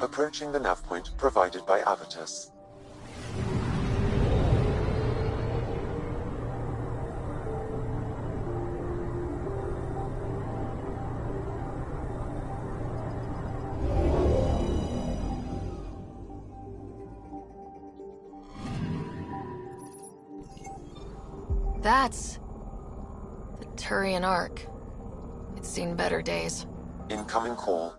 Approaching the nav point provided by Avitus. That's the Turian Ark. It's seen better days. Incoming call.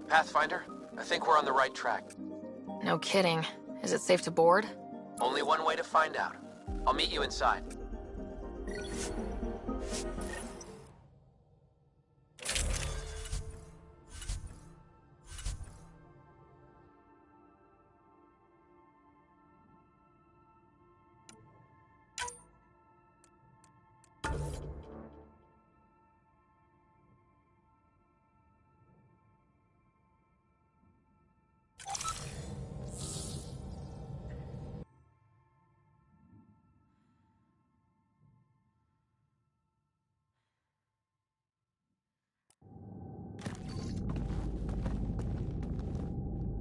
Pathfinder, I think we're on the right track. No kidding. Is it safe to board? Only one way to find out. I'll meet you inside.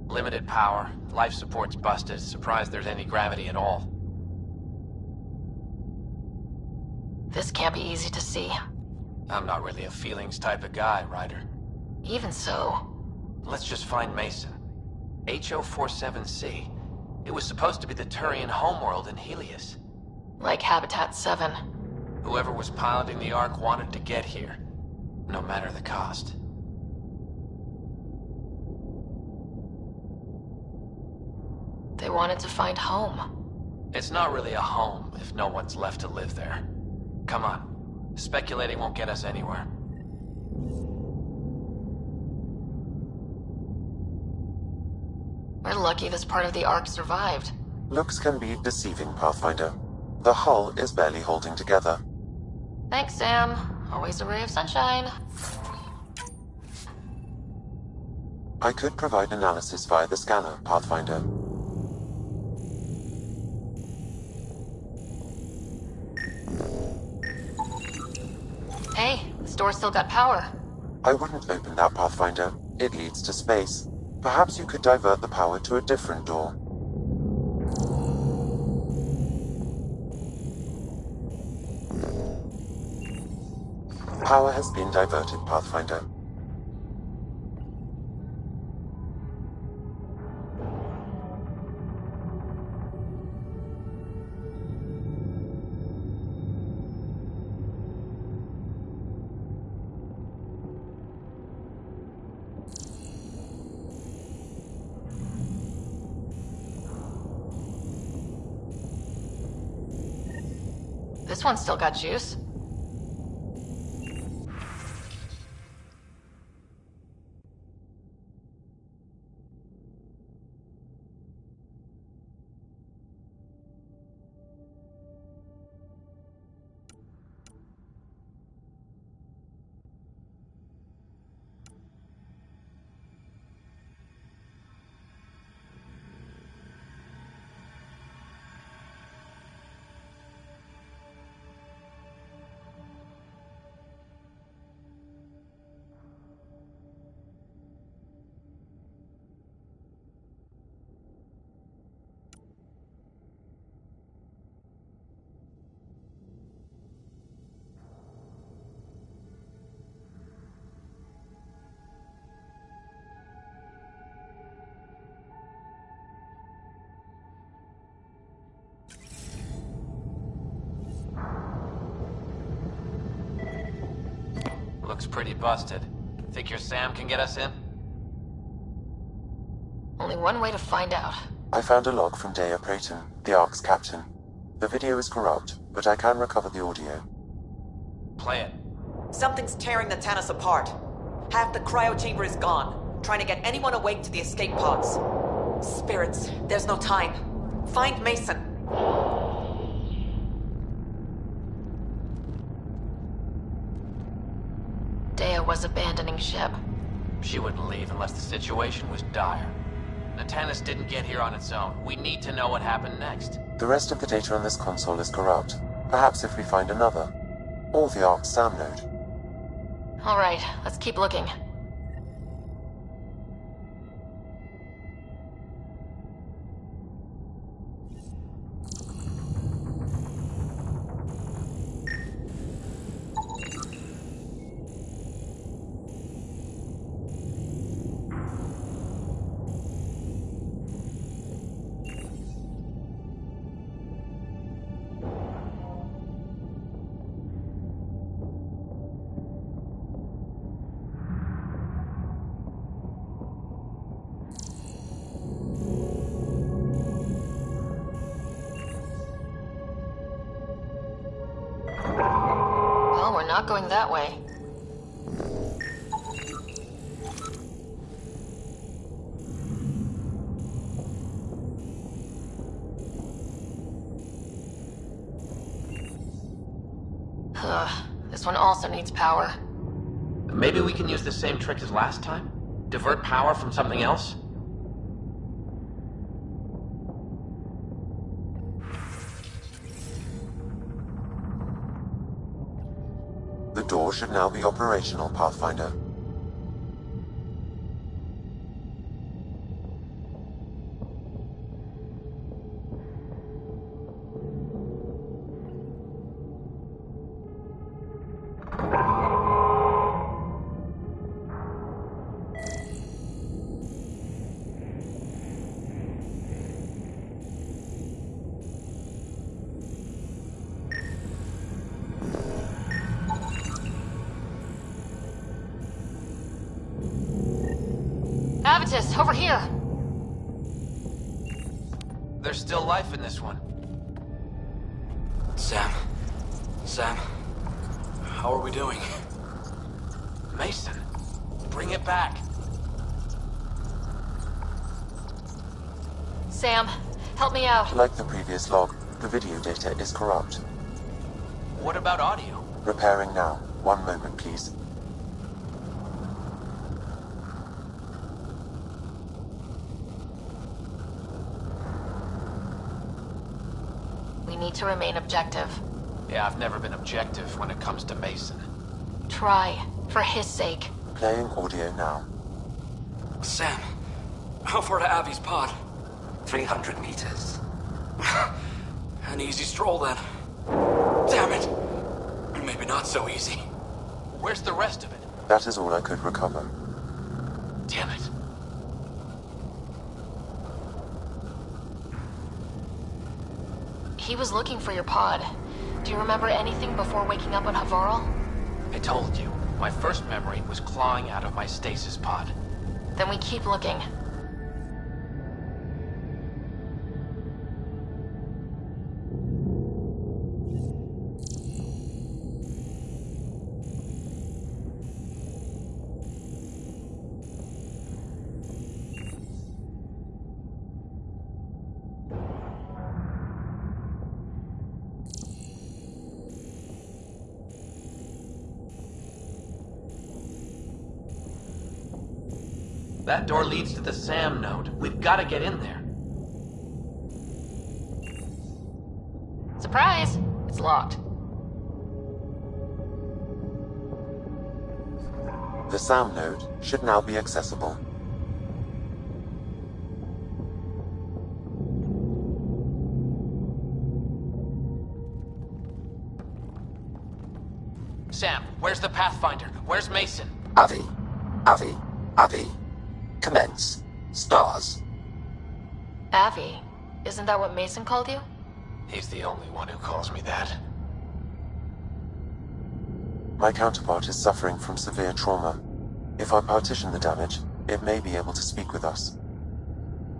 Limited power, life support's busted, surprised there's any gravity at all. This can't be easy to see. I'm not really a feelings type of guy, Ryder. Even so... Let's just find Mason. HO47C. It was supposed to be the Turian homeworld in Helios. Like Habitat 7. Whoever was piloting the Ark wanted to get here, no matter the cost. They wanted to find home. It's not really a home if no one's left to live there. Come on. Speculating won't get us anywhere. We're lucky this part of the Ark survived. Looks can be deceiving, Pathfinder. The hull is barely holding together. Thanks, Sam. Always a ray of sunshine. I could provide analysis via the scanner, Pathfinder. Hey, this door's still got power. I wouldn't open that, Pathfinder. It leads to space. Perhaps you could divert the power to a different door. Power has been diverted, Pathfinder. This one's still got juice. Looks pretty busted. Think your Sam can get us in? Only one way to find out. I found a log from Dea Praeton, the Ark's captain. The video is corrupt, but I can recover the audio. Play it. Something's tearing the Tannis apart. Half the cryo chamber is gone, trying to get anyone awake to the escape pods. Spirits, there's no time. Find Mason. Dea was abandoning ship. She wouldn't leave unless the situation was dire. The Tannis didn't get here on its own. We need to know what happened next. The rest of the data on this console is corrupt. Perhaps if we find another. Or the Ark's SAM node. All right, let's keep looking. not going that way. Ugh, this one also needs power. Maybe we can use the same trick as last time? Divert power from something else? The door should now be operational, Pathfinder. Avitus, over here! There's still life in this one. Sam, how are we doing? Mason, bring it back. Sam, help me out. Like the previous log, the video data is corrupt. What about audio? Repairing now. One moment, please. We need to remain objective. Yeah, I've never been objective when it comes to Mason. Try, for his sake. Playing audio now. Sam, how far to Abby's pod? 300 meters. An easy stroll then. Damn it! Maybe not so easy. Where's the rest of it? That is all I could recover. Damn it. He was looking for your pod. Do you remember anything before waking up on Havarl? I told you, my first memory was clawing out of my stasis pod. Then we keep looking. That door leads to the SAM node. We've got to get in there. Surprise! It's locked. The SAM node should now be accessible. Sam, where's the Pathfinder? Where's Mason? Avi. Commence. Stars. Avi, isn't that what Mason called you? He's the only one who calls me that. My counterpart is suffering from severe trauma. If I partition the damage, it may be able to speak with us.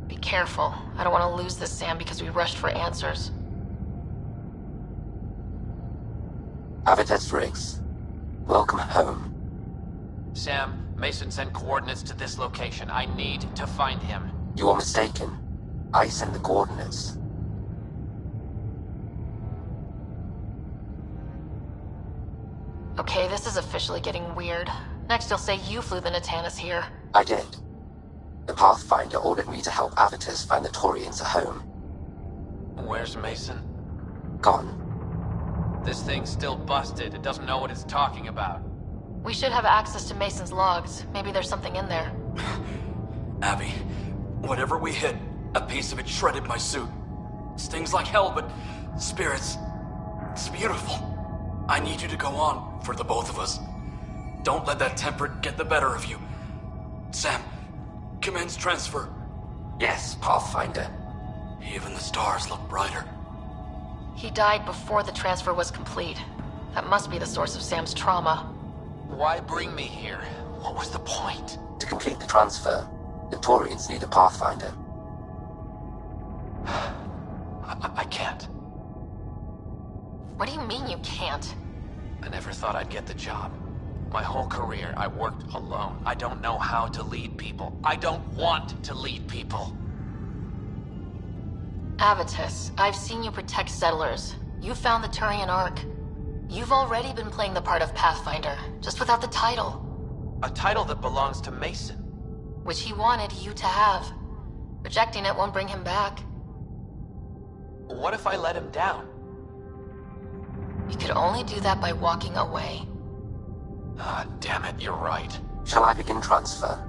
Be careful. I don't want to lose this Sam because we rushed for answers. Avites Riggs. Welcome home. Sam, Mason sent coordinates to this location. I need to find him. You are mistaken. I send the coordinates. Okay, this is officially getting weird. Next you'll say you flew the Natanis here. I did. The Pathfinder ordered me to help Avitus find the Taurians a home. Where's Mason? Gone. This thing's still busted. It doesn't know what it's talking about. We should have access to Mason's logs. Maybe there's something in there. Abby, whatever we hit, a piece of it shredded my suit. Stings like hell, but spirits, it's beautiful. I need you to go on, for the both of us. Don't let that temperate get the better of you. Sam, commence transfer. Yes, Pathfinder. Even the stars look brighter. He died before the transfer was complete. That must be the source of Sam's trauma. Why bring me here? What was the point? To complete the transfer, the Taurians need a Pathfinder. I can't. What do you mean you can't? I never thought I'd get the job. My whole career, I worked alone. I don't know how to lead people. I don't want to lead people. Avitus, I've seen you protect settlers. You found the Turian Ark. You've already been playing the part of Pathfinder, just without the title. A title that belongs to Mason. Which he wanted you to have. Rejecting it won't bring him back. What if I let him down? You could only do that by walking away. Ah, damn it, you're right. Shall I begin transfer?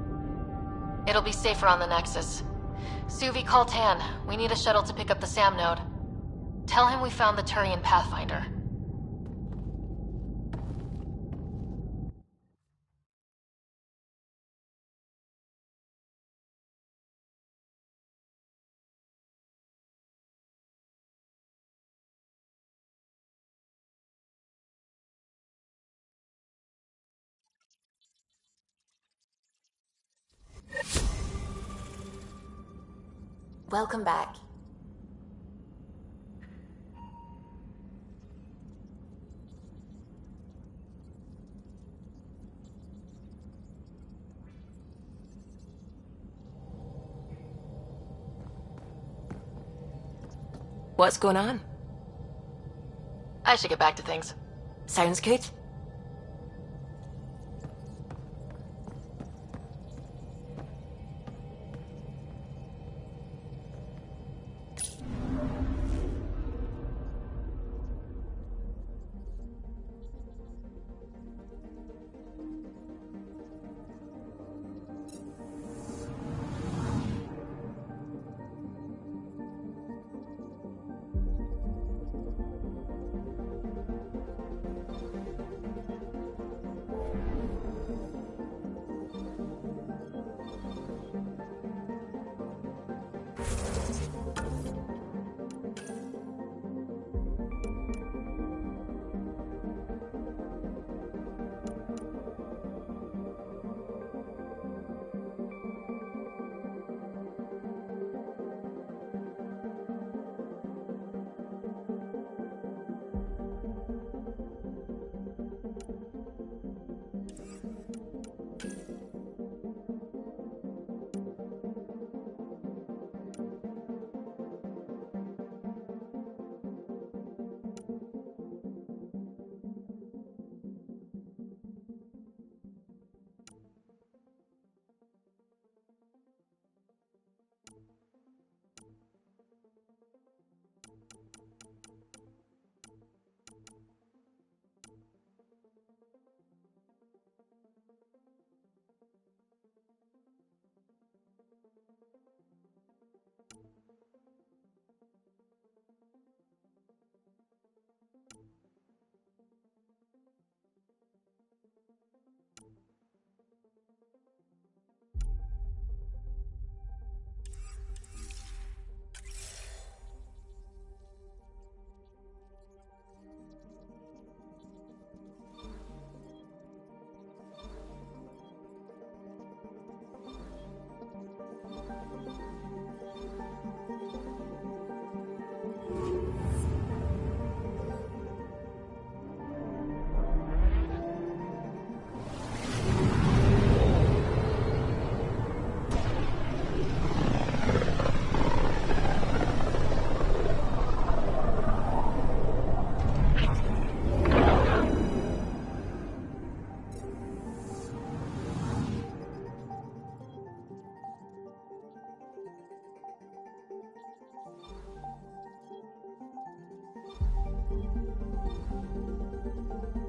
It'll be safer on the Nexus. Suvi, call Tan. We need a shuttle to pick up the SAM node. Tell him we found the Turian Pathfinder. Welcome back. What's going on? I should get back to things. Sounds good.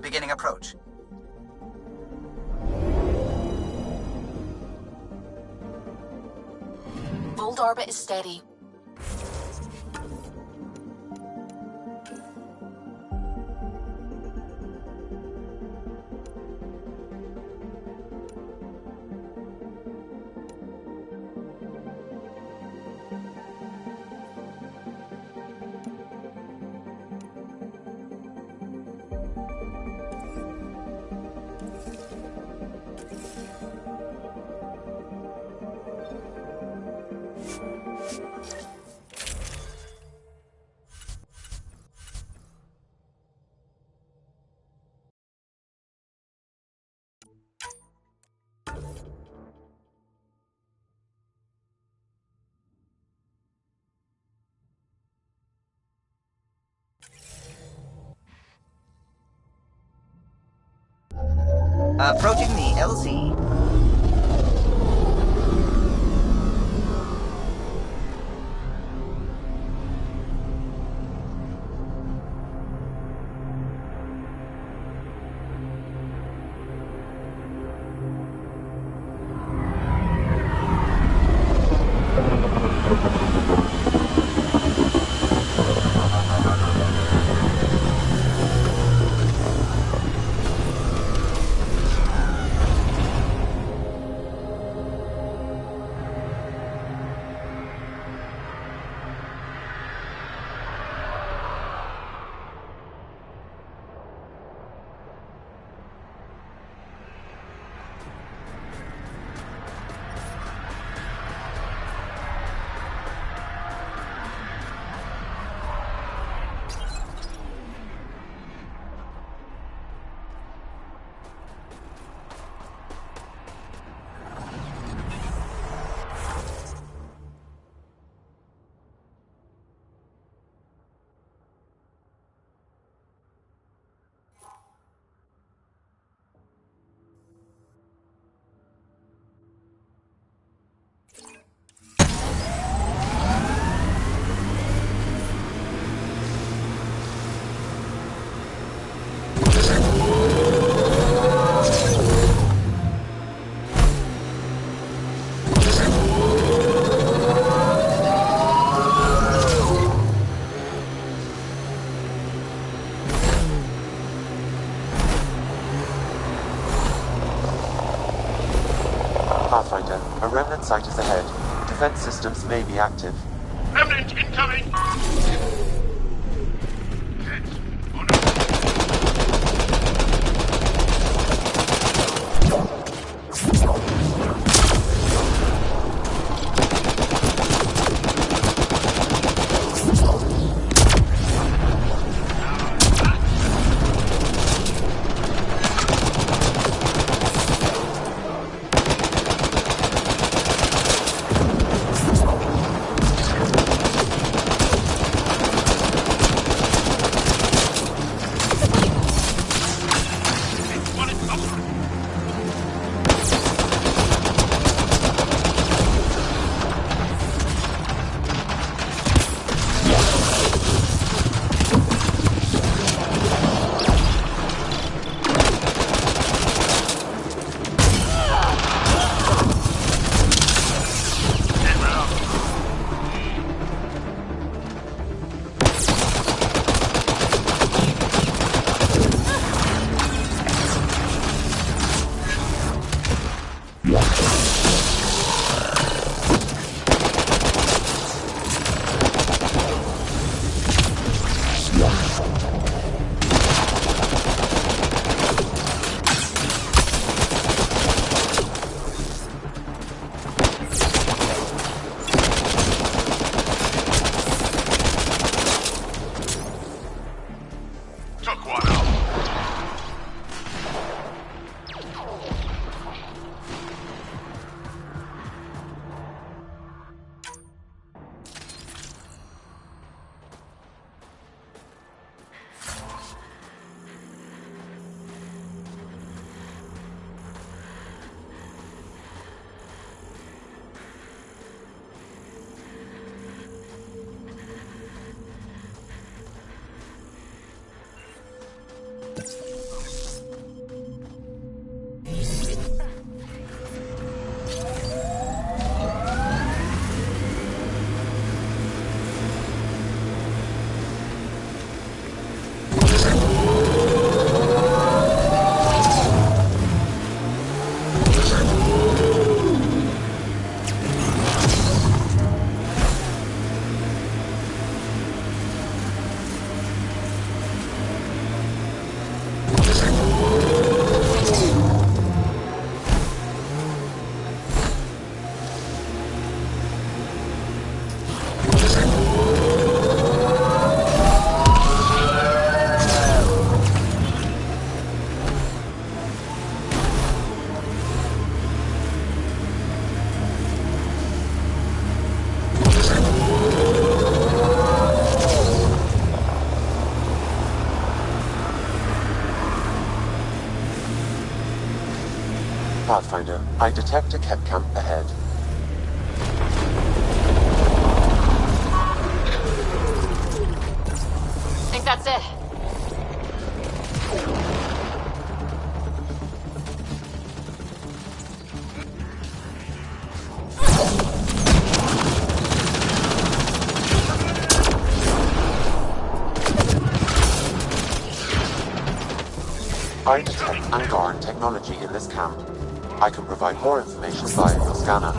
Beginning approach. Bold orbit is steady. Approaching the LZ. Pathfinder, a remnant site is ahead. Defense systems may be active. Remnant incoming! Pathfinder, I detect a Kep camp ahead. Think that's it. I detect Angaran technology in this camp. I can provide more information via your scanner.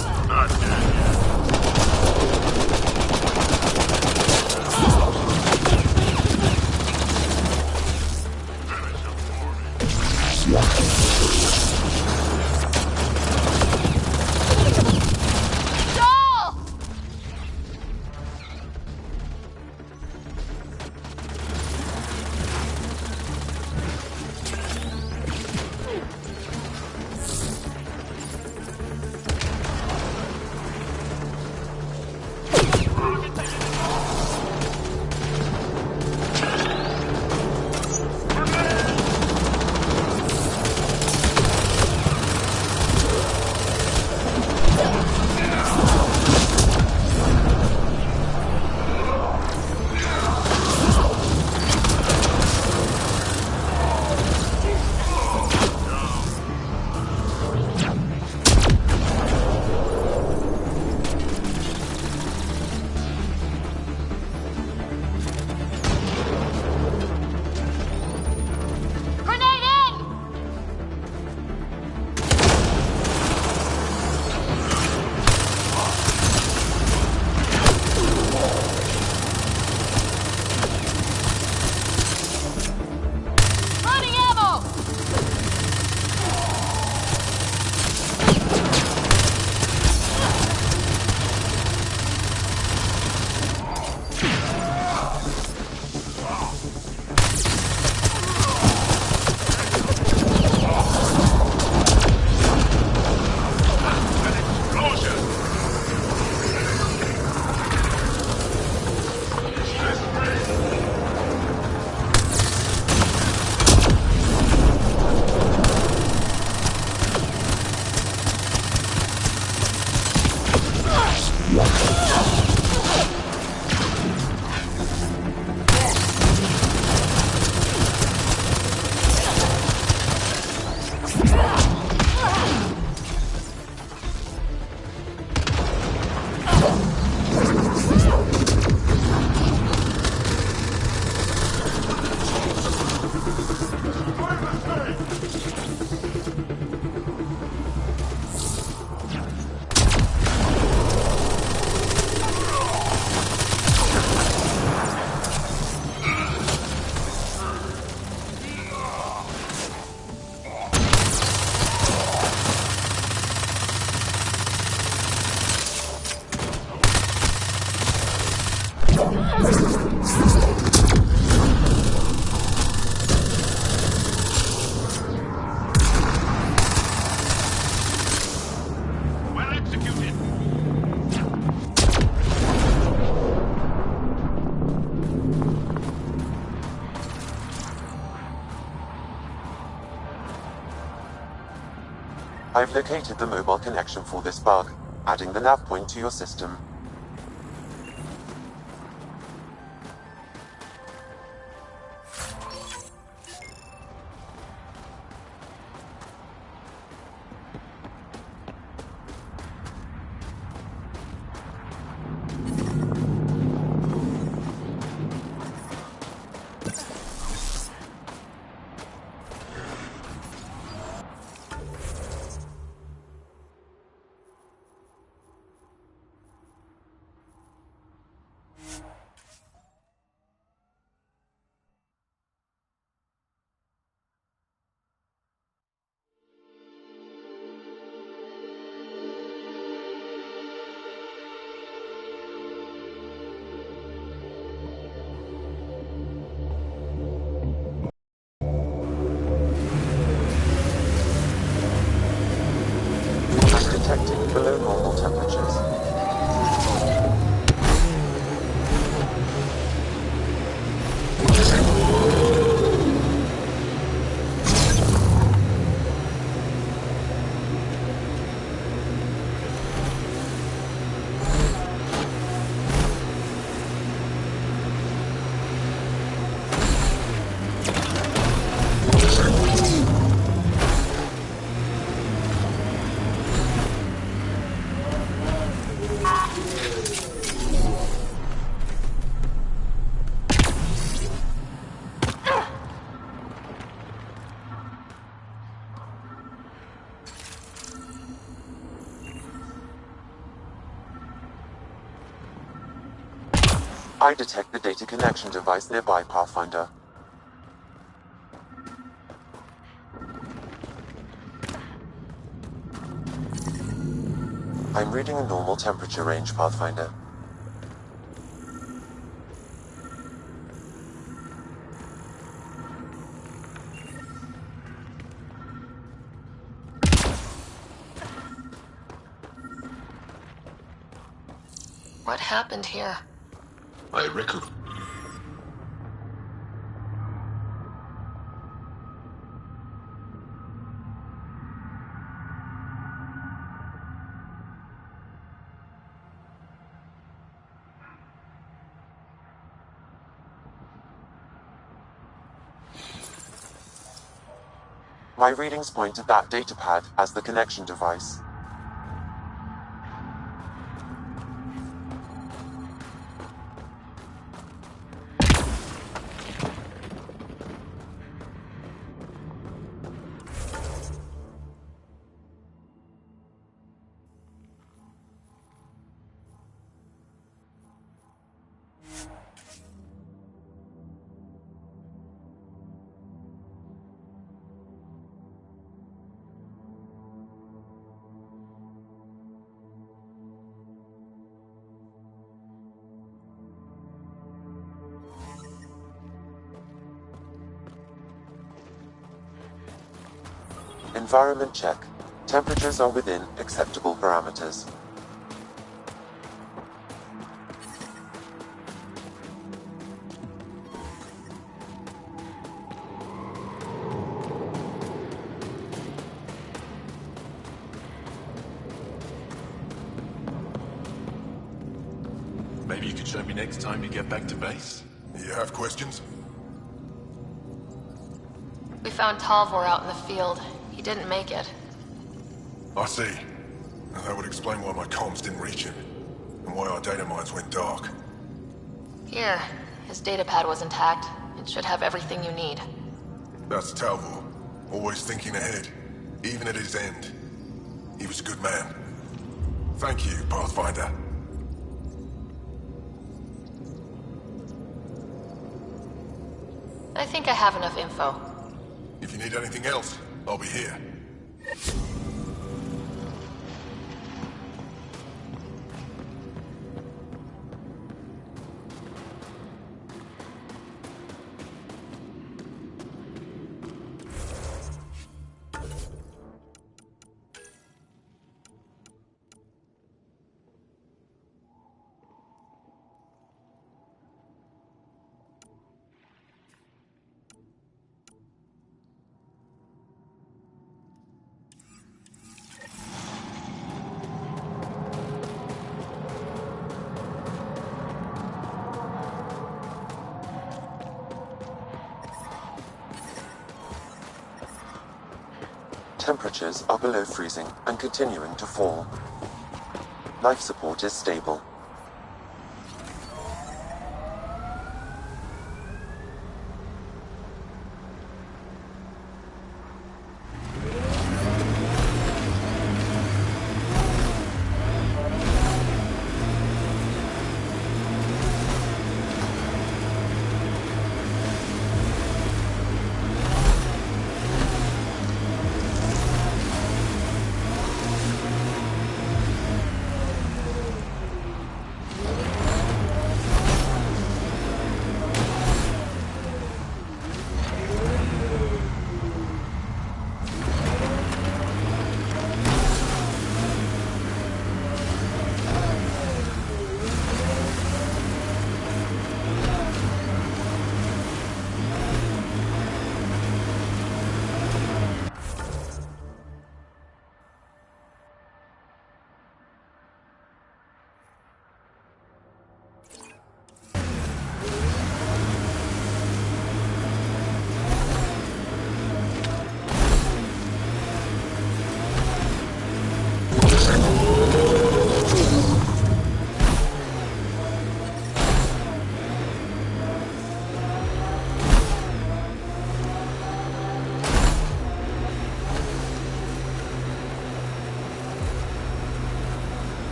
I've located the mobile connection for this bug, adding the nav point to your system. I detect the data connection device nearby, Pathfinder. I'm reading a normal temperature range, Pathfinder. What happened here? I reckon. My readings point to that datapad as the connection device. Environment check. Temperatures are within acceptable parameters. Maybe you could show me next time you get back to base? You have questions? We found Talvor out in the field. He didn't make it. I see. And that would explain why my comms didn't reach him, and why our data mines went dark. Here, his datapad was intact. It should have everything you need. That's Talvor, always thinking ahead, even at his end. He was a good man. Thank you, Pathfinder. I think I have enough info. If you need anything else, I'll be here. Temperatures are below freezing and continuing to fall. Life support is stable.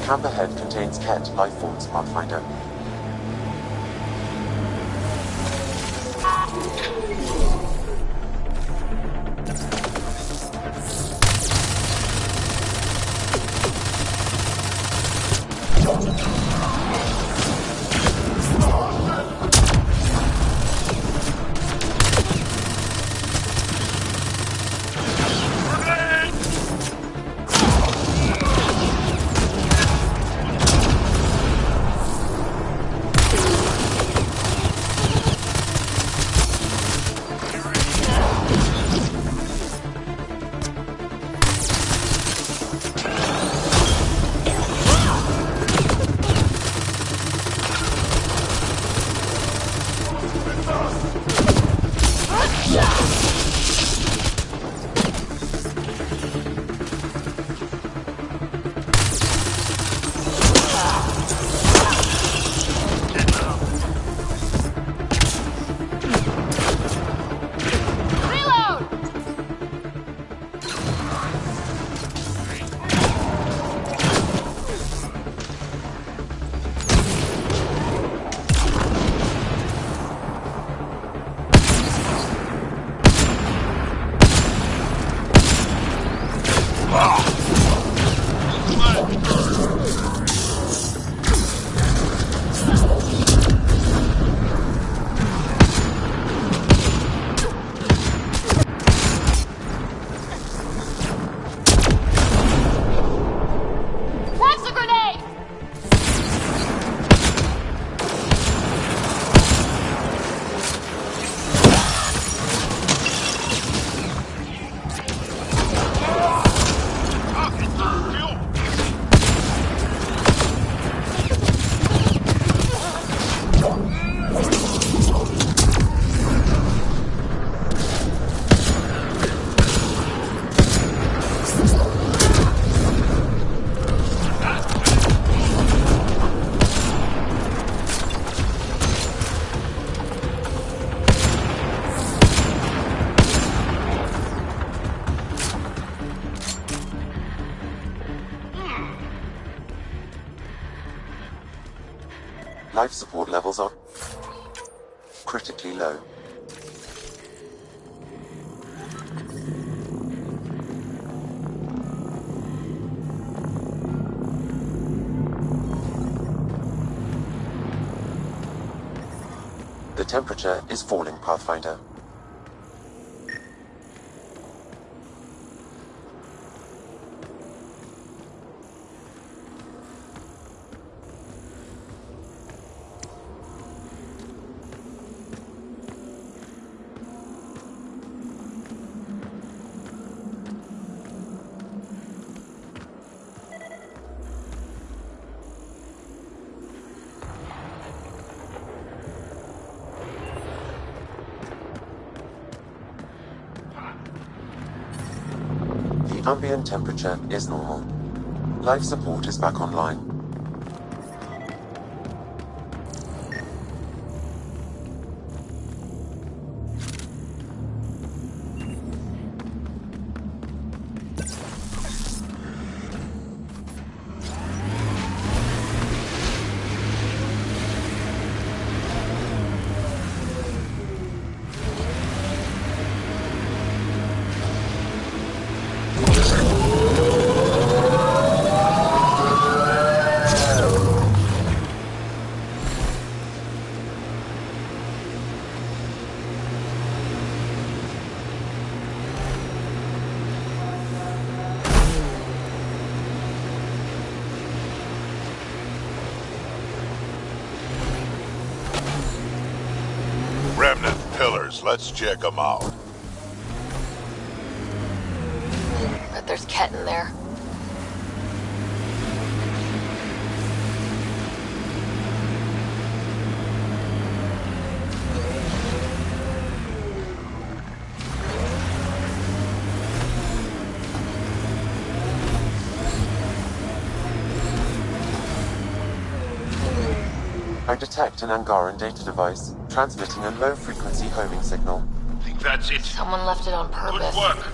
camp ahead contains Ket life forms, Pathfinder. Life support levels are critically low. The temperature is falling, Pathfinder. Ambient temperature is normal. Life support is back online. Let's check them out. But there's Ket in there. I detect an Angaran data device, transmitting a low-frequency homing signal. Think that's it. Someone left it on purpose. Good work.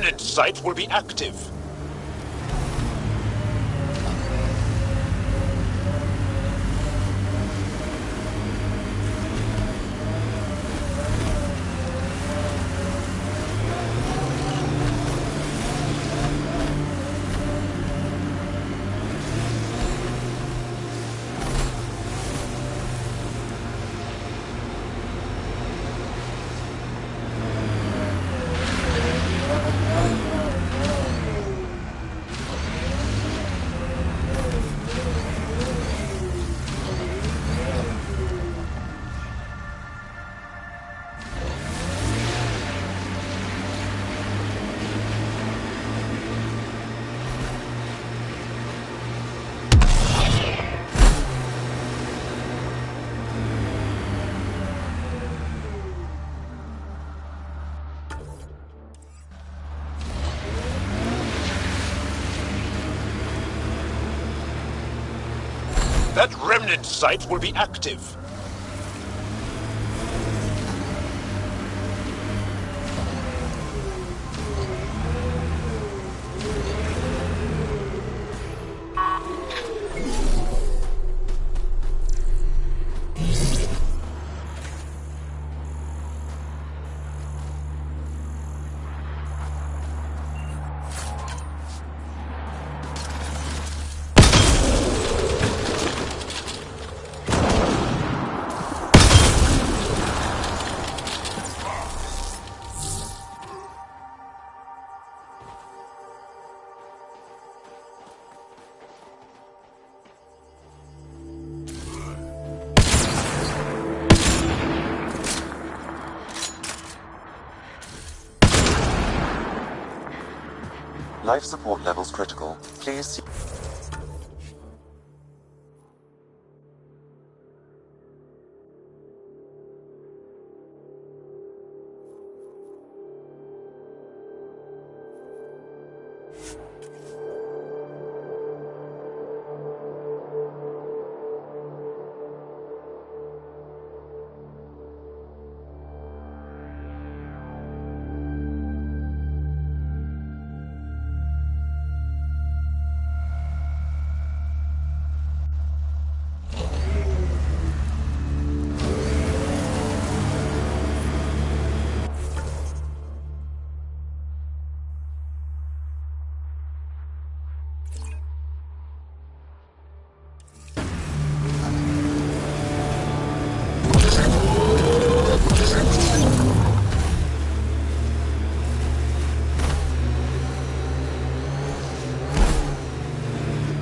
remnant site will be active. That remnant site will be active. Life support levels critical. Please see...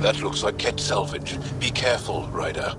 That looks like Ket salvage. Be careful, Ryder.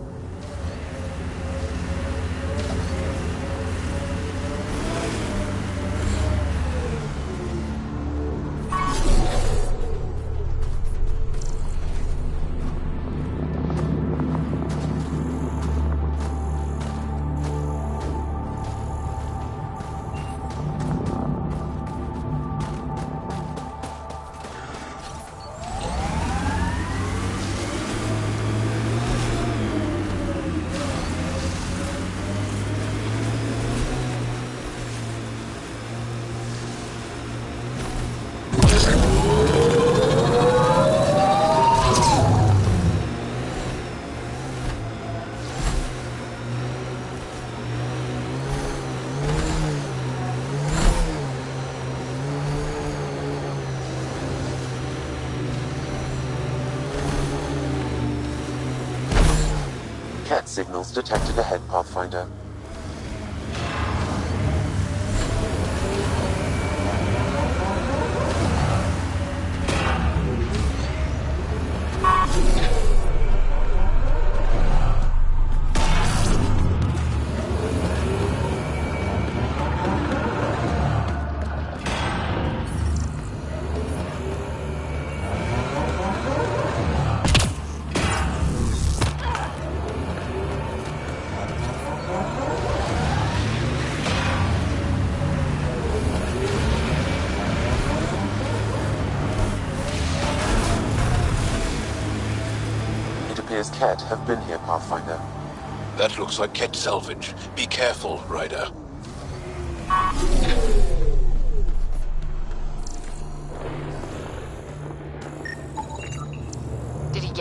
Cat signals detected ahead, Pathfinder. Ket have been here, Pathfinder. That looks like Ket salvage. Be careful, Ryder.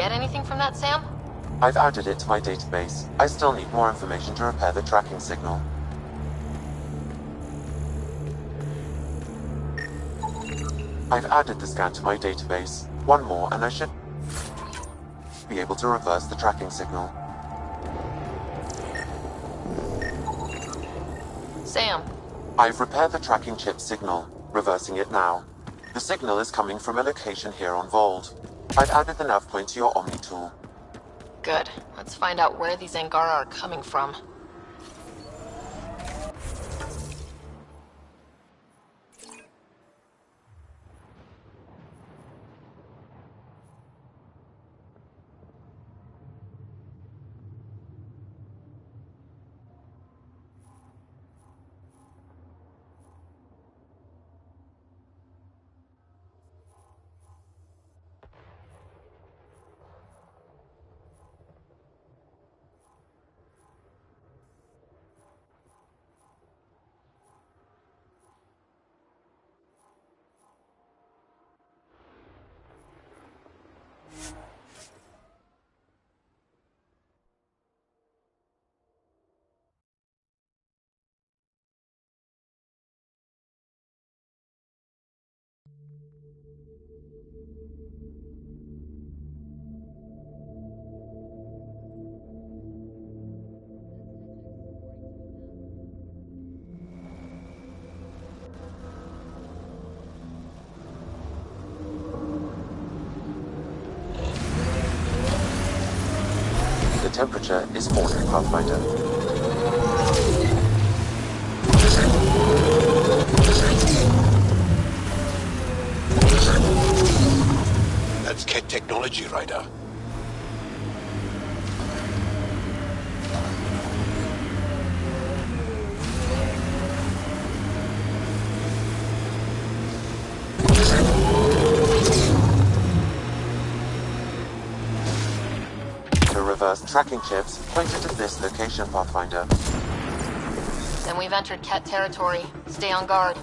get anything from that, Sam? I've added it to my database. I still need more information to repair the tracking signal. I've added the scan to my database. One more and I should be able to reverse the tracking signal. Sam. I've repaired the tracking chip signal, reversing it now. The signal is coming from a location here on Vold. I've added the nav point to your Omni tool. Good. Let's find out where these Angara are coming from. The temperature is 40, Pathfinder. That's Ket technology, Ryder. The reverse tracking chips pointed to this location, Pathfinder. Then we've entered Ket territory. Stay on guard.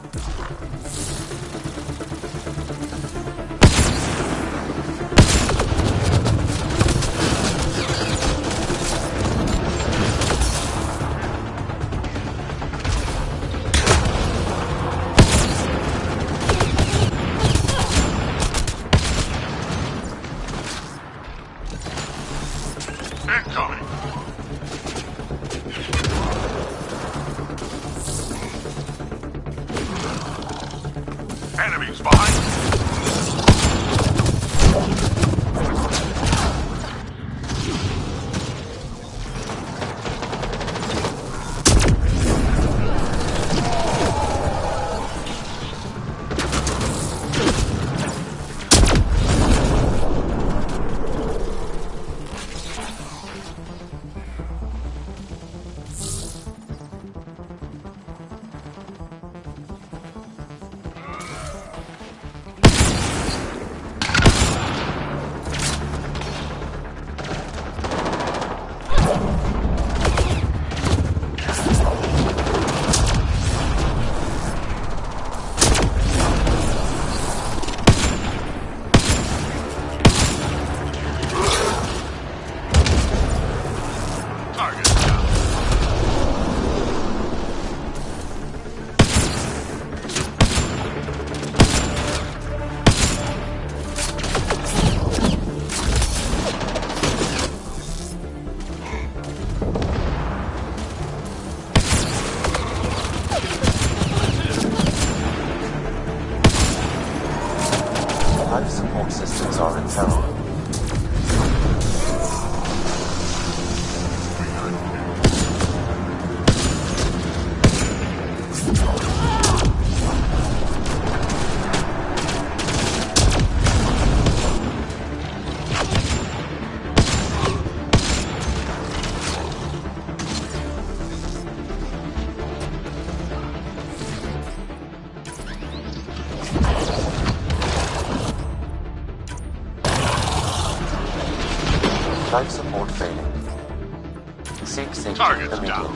Incoming! Enemies behind! Life support systems are in peril. Life support failing. Seek safety Targets immediately.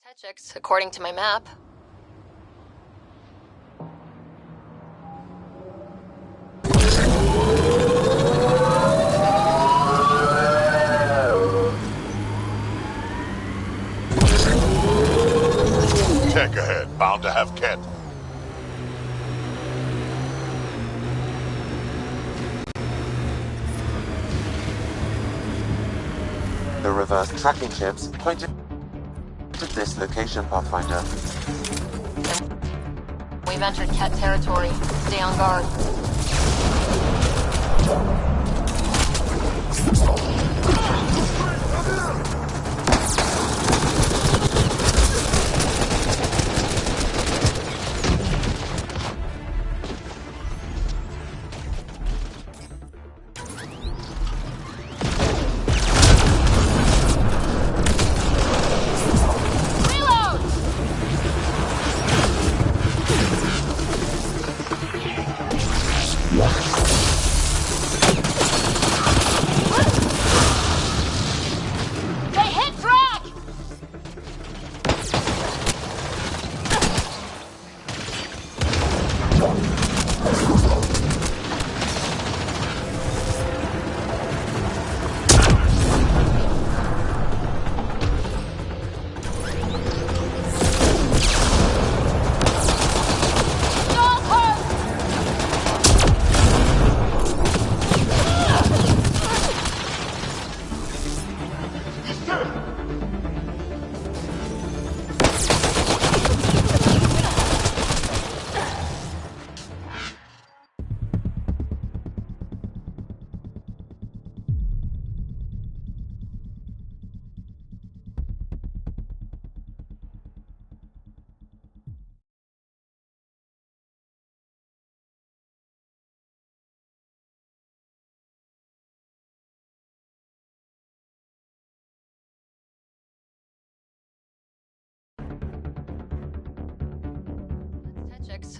Techix, according to my map. Tech ahead, bound to have Ket. The reverse tracking chips pointed to this location, Pathfinder. We've entered Ket territory. Stay on guard.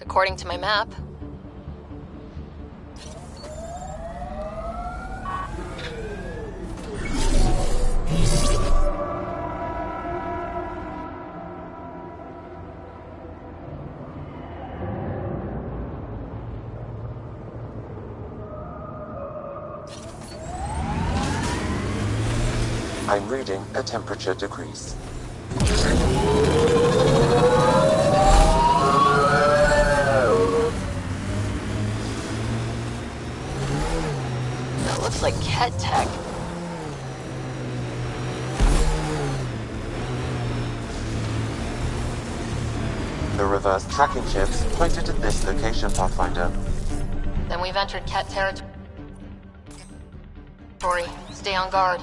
According to my map. I'm reading a temperature decrease. That looks like Ket tech. The reverse tracking chips pointed at this location, Pathfinder. Then we've entered Ket territory. Stay on guard.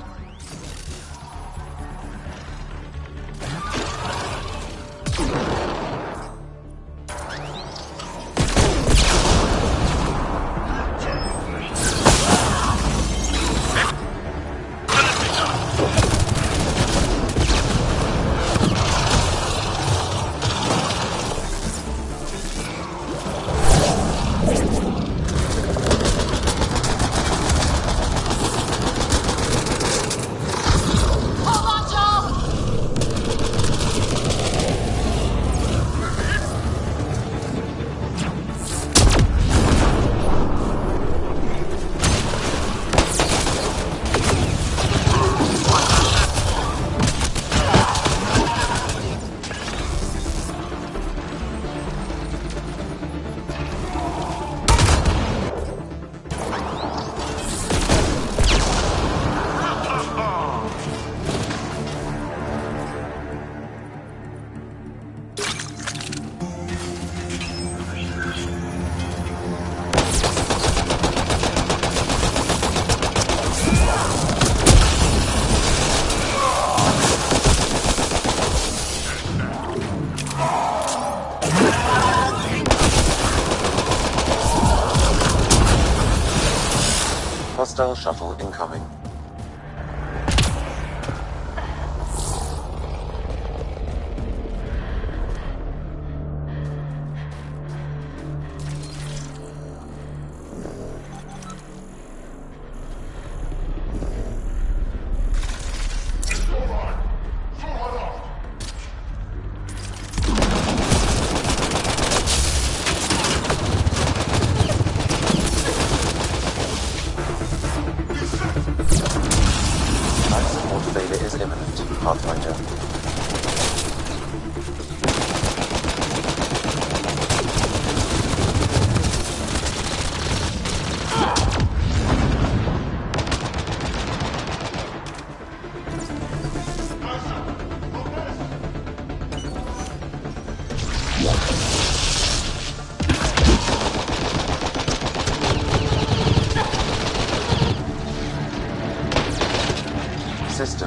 Hostile shuttle incoming.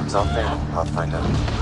systems are failing, Pathfinder.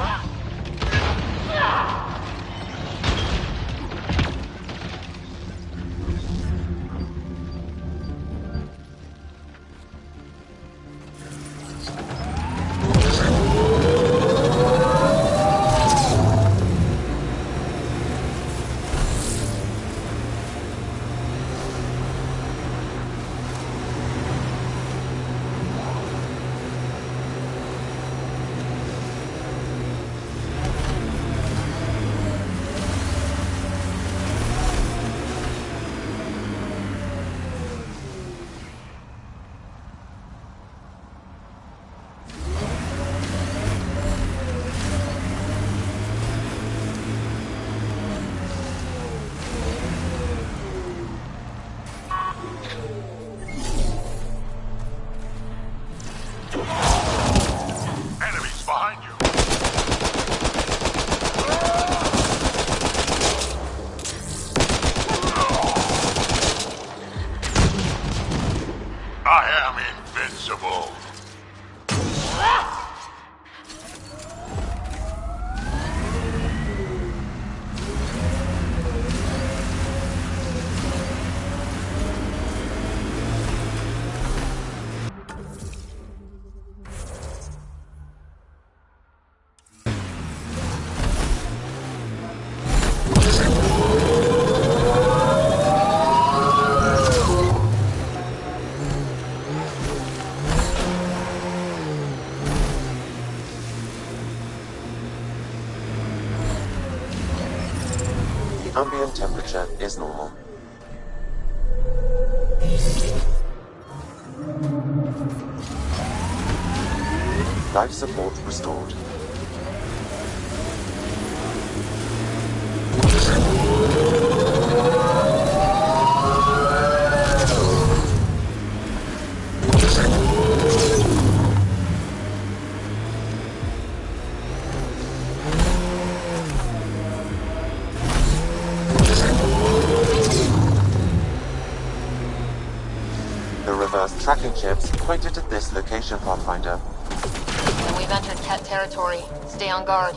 Ambient temperature is normal. Life support restored. Tracking chips pointed at this location, Pathfinder. And we've entered Ket territory. Stay on guard.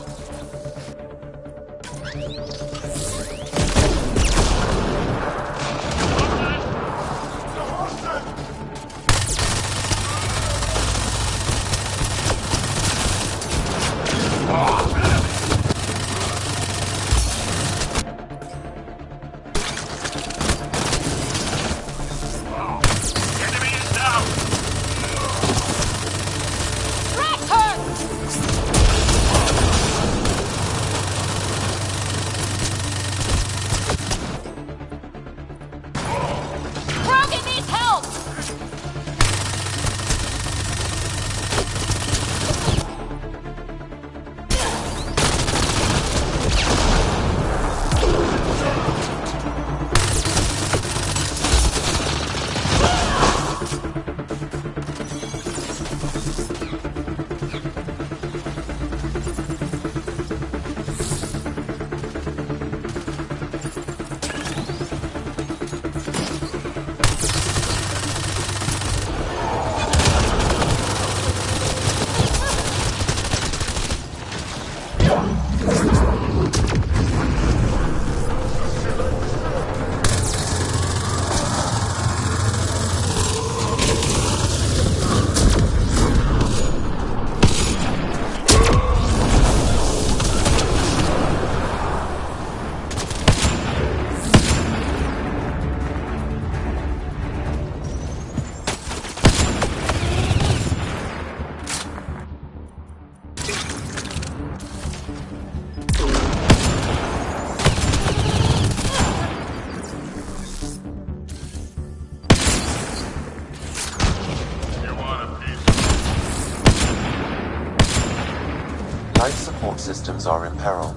Life support systems are in peril.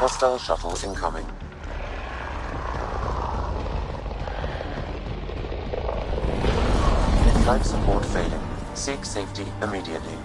Hostile shuttle incoming. Life support failing. Seek safety immediately.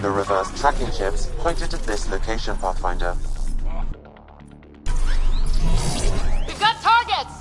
The reverse tracking chips pointed at this location, Pathfinder. We've got targets!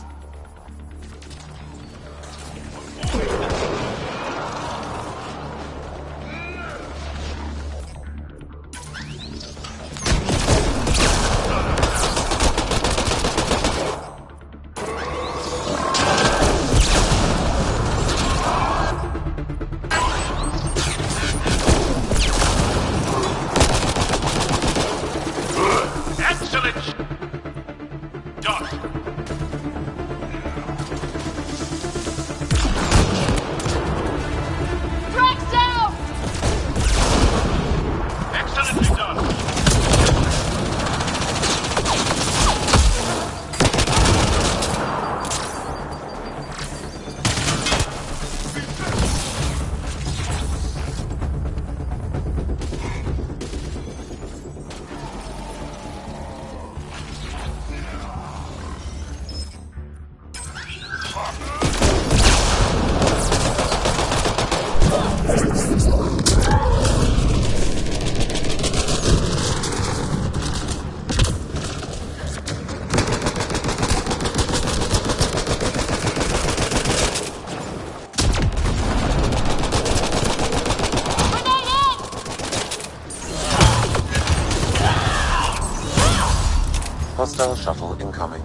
Hostile shuttle incoming.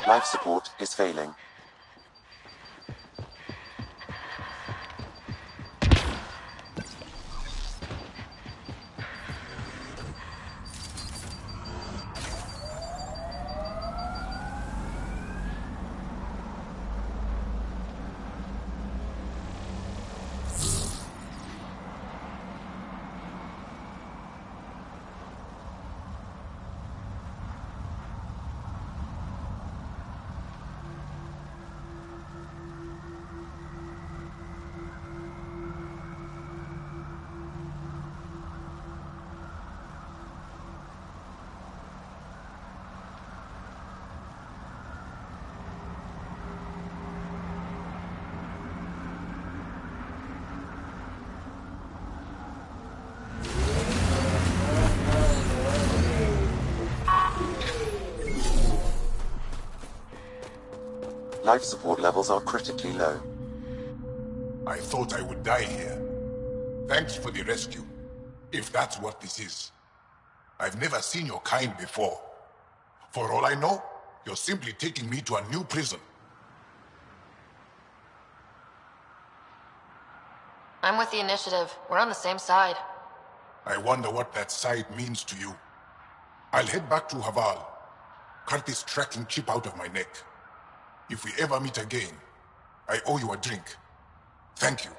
Life support is failing. Life support levels are critically low. I thought I would die here. Thanks for the rescue, if that's what this is. I've never seen your kind before. For all I know, you're simply taking me to a new prison. I'm with the Initiative. We're on the same side. I wonder what that side means to you. I'll head back to Haval. Cut this tracking chip out of my neck. If we ever meet again, I owe you a drink. Thank you.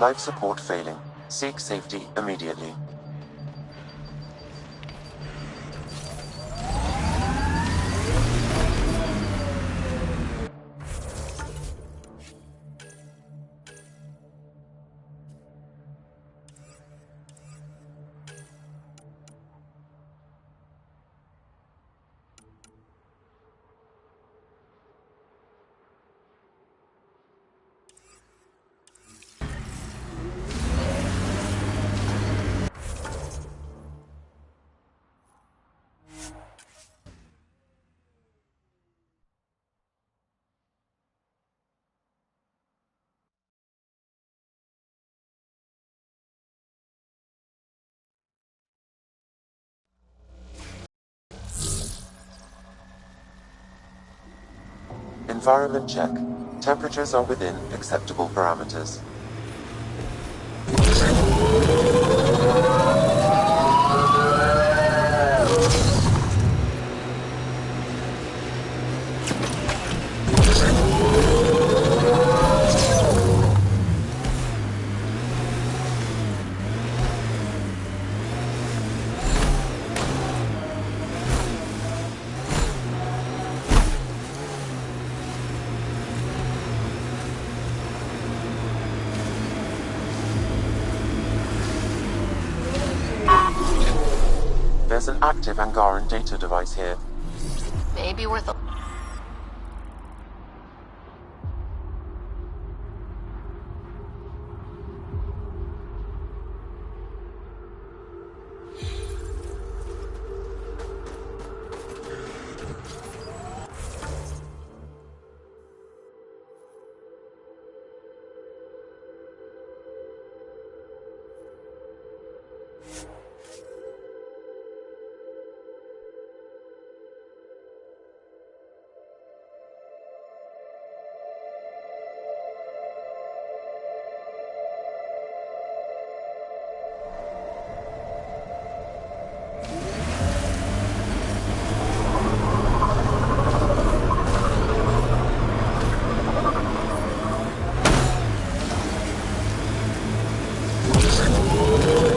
Life support failing. Seek safety immediately. Environment check. Temperatures are within acceptable parameters. There's an active Angaran data device here. Maybe worth a...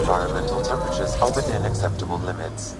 Environmental temperatures are within acceptable limits.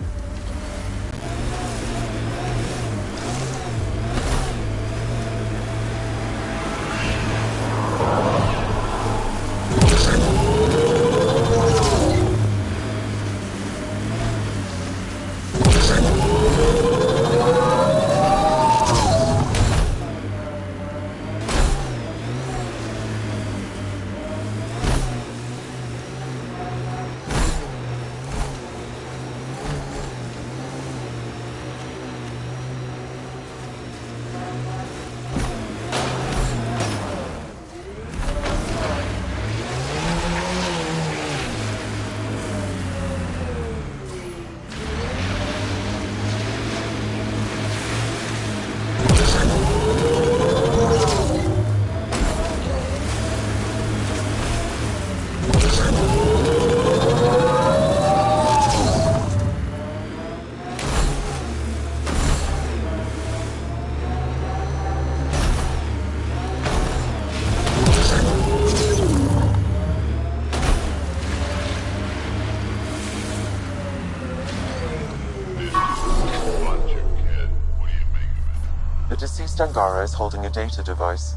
The deceased Angara is holding a data device.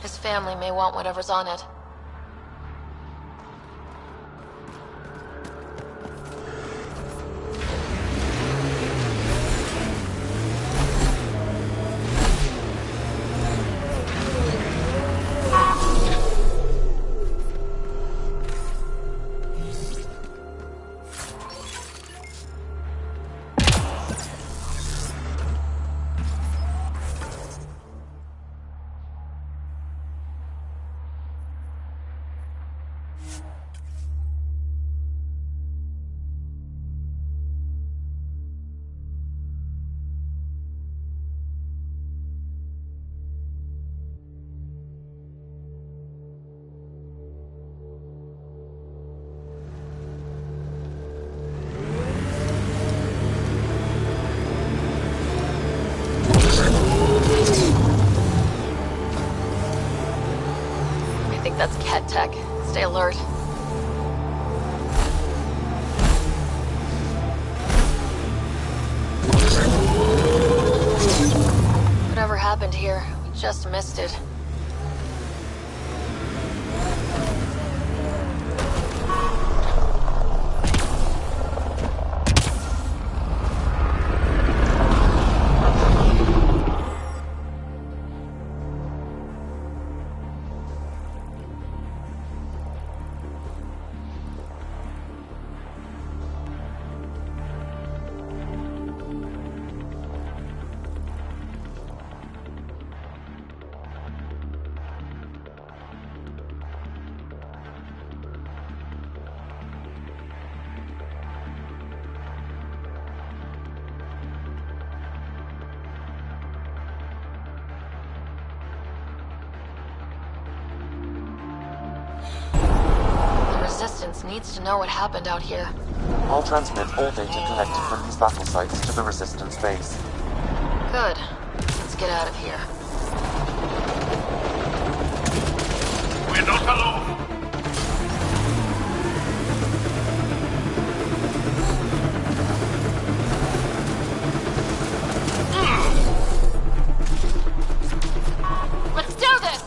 His family may want whatever's on it. I think that's cat tech. Stay alert. Whatever happened here, we just missed it. Resistance needs to know what happened out here. I'll transmit all data collected from these battle sites to the Resistance base. Good. Let's get out of here. We're not alone! Let's do this!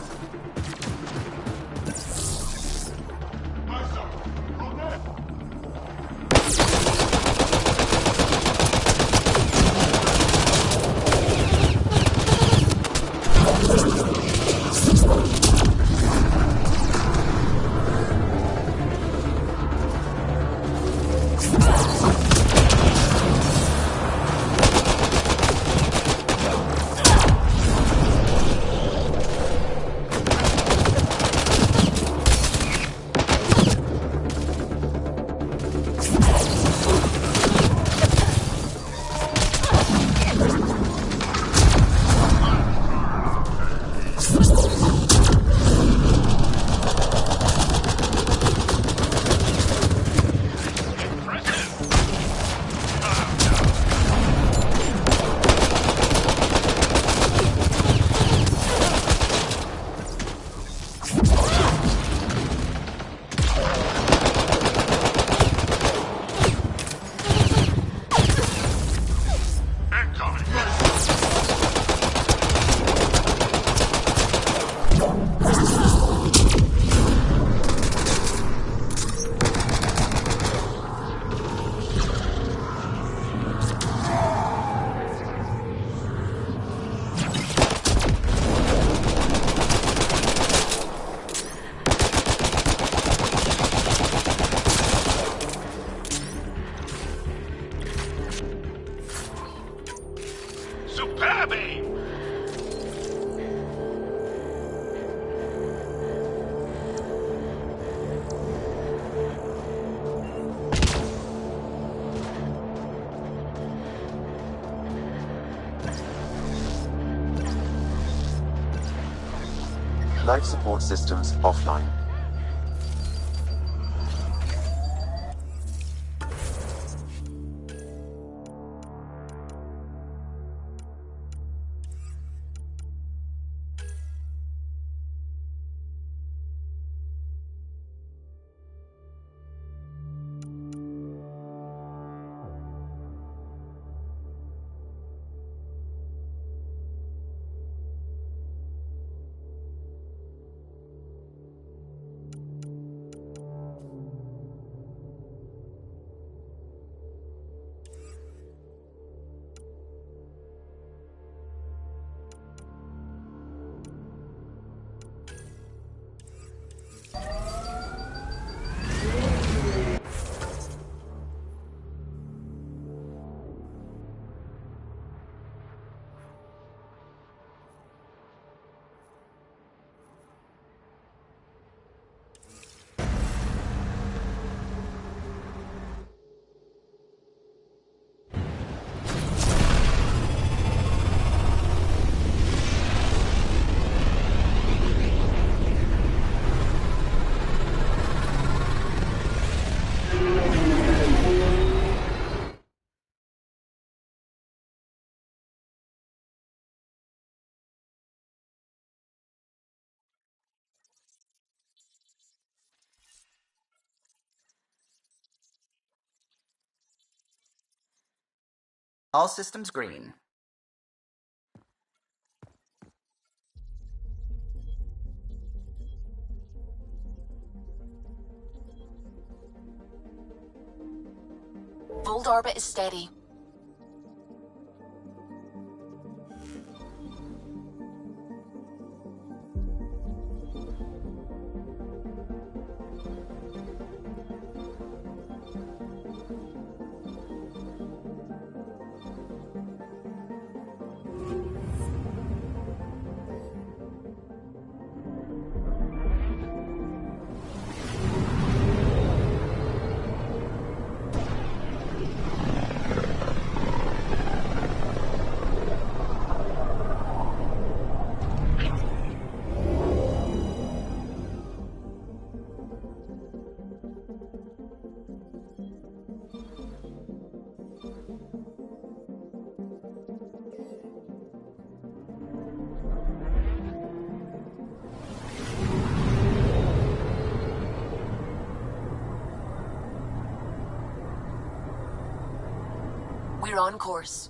Life support systems offline. All systems green. Volt orbit is steady. We're on course.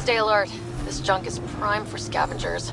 Stay alert. This junk is prime for scavengers.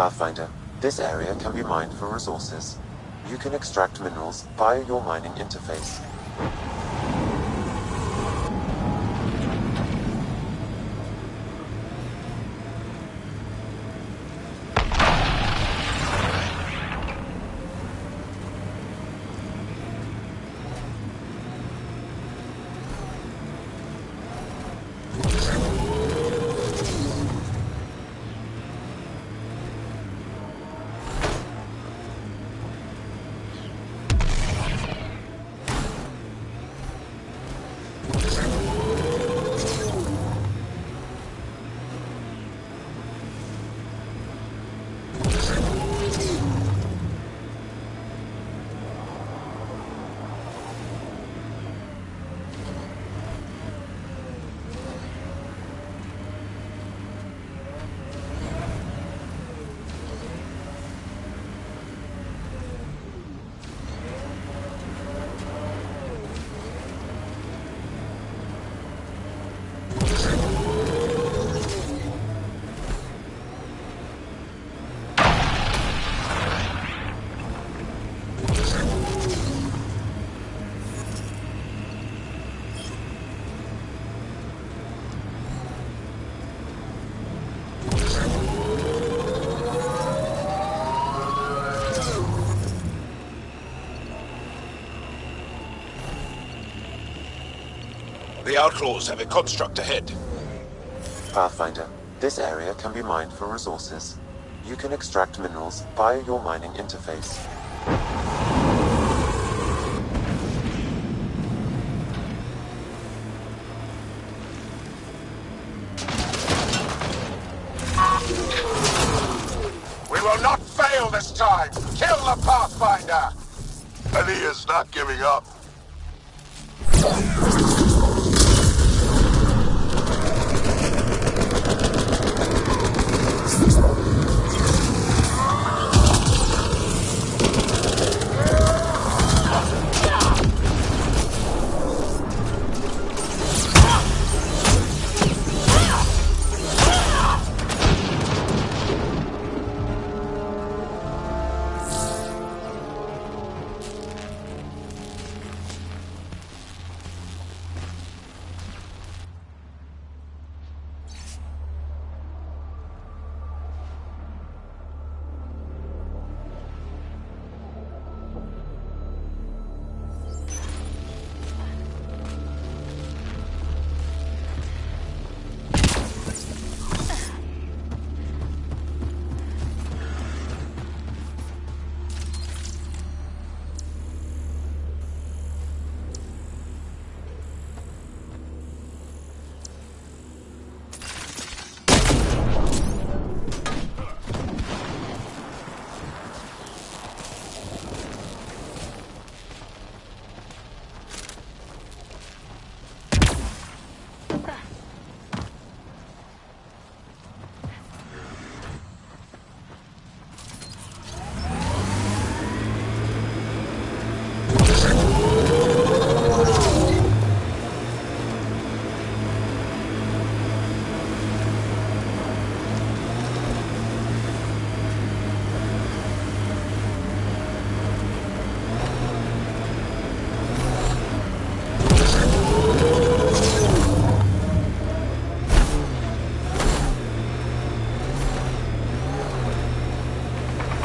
Pathfinder, this area can be mined for resources. You can extract minerals via your mining interface. The Outlaws have a construct ahead. Pathfinder, this area can be mined for resources. You can extract minerals via your mining interface. We will not fail this time! Kill the Pathfinder! And he is not giving up.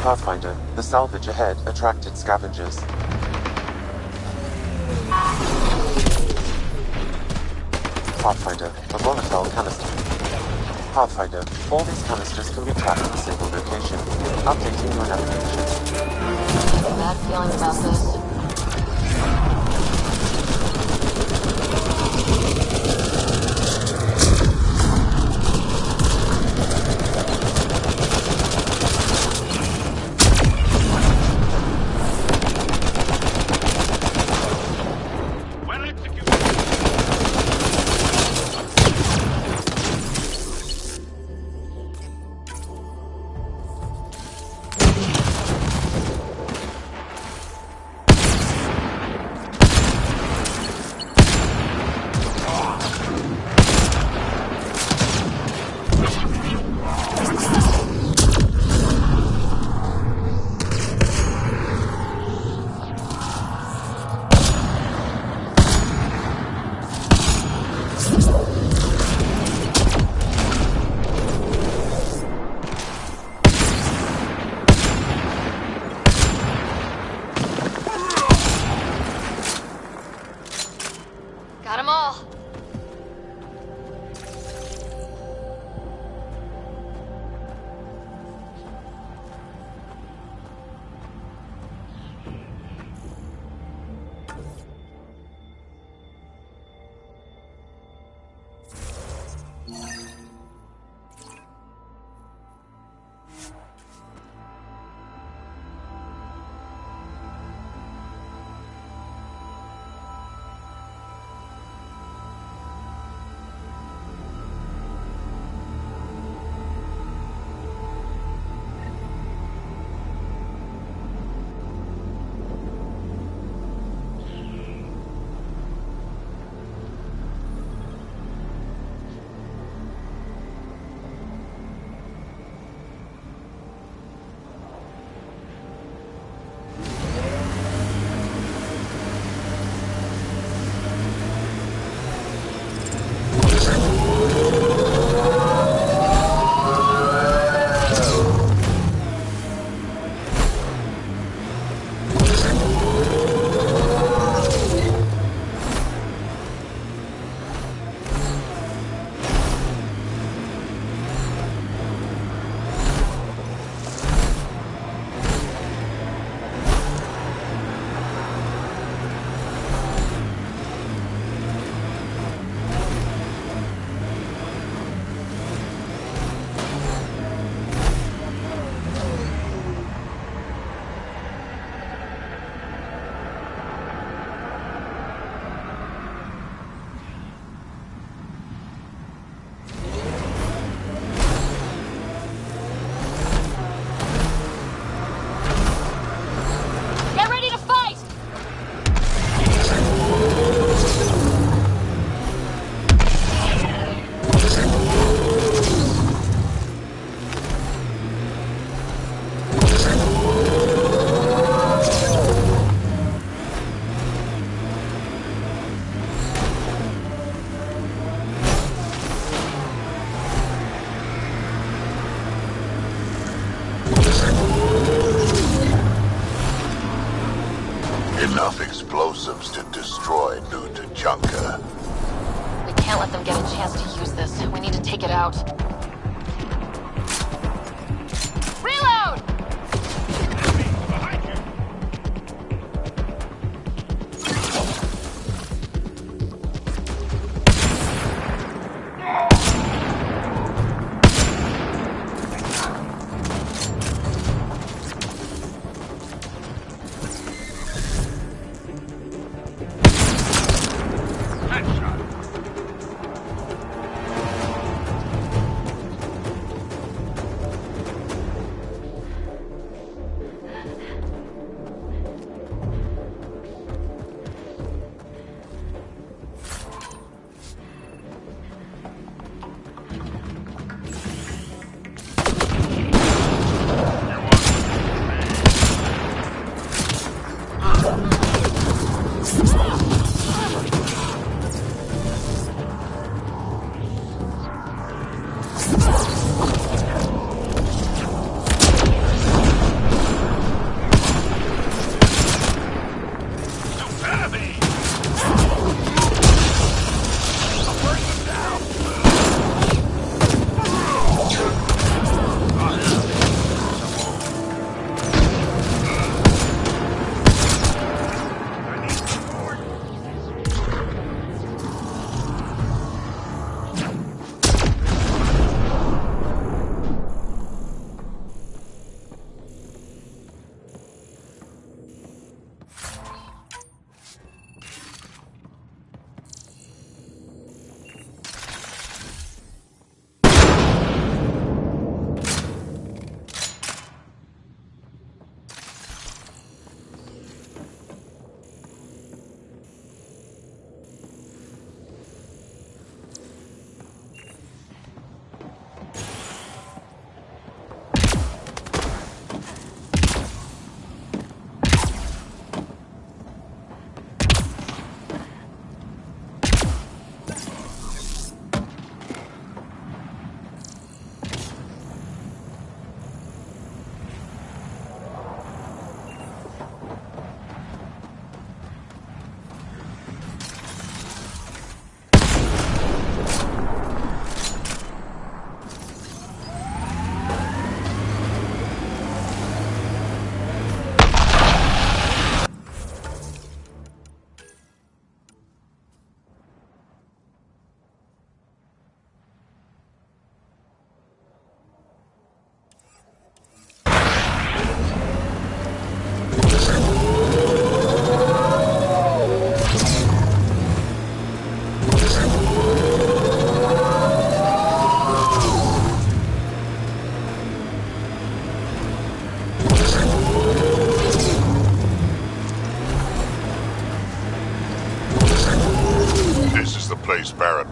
Pathfinder, the salvage ahead attracted scavengers. Pathfinder, a volatile canister. Pathfinder, all these canisters can be tracked in a single location. Updating your navigation. Bad feeling about this. Enough explosives to destroy New Tachanka. We can't let them get a chance to use this. We need to take it out. Reload!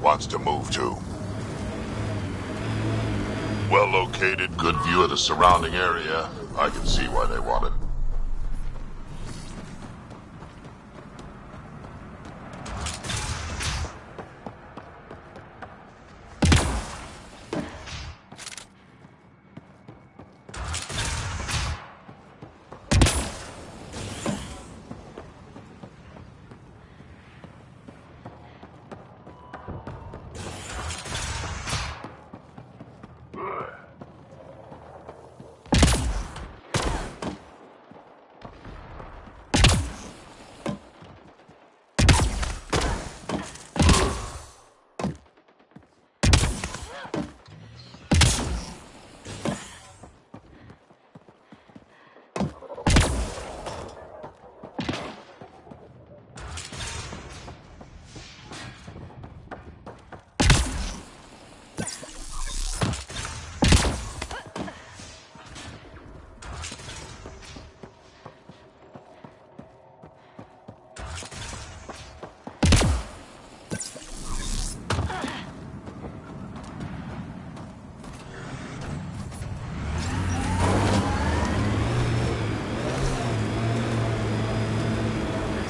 wants to move to. Well located, good view of the surrounding area. I can see why they want it.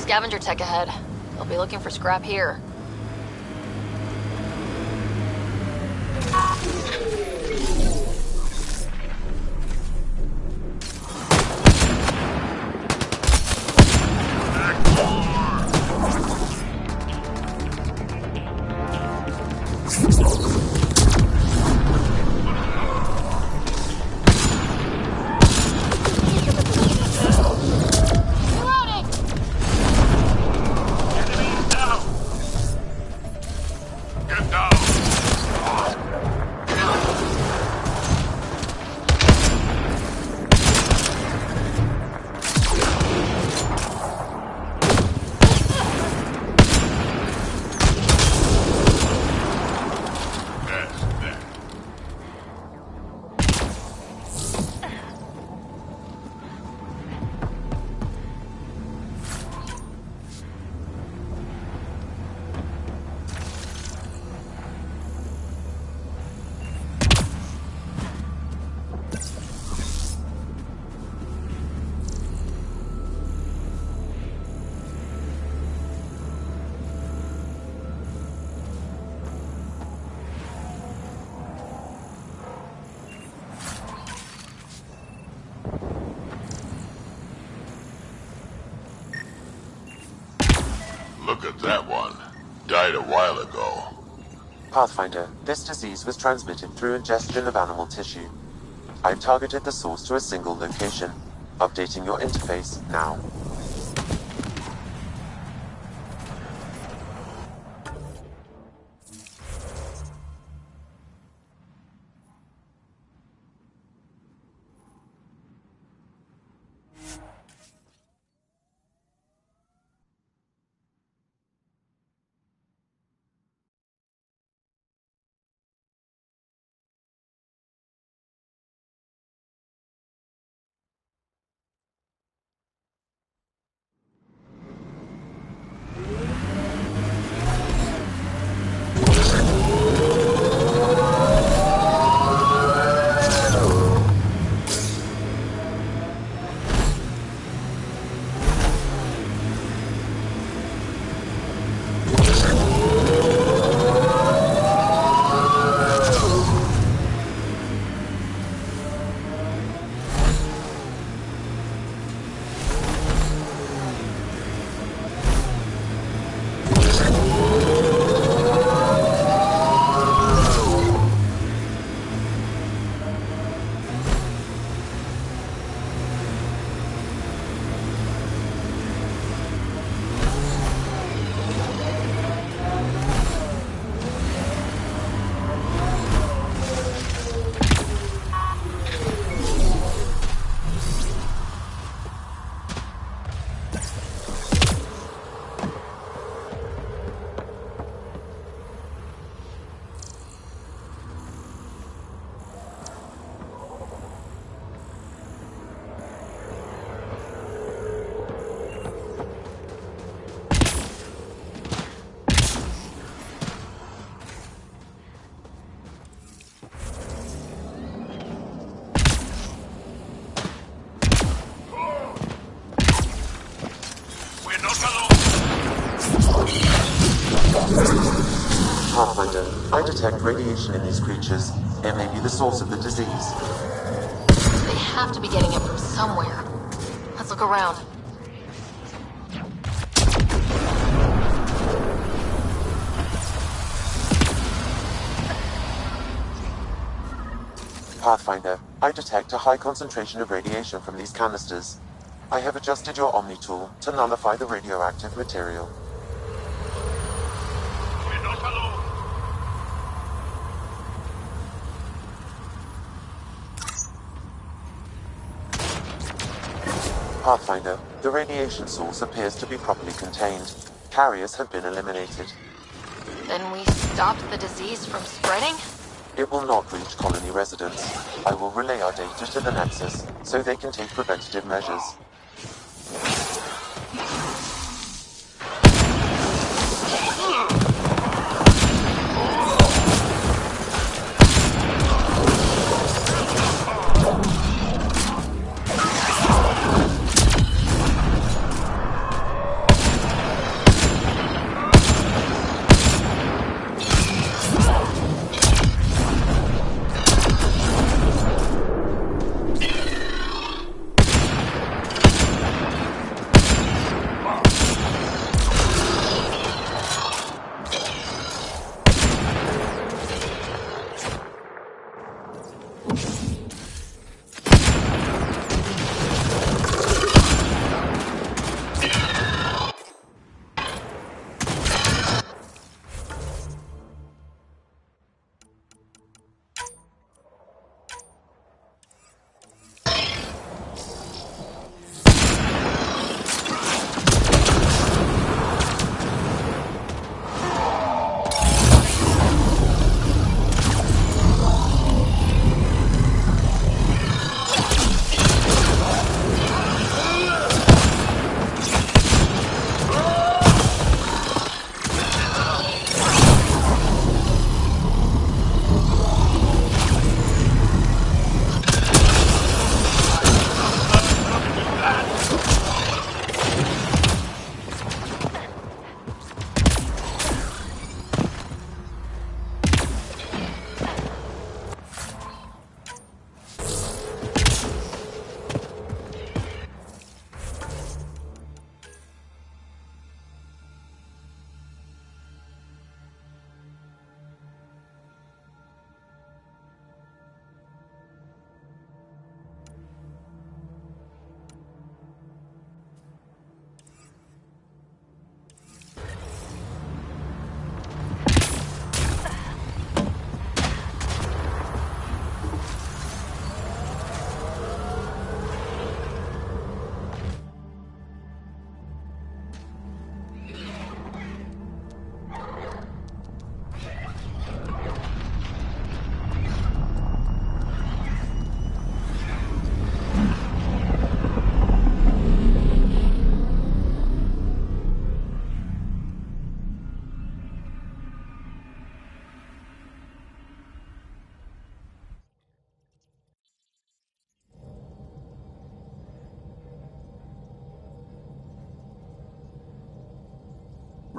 Scavenger tech ahead. They'll be looking for scrap here. That one died a while ago. Pathfinder, this disease was transmitted through ingestion of animal tissue. I've targeted the source to a single location. Updating your interface now. Pathfinder, I detect radiation in these creatures. It may be the source of the disease. They have to be getting it from somewhere. Let's look around. Pathfinder, I detect a high concentration of radiation from these canisters. I have adjusted your Omni tool to nullify the radioactive material. We're not alone. Pathfinder, the radiation source appears to be properly contained. Carriers have been eliminated. Then we stopped the disease from spreading? It will not reach colony residents. I will relay our data to the Nexus, so they can take preventative measures.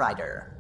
Ryder.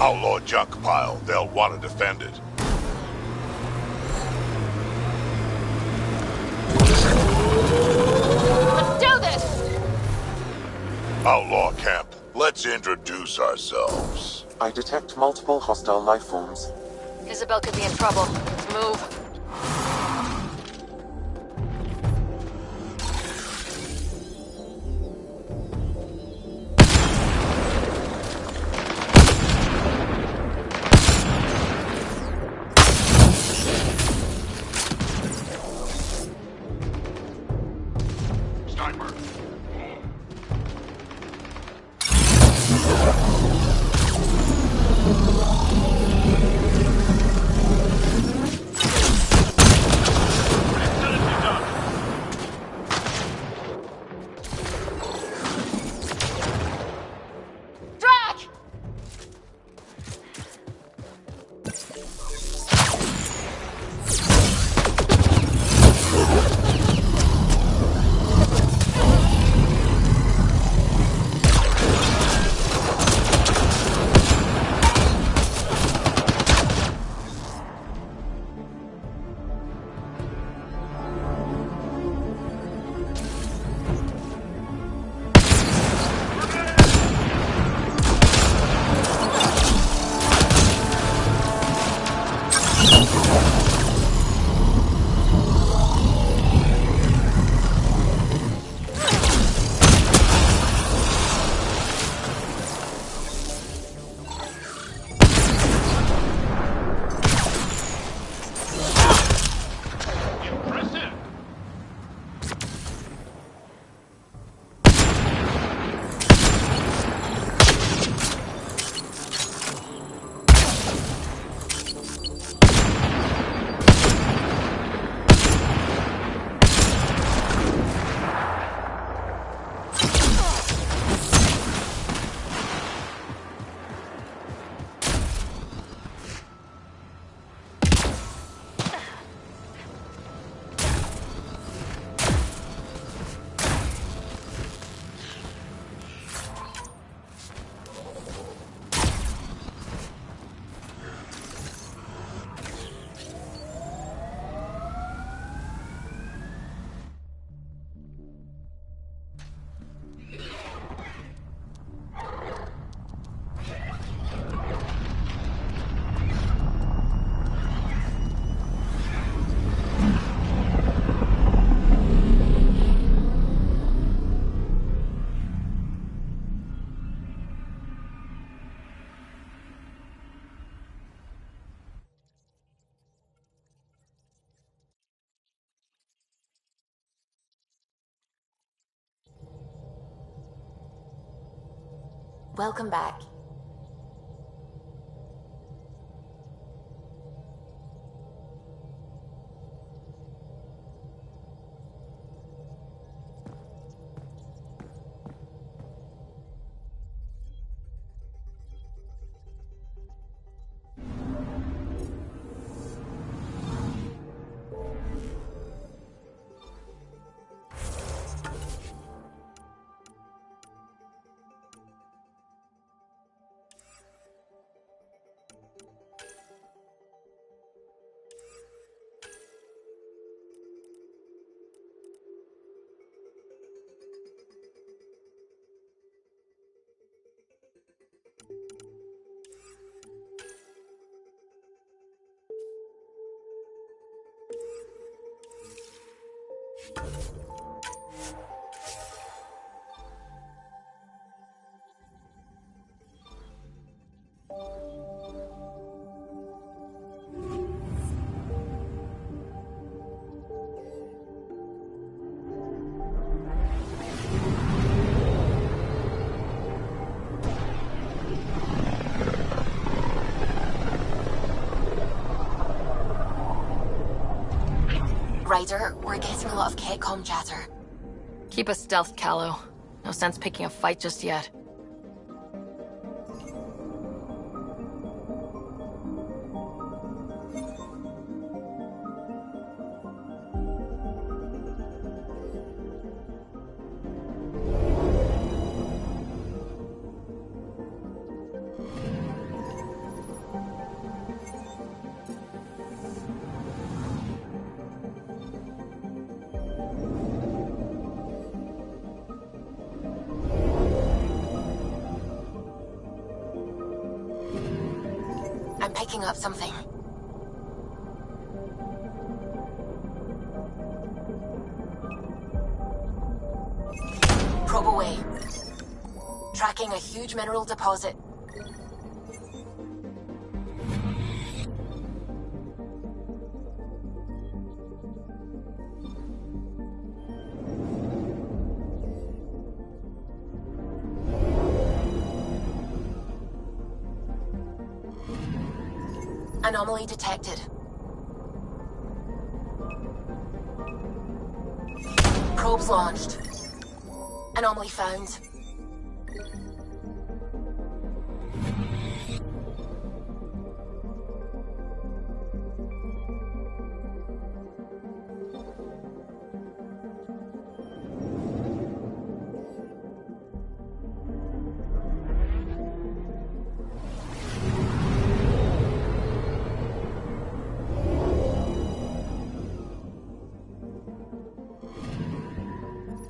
Outlaw junk pile. They'll want to defend it. Let's do this! Outlaw camp. Let's introduce ourselves. I detect multiple hostile life forms. Isabel could be in trouble. Move. Welcome back. Ryder, we're getting a lot of Catcom chatter. Keep a stealth, Callow. No sense picking a fight just yet. picking up something. Probe away. Tracking a huge mineral deposit. Anomaly detected. Probes launched. Anomaly found.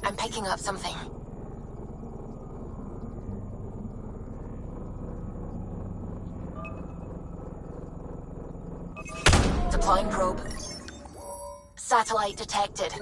I'm picking up something. Deploying probe. Satellite detected.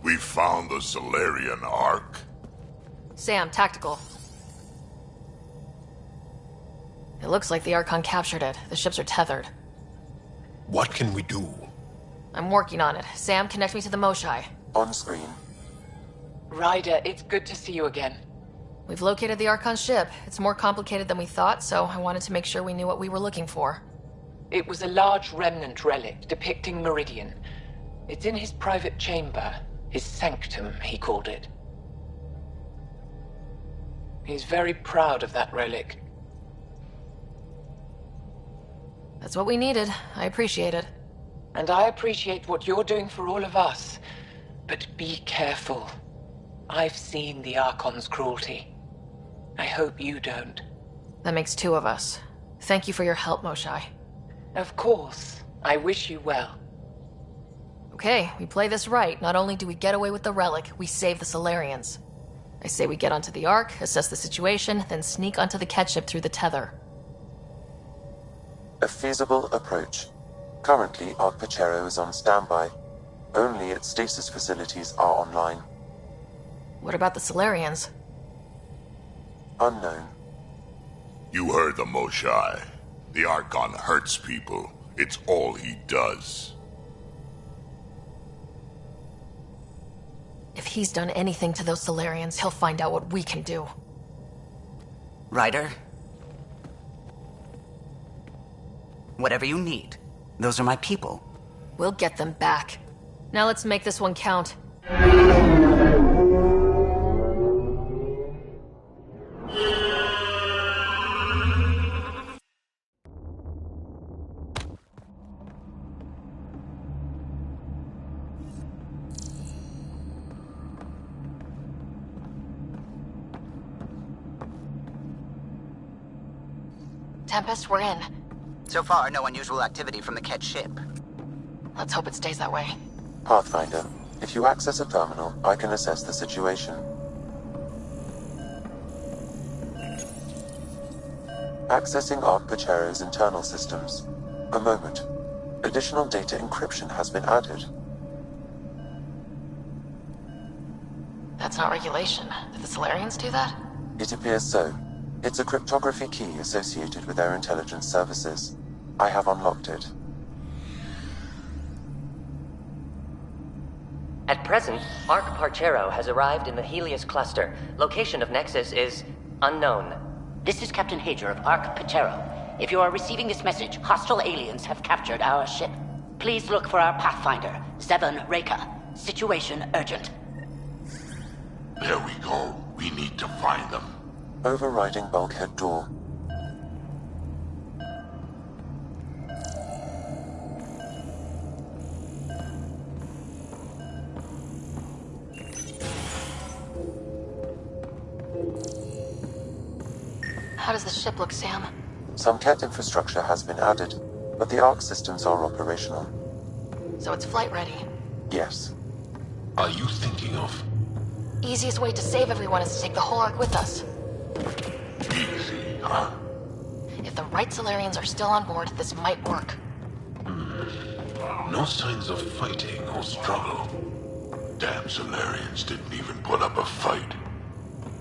We found the Solarian Ark. Sam, tactical. It looks like the Archon captured it. The ships are tethered. What can we do? I'm working on it. Sam, connect me to the Moshai. On screen. Ryder, it's good to see you again. We've located the Archon ship. It's more complicated than we thought, so I wanted to make sure we knew what we were looking for. It was a large remnant relic depicting Meridian. It's in his private chamber. His sanctum, he called it. He's very proud of that relic. That's what we needed. I appreciate it. And I appreciate what you're doing for all of us. But be careful. I've seen the Archon's cruelty. I hope you don't. That makes two of us. Thank you for your help, Moshai. Of course. I wish you well. Okay, we play this right. Not only do we get away with the relic, we save the Solarians. I say we get onto the Ark, assess the situation, then sneak onto the Ketship through the tether. A feasible approach. Currently, Ark Pachero is on standby. Only its stasis facilities are online. What about the Solarians? Unknown. You heard the Moshai. The Archon hurts people. It's all he does. If he's done anything to those Solarians, he'll find out what we can do. Ryder? Whatever you need. Those are my people. We'll get them back. Now let's make this one count. Tempest, we're in. So far, no unusual activity from the Ket ship. Let's hope it stays that way. Pathfinder, if you access a terminal, I can assess the situation. Accessing Arc Pachero's internal systems. A moment. Additional data encryption has been added. That's not regulation. Did the Solarians do that? It appears so. It's a cryptography key associated with their intelligence services. I have unlocked it. At present, Arc Parchero has arrived in the Helios cluster. Location of Nexus is unknown. This is Captain Hager of Arc Parchero. If you are receiving this message, hostile aliens have captured our ship. Please look for our Pathfinder, Zevon Reka. Situation urgent. There we go. We need to find them. Overriding bulkhead door. How does the ship look, Sam? Some Ket infrastructure has been added, but the Arc systems are operational. So it's flight ready? Yes. Are you thinking of? Easiest way to save everyone is to take the whole Ark with us. Easy, huh? If the right Solarians are still on board, this might work. No signs of fighting or struggle. Damn Solarians didn't even put up a fight.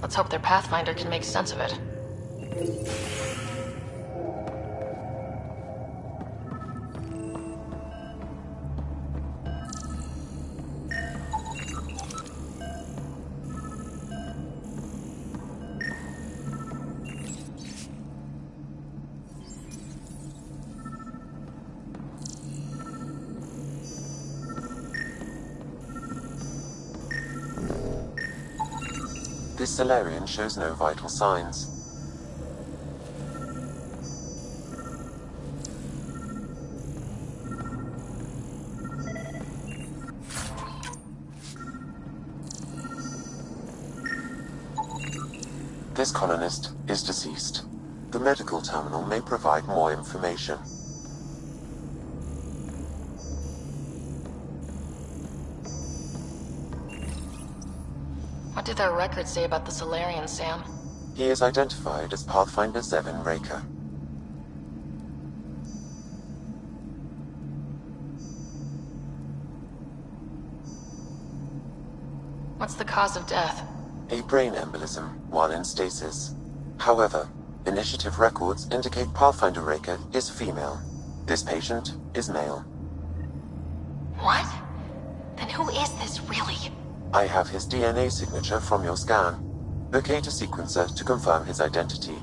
Let's hope their Pathfinder can make sense of it. This Solarian shows no vital signs. This colonist is deceased. The medical terminal may provide more information. What do their records say about the Solarians, Sam? He is identified as Pathfinder Zevon Reka. What's the cause of death? A brain embolism while in stasis. However, initiative records indicate Pathfinder Reka is female. This patient is male. What? Then who is this, really? I have his DNA signature from your scan. Locate a sequencer to confirm his identity.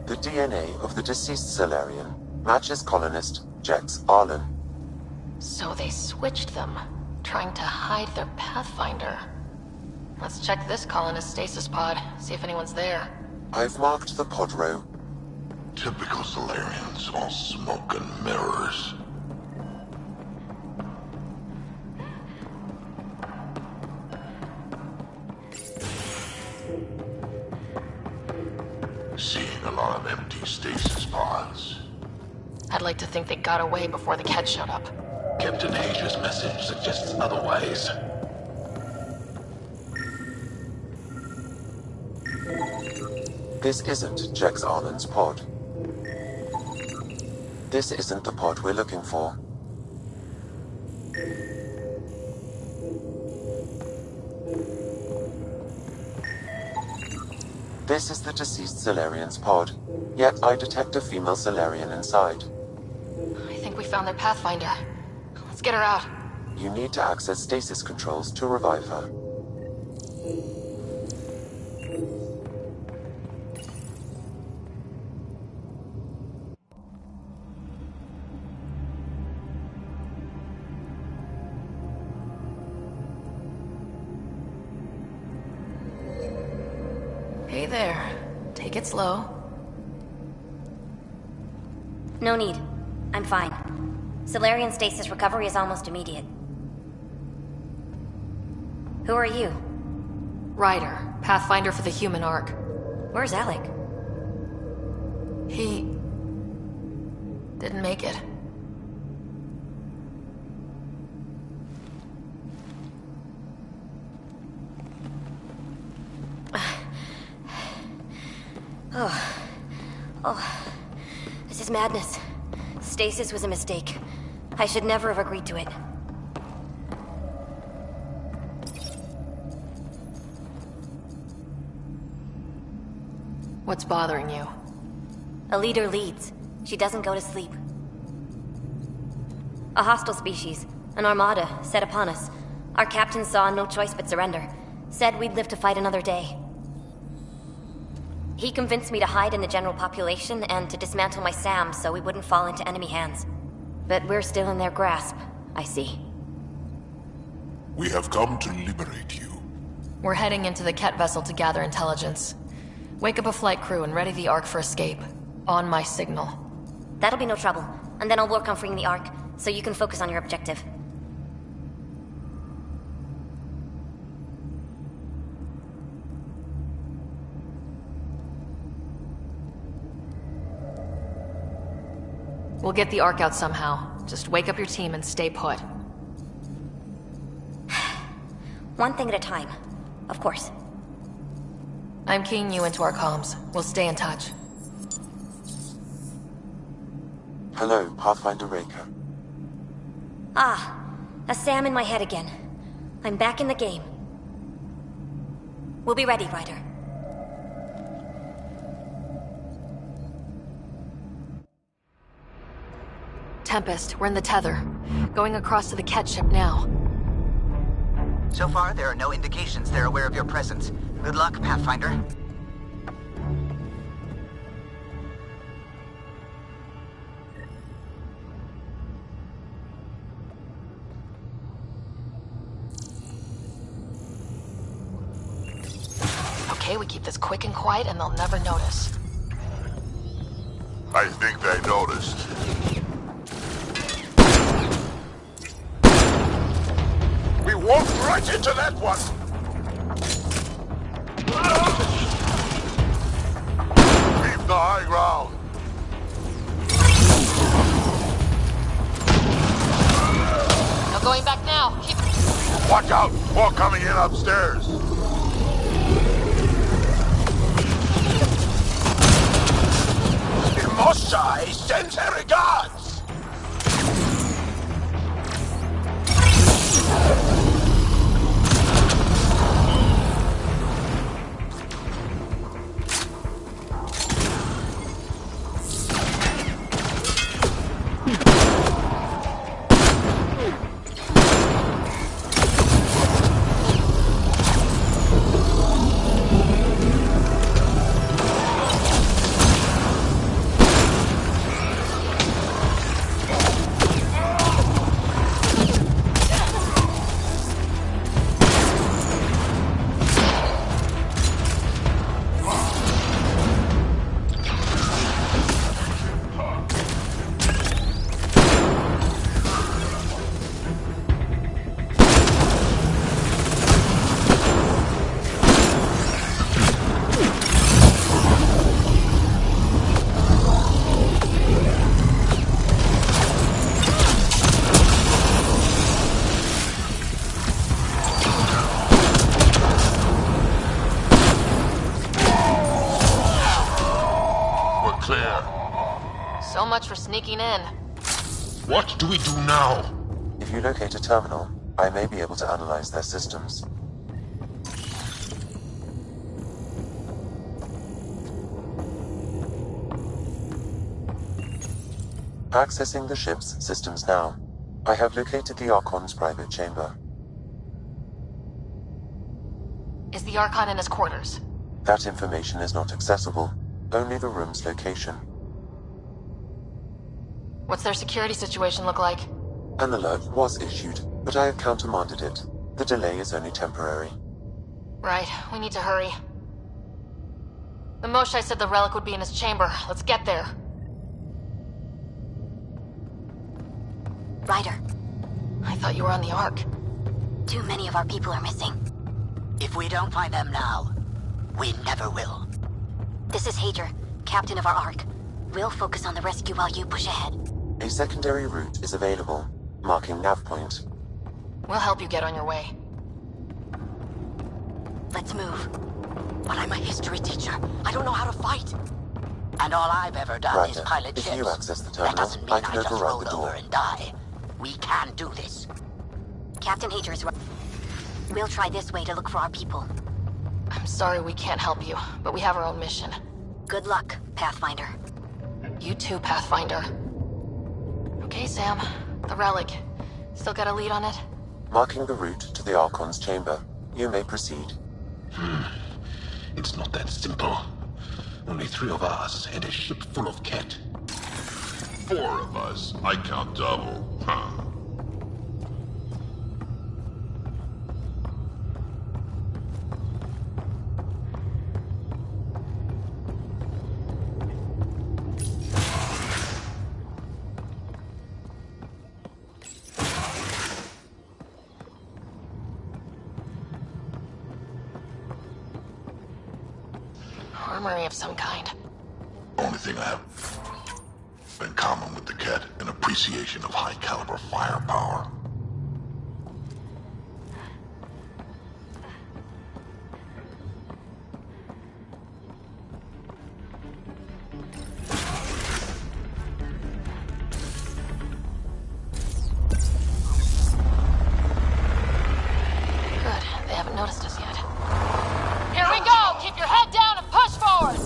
The DNA of the deceased Solarian matches colonist Jex Arlen. So they switched them, trying to hide their Pathfinder. Let's check this colonist stasis pod, see if anyone's there. I've marked the pod row. Typical Solarians, all smoke and mirrors. Seeing a lot of empty stasis pods. I'd like to think they got away before the Ket showed up. Captain Hager's message suggests otherwise. This isn't Jex Arlen's pod. This isn't the pod we're looking for. This is the deceased Solarian's pod, yet I detect a female Solarian inside. I think we found their Pathfinder. Let's get her out. You need to access stasis controls to revive her. Hey there. Take it slow. No need. I'm fine. Solarian stasis recovery is almost immediate. Who are you? Ryder, Pathfinder for the human Ark. Where's Alec? He... didn't make it. Oh, this is madness. Stasis was a mistake. I should never have agreed to it. What's bothering you? A leader leads. She doesn't go to sleep. A hostile species, an armada, set upon us. Our captain saw no choice but surrender. Said we'd live to fight another day. He convinced me to hide in the general population and to dismantle my SAM so we wouldn't fall into enemy hands. But we're still in their grasp, I see. We have come to liberate you. We're heading into the Ket vessel to gather intelligence. Wake up a flight crew and ready the Ark for escape. On my signal. That'll be no trouble. And then I'll work on freeing the Ark, so you can focus on your objective. We'll get the Ark out somehow. Just wake up your team and stay put. One thing at a time. Of course. I'm keying you into our comms. We'll stay in touch. Hello, Pathfinder Raker. Ah, a SAM in my head again. I'm back in the game. We'll be ready, Ryder. Tempest, we're in the tether. Going across to the Ket ship now. So far, there are no indications they're aware of your presence. Good luck, Pathfinder. Okay, we keep this quick and quiet and they'll never notice. I think they noticed. We walked right into that one! Keep the high ground! No going back now. Keep... Watch out! More coming in upstairs! Mosai sends her regards! So much for sneaking in. What do we do now? If you locate a terminal, I may be able to analyze their systems. Accessing the ship's systems now. I have located the Archon's private chamber. Is the Archon in his quarters? That information is not accessible. Only the room's location. What's their security situation look like? An alert was issued, but I have countermanded it. The delay is only temporary. Right, we need to hurry. The Moshai said the relic would be in his chamber. Let's get there. Ryder. I thought you were on the Ark. Too many of our people are missing. If we don't find them now, we never will. This is Hager, captain of our Ark. We'll focus on the rescue while you push ahead. A secondary route is available, marking nav point. We'll help you get on your way. Let's move. But I'm a history teacher. I don't know how to fight. And all I've ever done is Ryder, pilot if ships. you access the That terminal, doesn't mean I can just override roll the door. over and die. We can do this. Captain Hager is right. We'll try this way to look for our people. I'm sorry we can't help you, but we have our own mission. Good luck, Pathfinder. You too, Pathfinder. Okay, Sam. The relic. Still got a lead on it? Marking the route to the Archon's chamber. You may proceed. It's not that simple. Only 3 of us and a ship full of Ket. 4 of us. I count double. Huh. Armory of some kind. Only thing I have in common with the Ket, an appreciation of high-caliber firepower. Good. They haven't noticed us yet. Here we go! Keep your head down and push forward!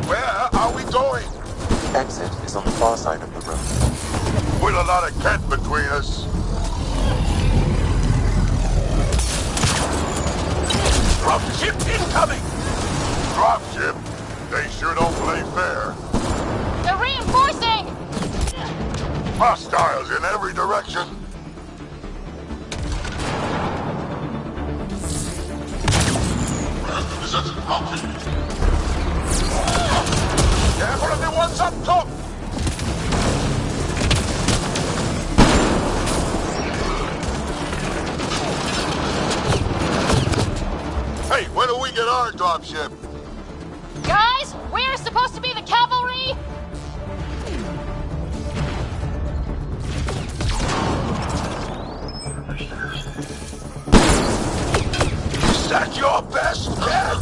Where are we going? Exit is on the far side of the room. With a lot of Ket between us. Dropship incoming! Dropship? They sure don't play fair. They're reinforcing! Hostiles in every direction. Careful of the ones up top! Hey, when do we get our dropship? Guys, we're supposed to be the cavalry! Is that your best bet?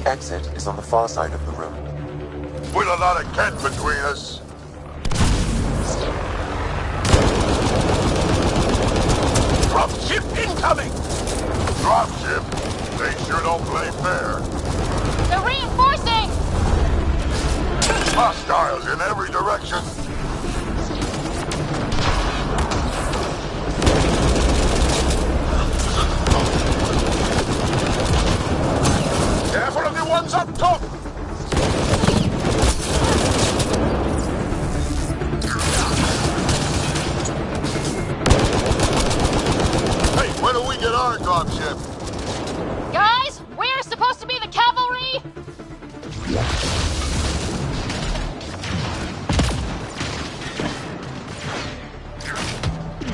exit is on the far side of the room. Put a lot of Kent between us. Dropship incoming! Dropship? They sure don't play fair. They're reinforcing! Hostiles in every direction. Careful of the ones up top! Hey, when do we get our dropship? Guys, we're supposed to be the cavalry!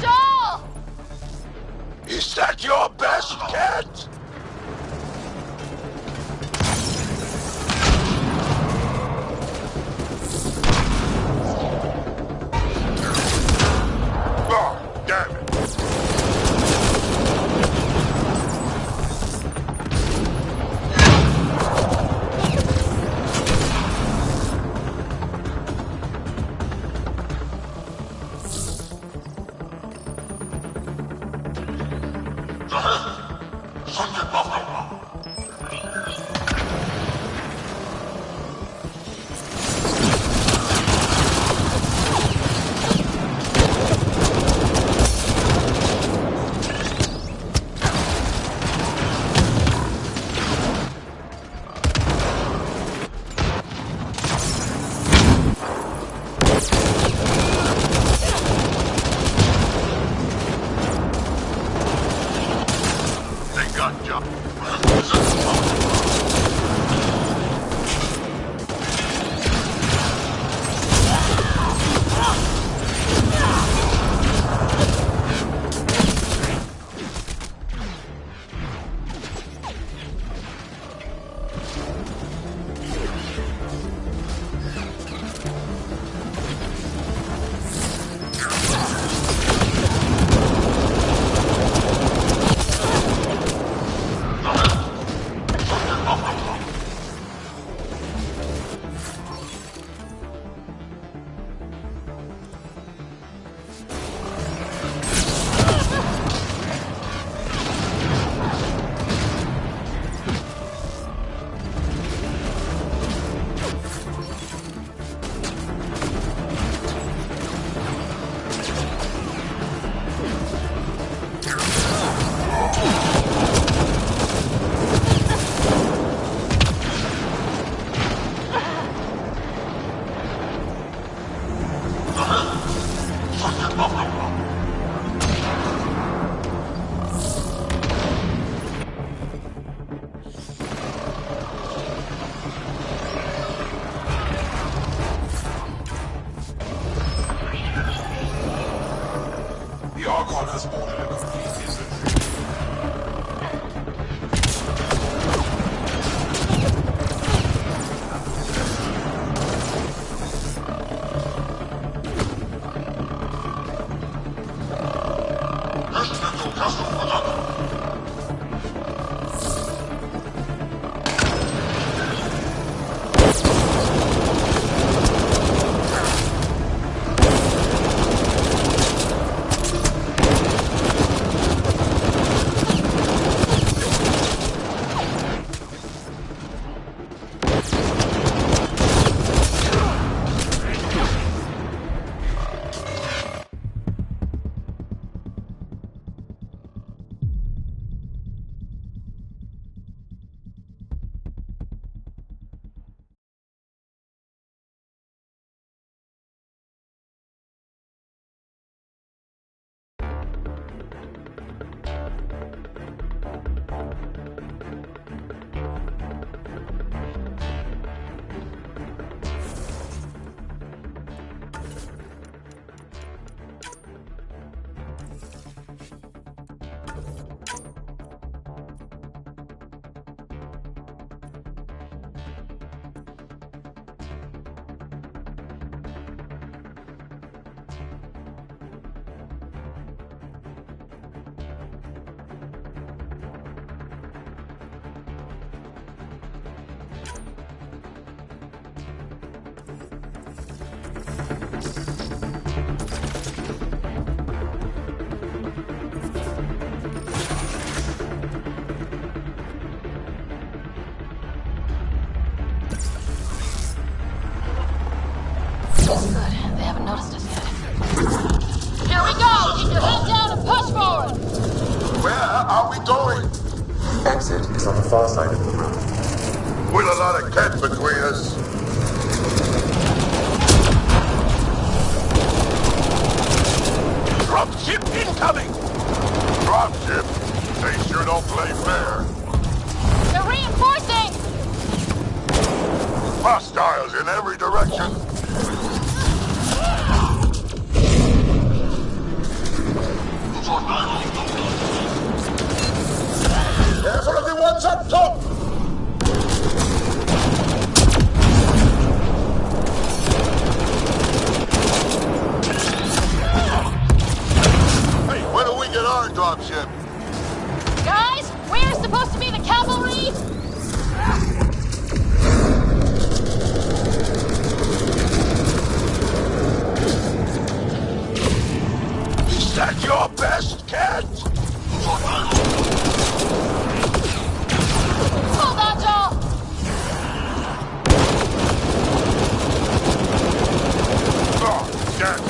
Doll! Is that your best, Kent? Oh, damn it. are we going? Exit is on the far side of the room. With a lot of Kett between us. Dropship incoming! Dropship? They sure don't play fair. They're reinforcing! Hostiles in every direction. Careful of the ones up top! Hey, when do we get our dropship? Guys, we're supposed to be the cavalry! Is that your best, Kett? Hold on, Joel! Oh, Kett.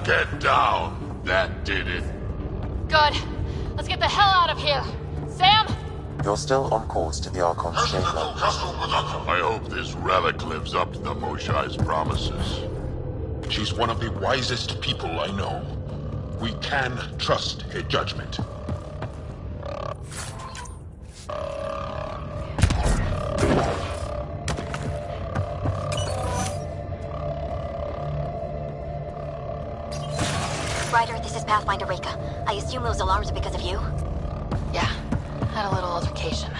Get down. That did it. Good. Let's get the hell out of here. Sam? You're still on course to the Archon's chamber. I hope this relic lives up to the Moshai's promises. She's one of the wisest people I know. We can trust her judgment. Ryder, this is Pathfinder Reka. I assume those alarms are because of you? Yeah, had a little altercation.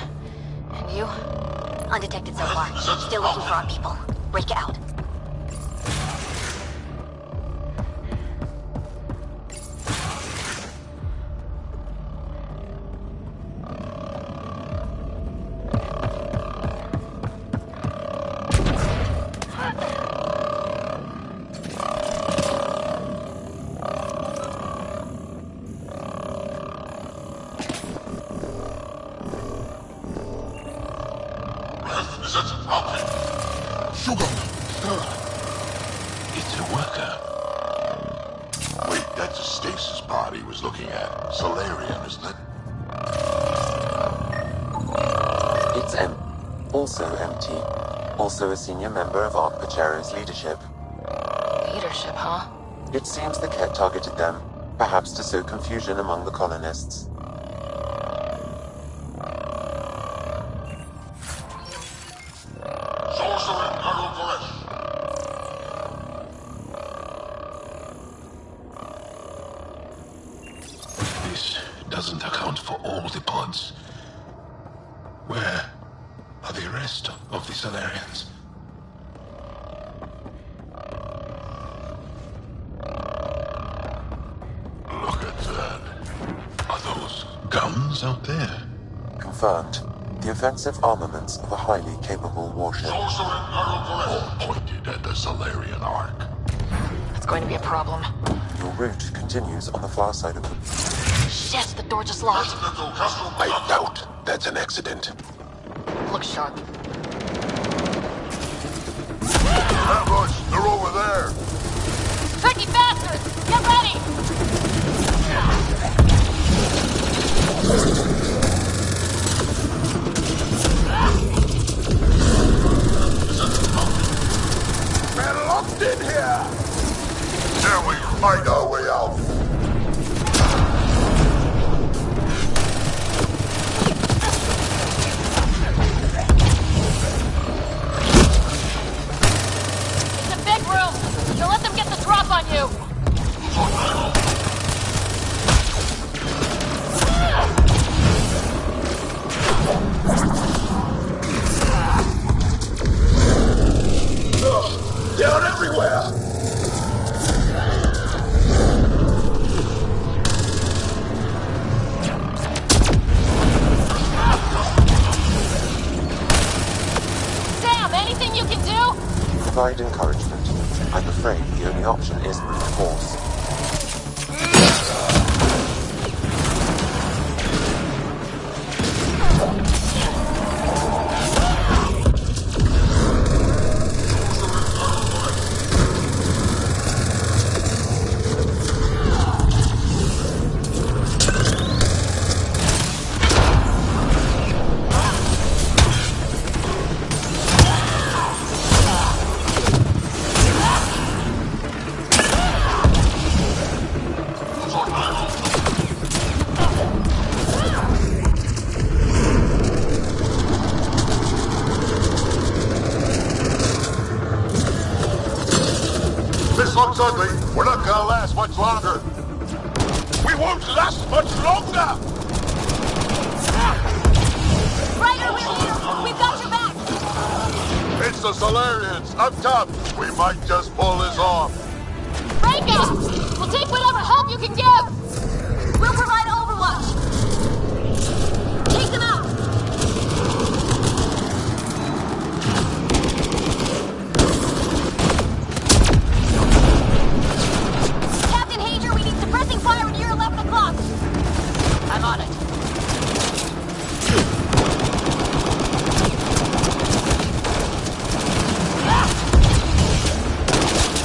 And you? Undetected so far. Still looking for our people. Reka out. It's a worker. Wait, that's a stasis pod he was looking at. Solarium, isn't it? It's also empty. Also a senior member of Ark Pachero's leadership. Leadership, huh? It seems the Kett targeted them, perhaps to sow confusion among the colonists. all the pods. Where are the rest of the Solarians? Look at that. Are those guns out there? Confirmed. The offensive armaments of a highly capable warship. All pointed at the Solarian Ark. It's going to be a problem. Your route continues on the far side of the... Shit, the door just locked. I doubt that's an accident. Look sharp. Ambush! They're over there! Tricky bastards! Get ready! We're locked in here! There we find our way out! It's a big room! Don't let them get the drop on you! They're everywhere! Sam, anything you can do? Provide encouragement. I'm afraid the only option is brute force. This looks ugly. We're not gonna last much longer. We won't last much longer! Ryder, we're here! We've got your back! It's the Solarians, up top. We might just pull this off. Reka! We'll take whatever help you can give! We'll provide overwatch! Take them out! Captain Hager, we need suppressing fire near 11 o'clock! I'm on it.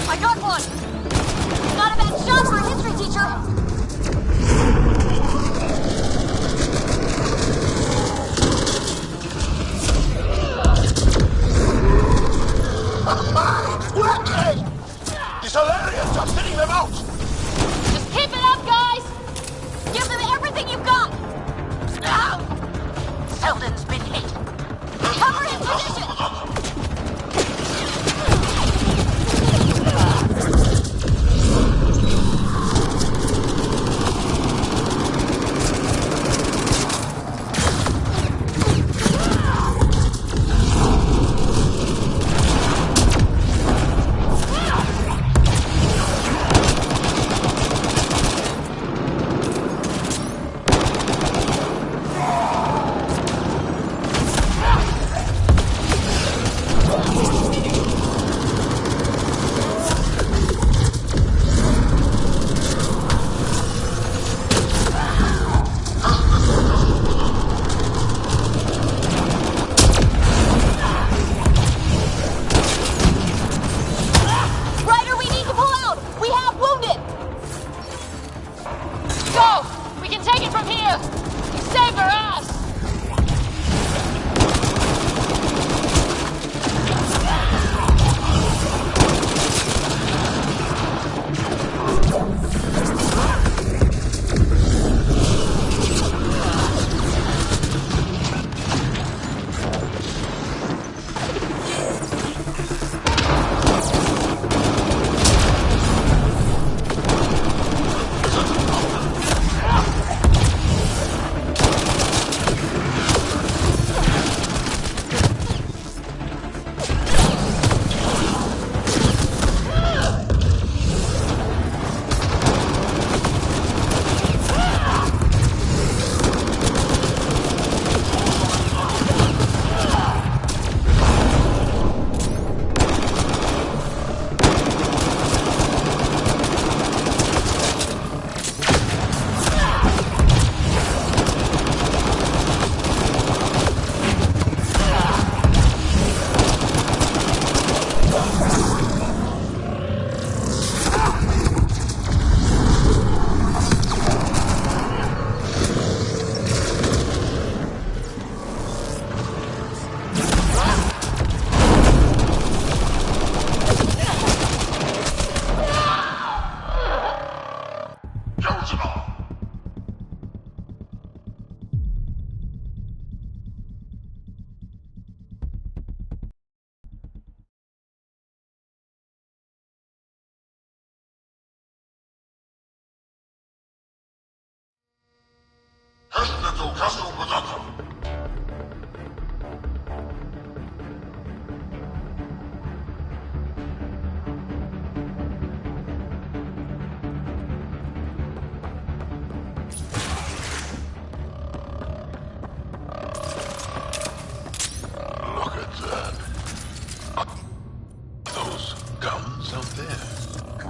I got one! Not a bad shot for a history teacher! Working! The Solarians are sending them out! Just keep it up, guys! Give them everything you've got! Selden's been hit. Cover his position!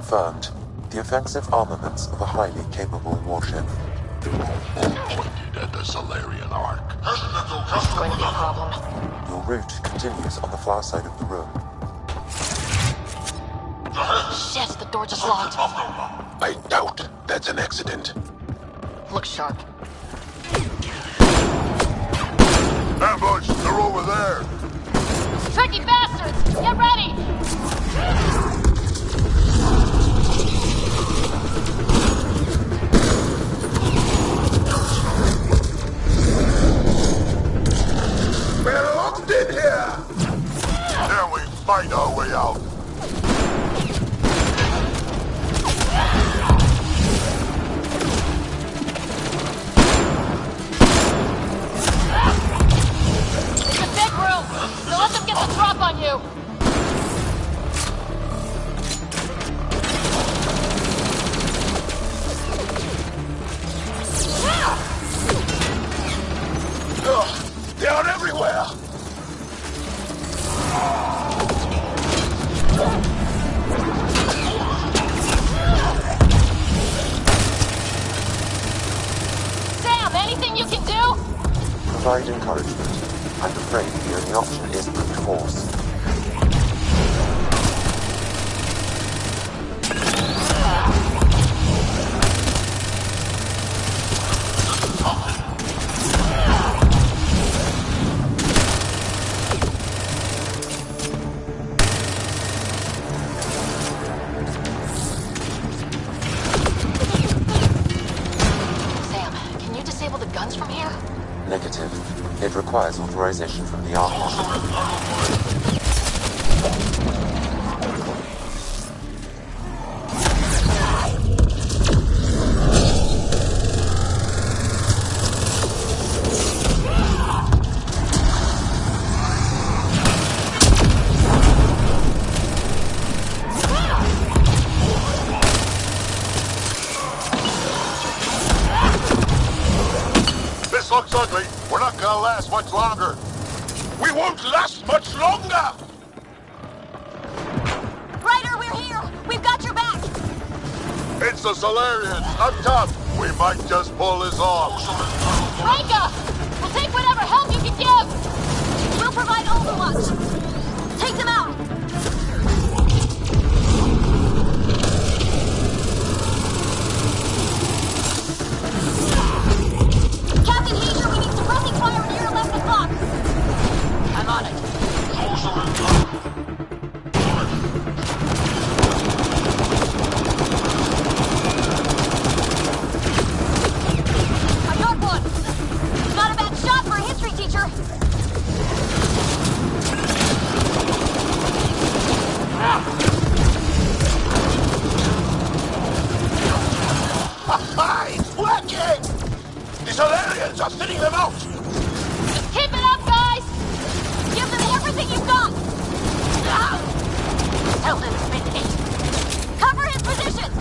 Confirmed. The offensive armaments of a highly capable warship. Pointed at the Solarian Ark. It's going to be a problem. Your route continues on the far side of the room. Shit, the door just locked. I doubt that's an accident. Look sharp. Ambush! They're over there! Tricky bastards! Get ready! We're locked in here! Then we find our way out. It's a big room! Don't let them get the drop on you! They are everywhere! Sam, anything you can do? Provide encouragement. I'm afraid the only option is brute force. Sam, can you disable the guns from here? Negative. It requires authorization from the Archon. This looks ugly. We're not gonna last much longer. We won't last much longer! Ryder, we're here! We've got your back! It's the Solarians, up top. We might just pull this off. Reka! We'll take whatever help you can give! We'll provide overwatch! Take them out! Captain Hager, we need suppressing fire near 11 o'clock! I'm on it. I got one! Not a bad shot for a history teacher! Ha-ha! It's working! The Solarians are thinning them out! Keep it up, guys! Give them everything you've got! Tell them it's been Cover his position!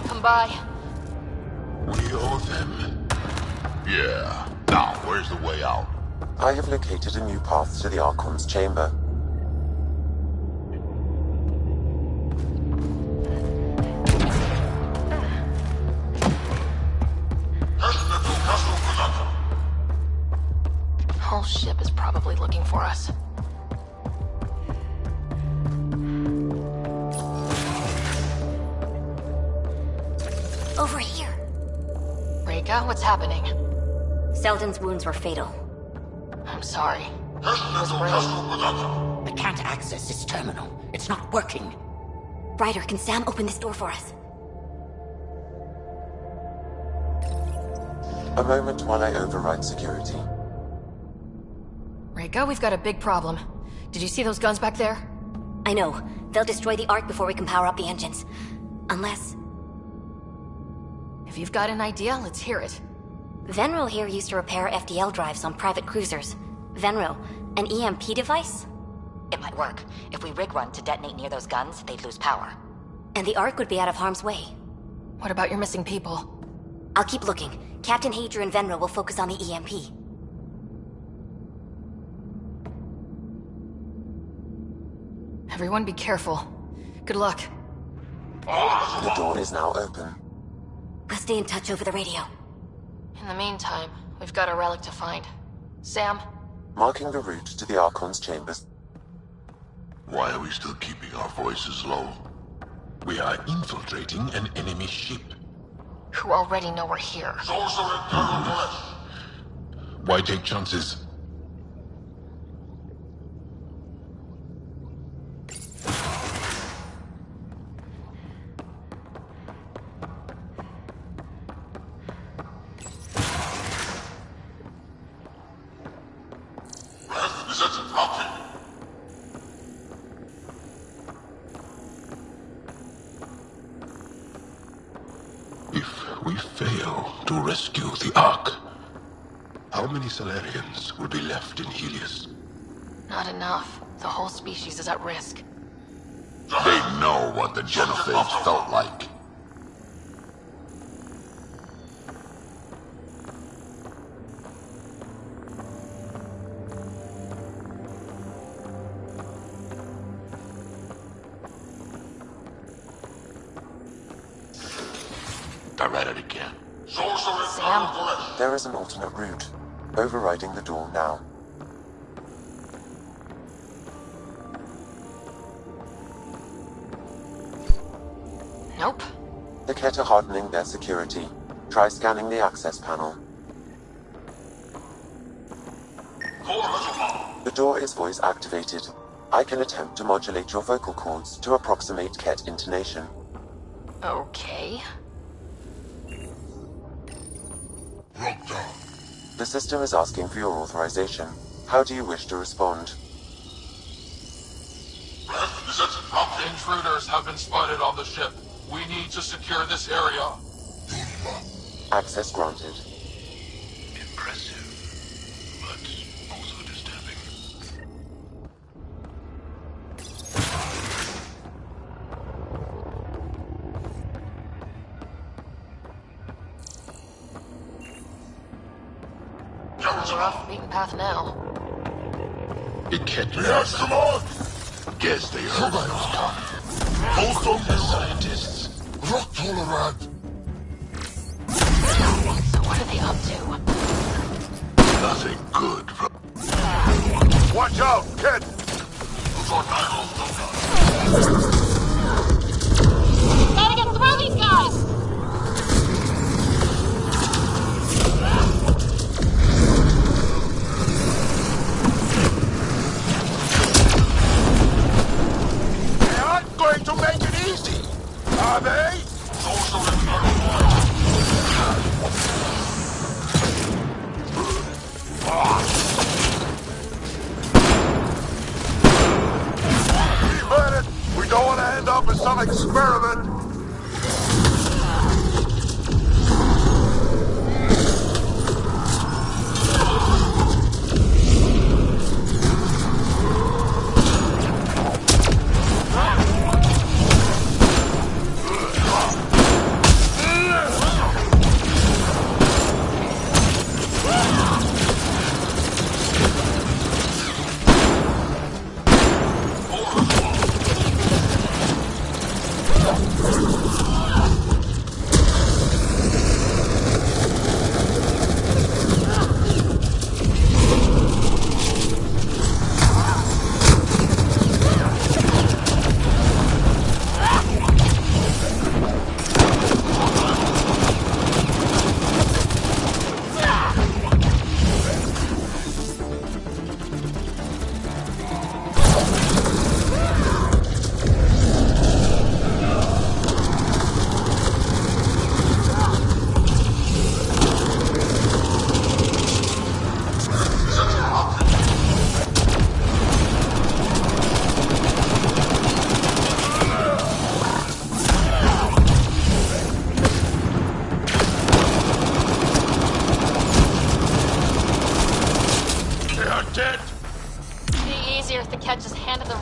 anyone come by? We owe them. Yeah. Now, where's the way out? I have located a new path to the Archon's chamber. Whole ship is probably looking for us. Over here. Reka, what's happening? Selden's wounds were fatal. I'm sorry. He was brave. I can't access this terminal. It's not working. Ryder, can Sam open this door for us? A moment while I override security. Reka, we've got a big problem. Did you see those guns back there? I know. They'll destroy the Ark before we can power up the engines. Unless... If you've got an idea, let's hear it. Venro here used to repair FDL drives on private cruisers. Venro, an EMP device? It might work. If we rig one to detonate near those guns, they'd lose power. And the Ark would be out of harm's way. What about your missing people? I'll keep looking. Captain Hager and Venro will focus on the EMP. Everyone be careful. Good luck. The door is now open. We'll stay in touch over the radio. In the meantime, we've got a relic to find. Sam? Marking the route to the Archon's chambers. Why are we still keeping our voices low? We are infiltrating an enemy ship. Who already know we're here. Why take chances? If we fail to rescue the Ark, how many Solarians will be left in Helios? Not enough. The whole species is at risk. They know what the Genophage felt like. I read it again. Sam? There is an alternate route. Overriding the door now. Nope. The Kett are hardening their security. Try scanning the access panel. The door is voice activated. I can attempt to modulate your vocal cords to approximate Kett intonation. Okay. The system is asking for your authorization. How do you wish to respond? Intruders have been spotted on the ship. We need to secure this area. Access granted. Impressive, but also disturbing. We're off the beaten path now. It can't be. Yes, come on! Guess they heard I was coming. Also, The scientists. rock tolerant. So what are they up to? Nothing good. Watch out, Kett! Gotta get through these guys! They aren't going to make it easy, are they? We heard it. We don't want to end up with some experiment.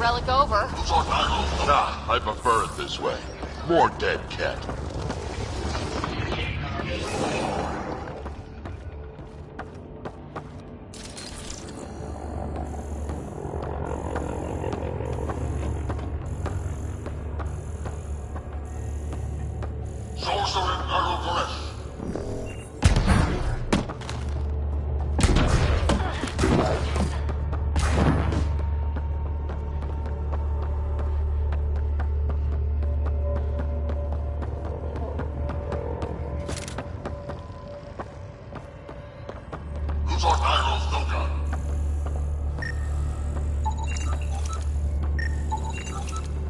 relic over. Nah, I prefer it this way. More dead cat.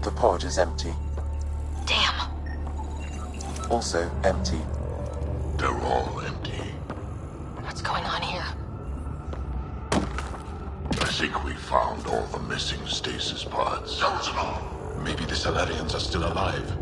The pod is empty. Damn. Also empty. They're all empty. What's going on here? I think we found all the missing stasis pods. Maybe the Salarians are still alive.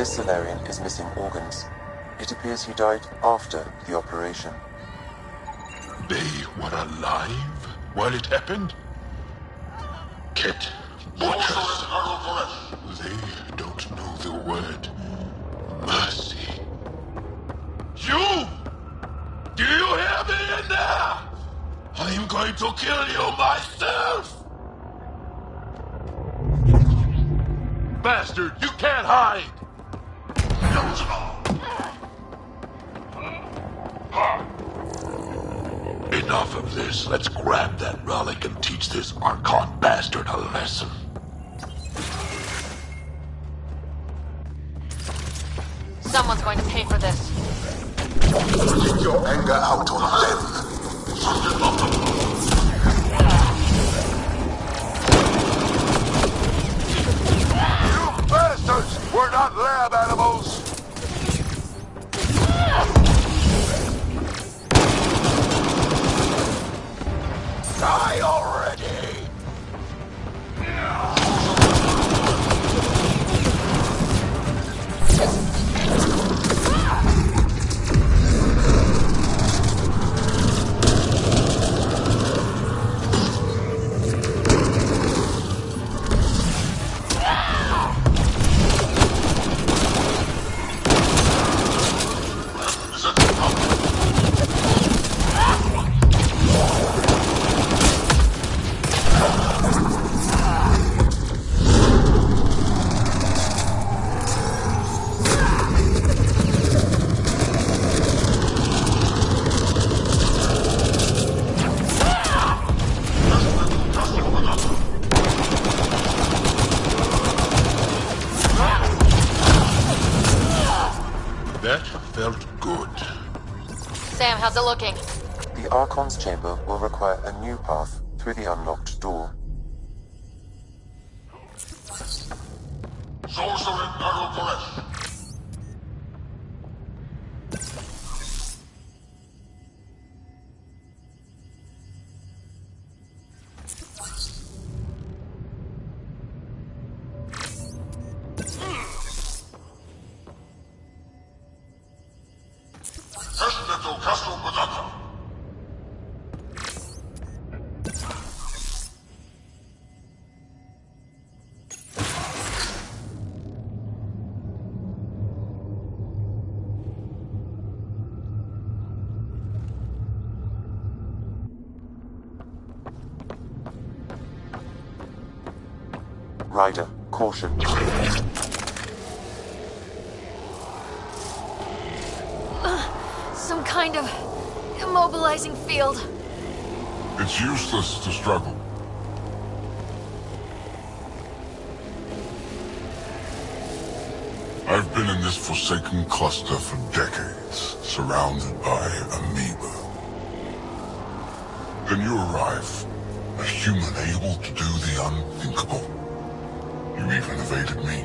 This Solarian is missing organs. It appears he died after the operation. They were alive while it happened? Kit, butchers. They don't know the word mercy. You! Do you hear me in there? I'm going to kill you myself! Bastard, you can't hide! Enough of this. Let's grab that relic and teach this Archon bastard a lesson. Someone's going to pay for this. Take your anger out on them. You bastards! We're not lab animals! Die already! Sam, how's it looking? The Archon's chamber will require a new path through the unlocked door. Sorcerer Aeropress. Ryder, caution. Some kind of immobilizing field. It's useless to struggle. I've been in this forsaken cluster for decades, surrounded by amoeba. Then you arrive, a human able to do the unthinkable. You even evaded me.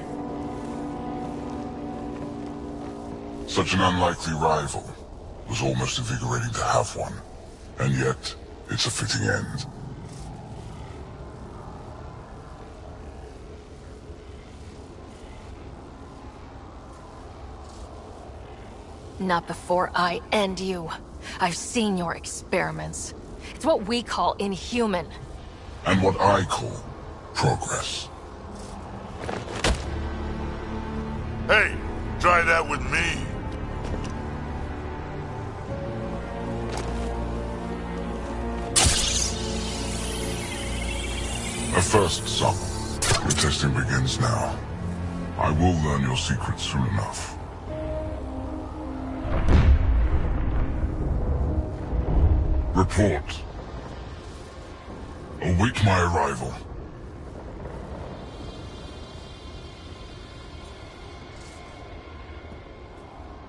Such an unlikely rival. Was almost invigorating to have one. And yet, it's a fitting end. Not before I end you. I've seen your experiments. It's what we call inhuman. And what I call progress. Hey, try that with me. A first, son. Your testing begins now. I will learn your secrets soon enough. Report. Await my arrival.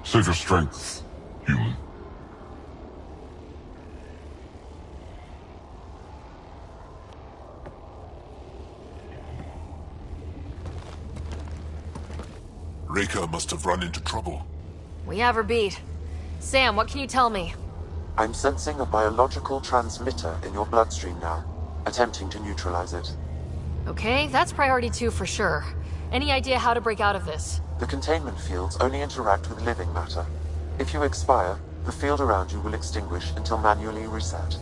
Save your strength, human. Reika must have run into trouble. We have her beat. Sam, what can you tell me? I'm sensing a biological transmitter in your bloodstream now, attempting to neutralize it. Okay, that's priority 2 for sure. Any idea how to break out of this? The containment fields only interact with living matter. If you expire, the field around you will extinguish until manually reset.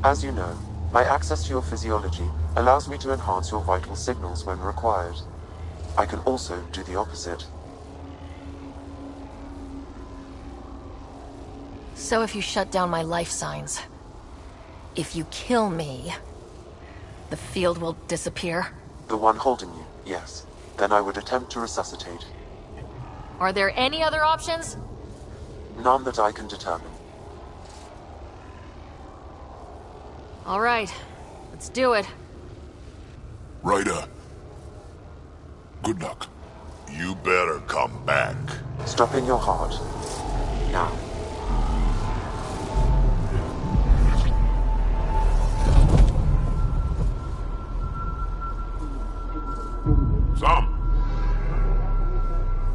As you know, my access to your physiology allows me to enhance your vital signals when required. I can also do the opposite. So if you shut down my life signs, if you kill me, the field will disappear? The one holding you, yes. Then I would attempt to resuscitate. Are there any other options? None that I can determine. All right, let's do it. Ryder. Good luck. You better come back. Stopping your heart. Now.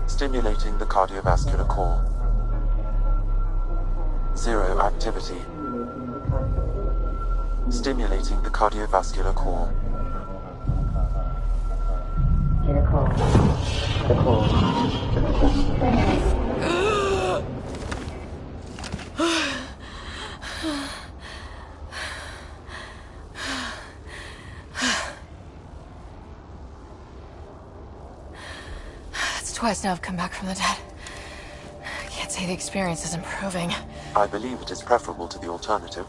Stimulating the cardiovascular core. Zero activity. Stimulating the cardiovascular core. It's twice now I've come back from the dead. I can't say the experience is improving. I believe it is preferable to the alternative.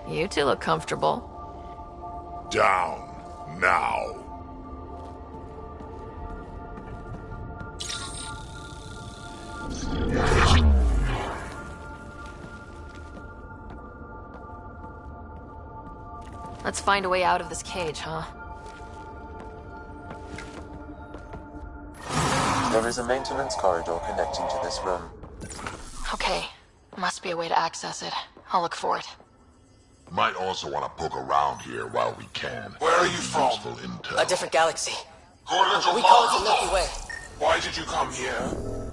You two look comfortable. Down, now. Let's find a way out of this cage, huh? There is a maintenance corridor connecting to this room. Okay. Must be a way to access it. I'll look for it. Might also want to poke around here while we can. Where are you from? Useful intel. A different galaxy. We call it the Milky Way. Why did you come here?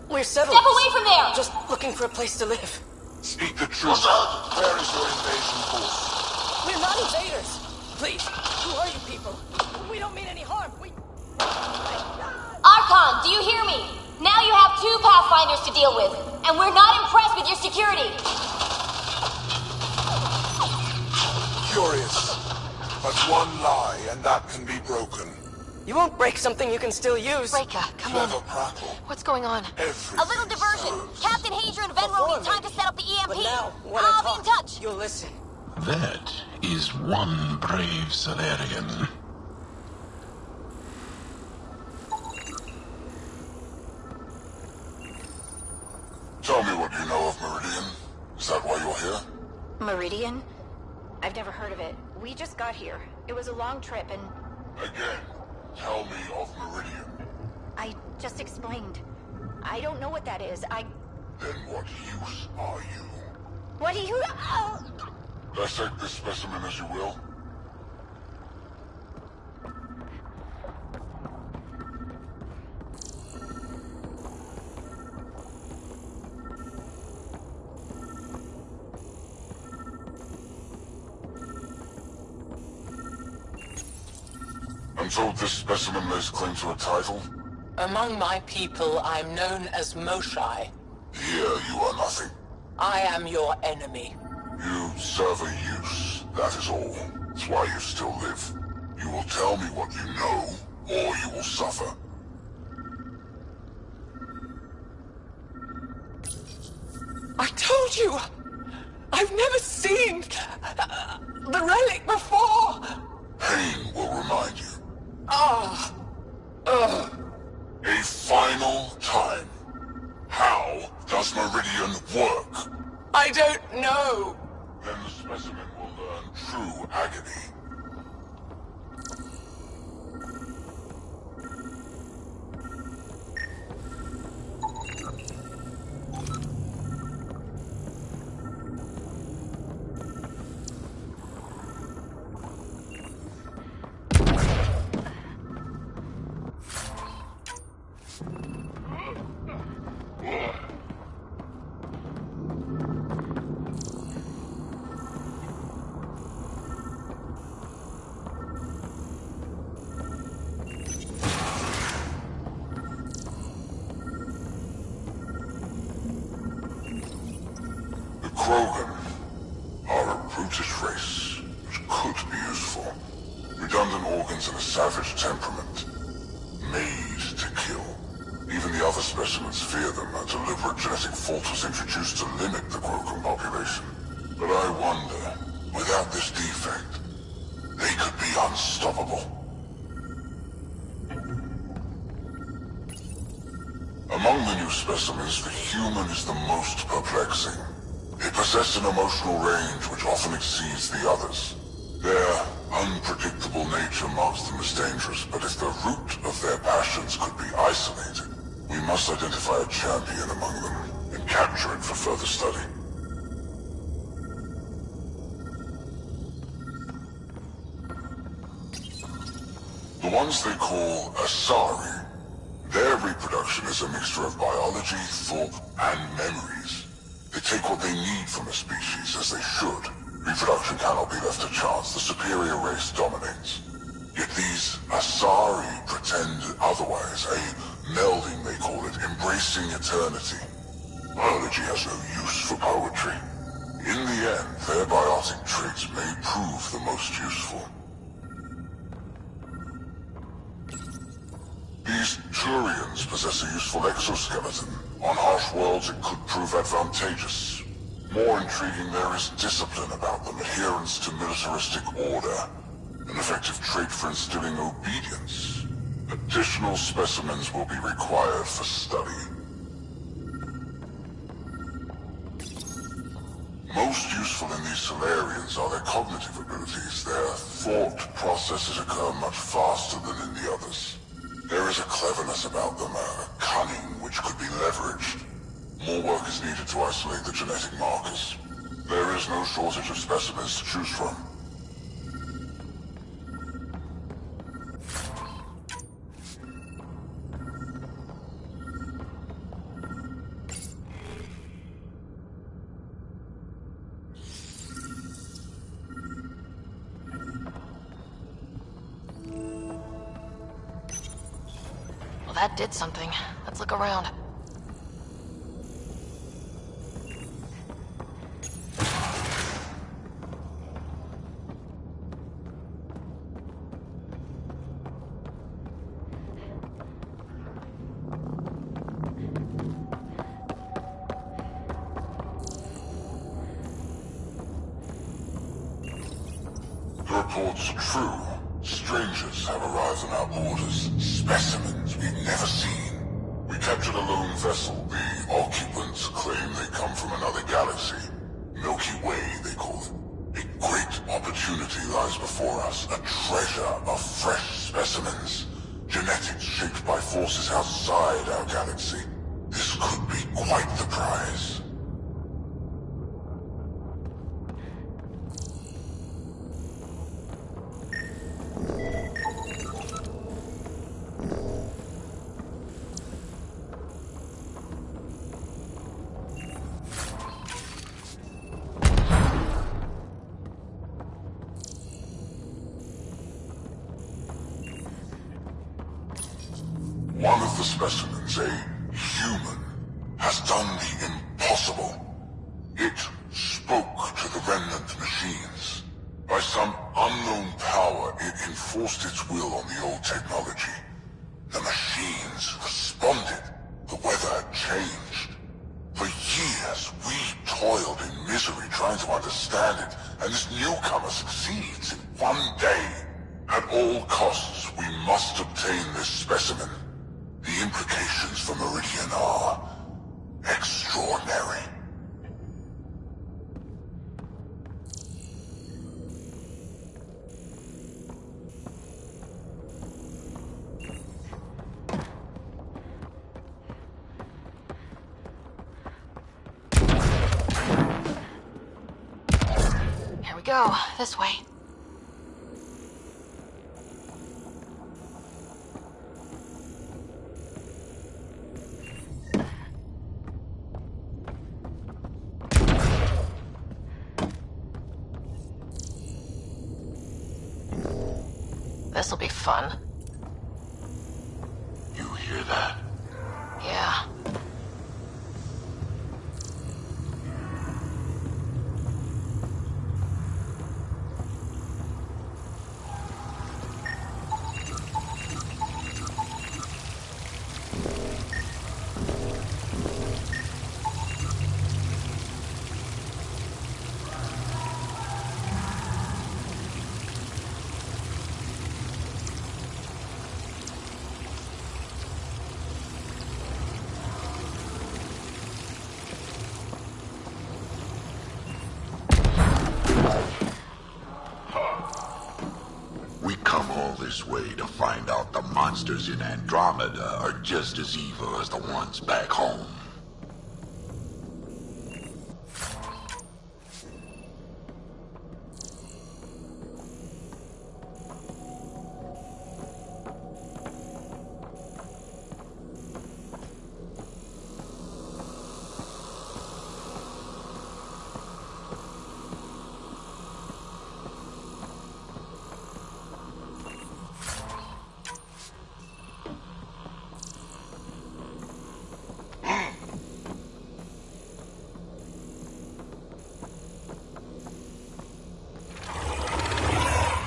We're settlers. Step away from there! Just looking for a place to live. Speak the truth. Where is your invasion force? We're not invaders. Please, who are you people? We don't mean any harm. Archon, do you hear me? Now you have 2 Pathfinders to deal with, and we're not impressed with your security. Curious. But one lie, and that can be broken. You won't break something you can still use. Reka, come in. Clever prattle. What's going on? A little diversion. Captain Hager and Venro need time to set up the EMP. But now, when I'll I be in talk, touch. you'll listen. That is one brave Solarian. Tell me what you know of Meridian. Is that why you're here? Meridian? I've never heard of it. We just got here. It was a long trip and... Again, tell me of Meridian. I just explained. I don't know what that is. Then what use are you? What do you... Oh! Dissect this specimen as you will. And so this specimen lays claim to a title? Among my people, I'm known as Moshai. Here you are nothing. I am your enemy. You serve a use, that is all. That's why you still live. You will tell me what you know, or you will suffer. I told you! I've never seen the relic before! Pain will remind you. Ah! A final time. How does Meridian work? I don't know! Then the specimen will learn true agony. Krogan are a brutish race, which could be useful. Redundant organs and a savage temperament. Made to kill. Even the other specimens fear them. A deliberate genetic fault was introduced to limit the Krogan population. But I wonder, without this defect, they could be unstoppable. Among the new specimens, the human is the most perplexing. They possess an emotional range which often exceeds the others. Their unpredictable nature marks them as dangerous, but if the root of their passions could be isolated, we must identify a champion among them and capture it for further study. The ones they call Asari, their reproduction is a mixture of biology, thought, and memories. They take what they need from a species, as they should. Reproduction cannot be left to chance. The superior race dominates. Yet these Asari pretend otherwise, a melding, they call it, embracing eternity. Biology has no use for poetry. In the end, their biotic traits may prove the most useful. These Turians possess a useful exoskeleton. On harsh worlds, it could prove advantageous. More intriguing, there is discipline about them, adherence to militaristic order, an effective trait for instilling obedience. Additional specimens will be required for study. Most useful in these Solarians are their cognitive abilities. Their thought processes occur much faster than in the others. There is a cleverness about them, a cunning which could be leveraged. More work is needed to isolate the genetic markers. There is no shortage of specimens to choose from. Well, that did something. Let's look around. The reports are true. Strangers have arrived on our borders. Specimens we've never seen. We captured a lone vessel. The occupants claim they come from another galaxy. Milky Way, they call it. A great opportunity lies before us. A treasure of fresh specimens. Genetics shaped by forces outside our galaxy. This could be quite the prize. One of the specimens, a human, has done the impossible. It spoke to the remnant machines. By some unknown power, it enforced its will on the old technology. The machines responded. The weather had changed. For years, we toiled in misery trying to understand it, and this newcomer succeeds in one day. At all costs, we must obtain this specimen. The implications for Meridian are extraordinary. Here we go. This way. This'll be fun. You hear that? Yeah. This way to find out the monsters in Andromeda are just as evil as the ones back home.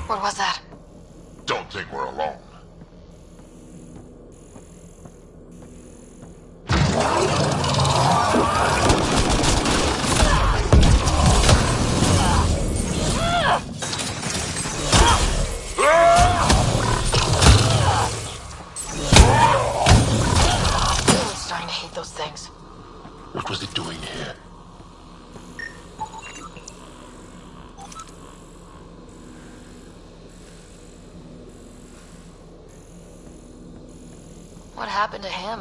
What was that? Don't think we're alone. I'm starting to hate those things. What was it doing here? What happened to him?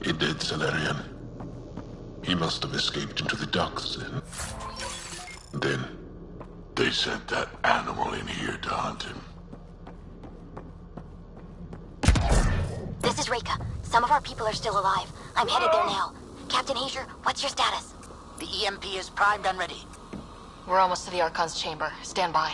A dead Solarian. He must have escaped into the docks and... then... They sent that animal in here to hunt him. This is Reka. Some of our people are still alive. I'm headed there now. Captain Hager, what's your status? The EMP is primed and ready. We're almost to the Archon's chamber. Stand by.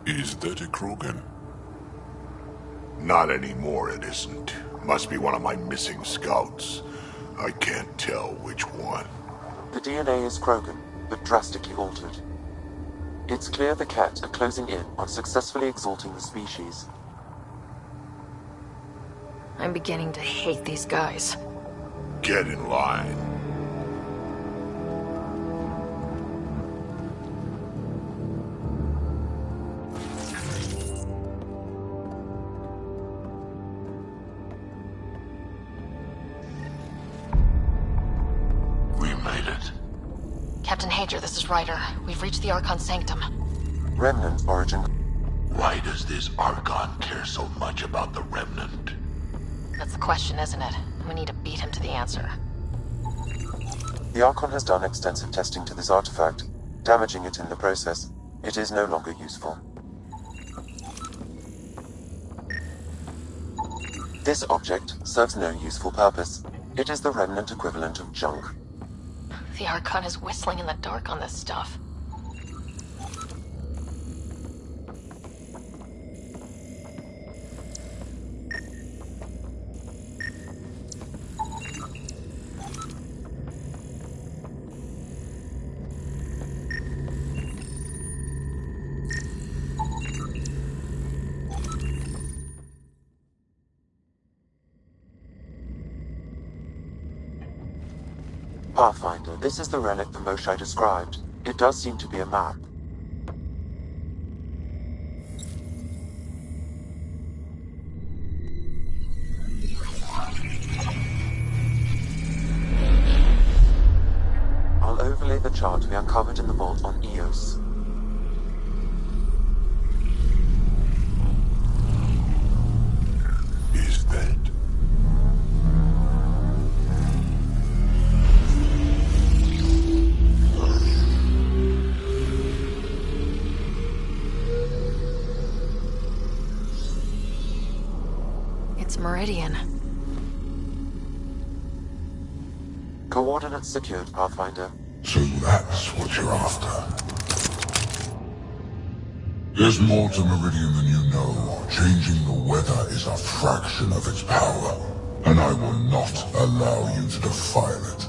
Is that a Krogan? Not anymore, it isn't. Must be one of my missing scouts. I can't tell which one. The DNA is Krogan, but drastically altered. It's clear the Ket are closing in on successfully exalting the species. I'm beginning to hate these guys. Get in line. Captain Hager, this is Ryder. We've reached the Archon Sanctum. Remnant origin. Why does this Archon care so much about the Remnant? That's the question, isn't it? We need to beat him to the answer. The Archon has done extensive testing to this artifact, damaging it in the process. It is no longer useful. This object serves no useful purpose. It is the Remnant equivalent of junk. The Archon is whistling in the dark on this stuff. Pathfinder, this is the relic the Moshai described. It does seem to be a map. I'll overlay the chart we uncovered in the vault on EOS. Is that? It's Meridian. Coordinates secured, Pathfinder. So that's what you're after. There's more to Meridian than you know. Changing the weather is a fraction of its power, and I will not allow you to defile it.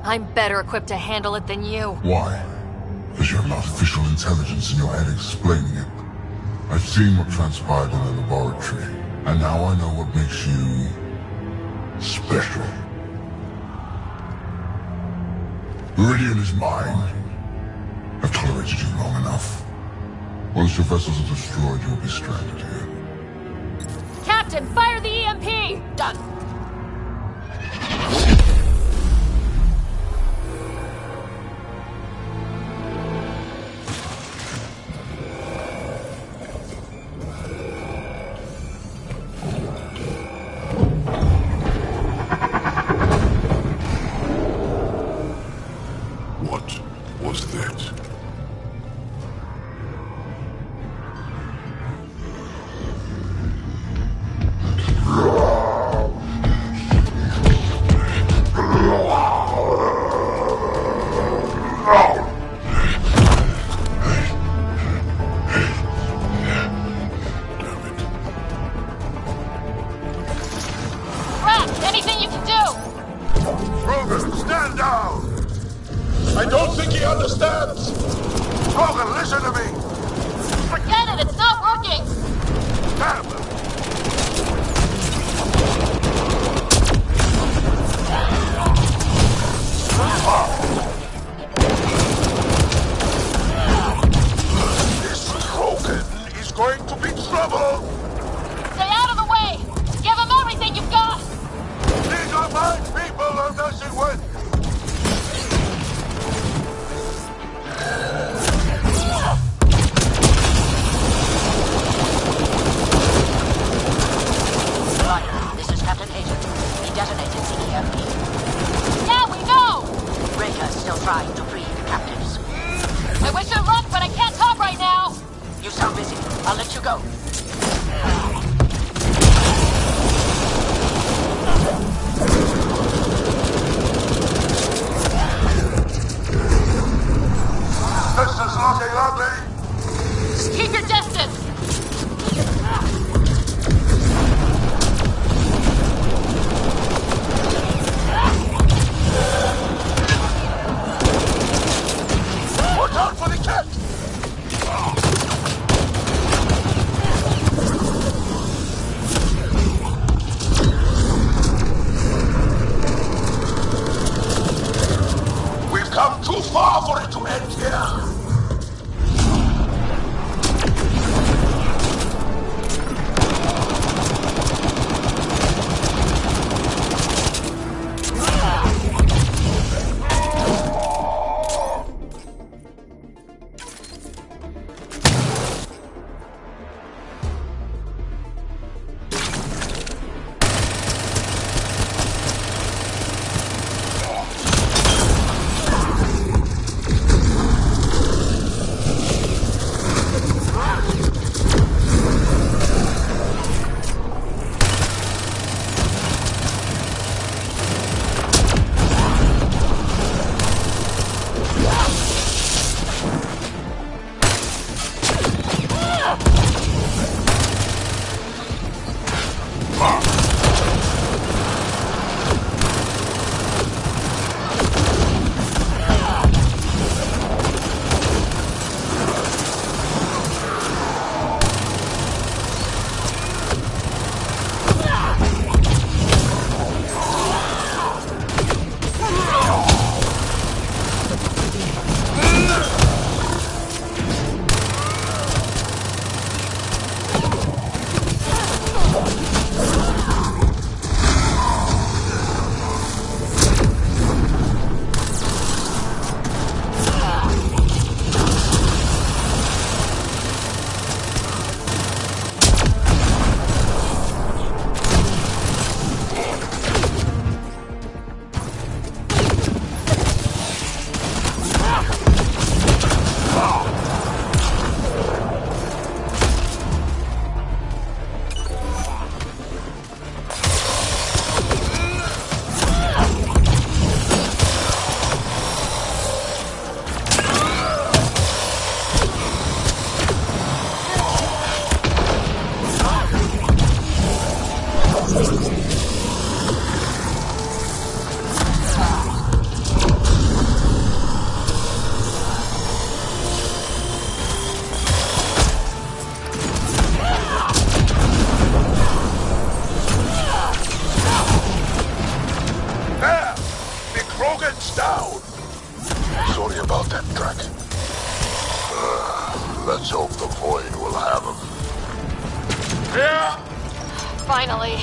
I'm better equipped to handle it than you. Why? Is your artificial intelligence in your head explaining it? I've seen what transpired in the laboratory, and now I know what makes you special. Meridian is mine. I've tolerated you long enough. Once your vessels are destroyed, you'll be stranded here. Captain, fire the EMP! Done. What was that? Rat, anything you can do! Rogan, stand down! I don't think he understands! Rogan, listen to me! Forget it, it's not working! Damn! This Rogan is going to be trouble! Stay out of the way! Give him everything you've got! These are my people I'm messing with! Ryder, this is Captain Hager. He detonated the EMP. Yeah, we know! Raker's still trying to free the captives. I wish her luck, but I can't talk right now! You sound busy. I'll let you go. This is looking ugly! Just keep your distance! Watch out for the cat! Sorry about that, Drac. Let's hope the Void will have him. Yeah! Finally.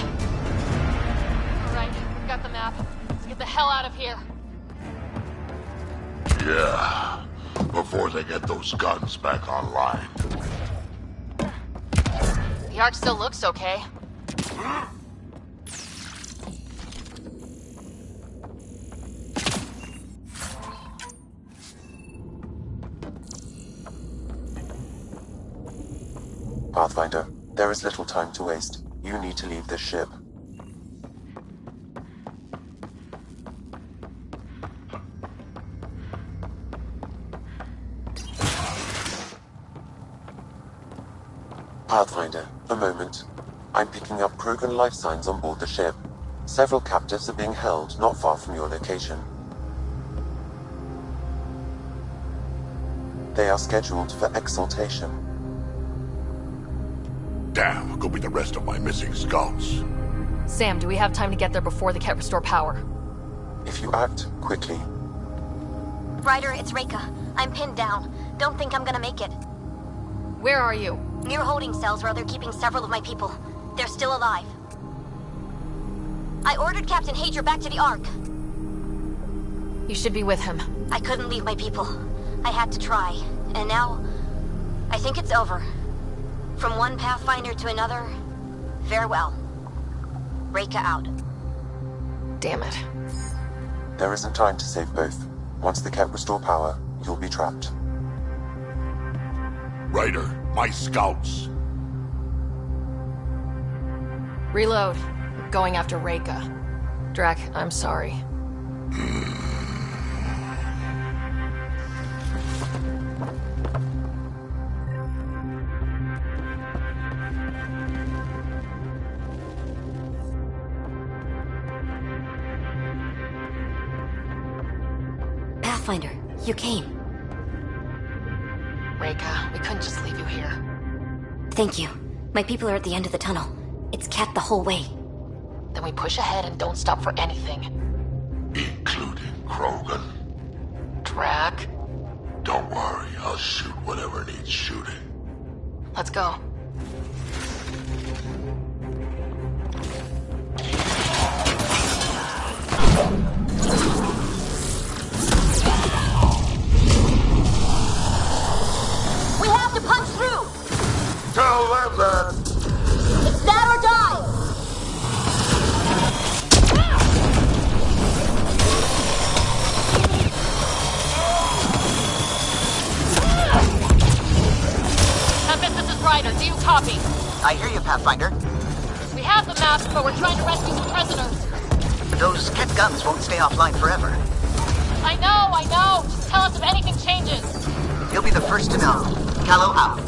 Alright, we got the map. Let's get the hell out of here. Yeah, before they get those guns back online. The Ark still looks okay. Pathfinder, there is little time to waste. You need to leave this ship. Pathfinder, a moment. I'm picking up Krogan life signs on board the ship. Several captives are being held not far from your location. They are scheduled for exaltation. Damn, go be the rest of my missing scouts. Sam, do we have time to get there before the Ket restore power? If you act quickly. Ryder, it's Reika. I'm pinned down. Don't think I'm gonna make it. Where are you? Near holding cells where they're keeping several of my people. They're still alive. I ordered Captain Hager back to the Ark. You should be with him. I couldn't leave my people. I had to try. And now, I think it's over. From one Pathfinder to another, farewell. Reika out. Damn it. There isn't time to save both. Once the Ket restore power, you'll be trapped. Ryder, my scouts. Reload. Going after Reika. Drac, I'm sorry. Pathfinder, you came. Reika, we couldn't just leave you here. Thank you. My people are at the end of the tunnel. It's Ket the whole way. Then we push ahead and don't stop for anything. Including Krogan. Drac? Don't worry, I'll shoot whatever needs shooting. Let's go. We have to punch through! Tell them that! It's that or die! Tempest, this is Ryder. Do you copy? I hear you, Pathfinder. We have the map, but we're trying to rescue some prisoners. Those Ket guns won't stay offline forever. I know. Just tell us if anything changes. You'll be the first to know. Callow out.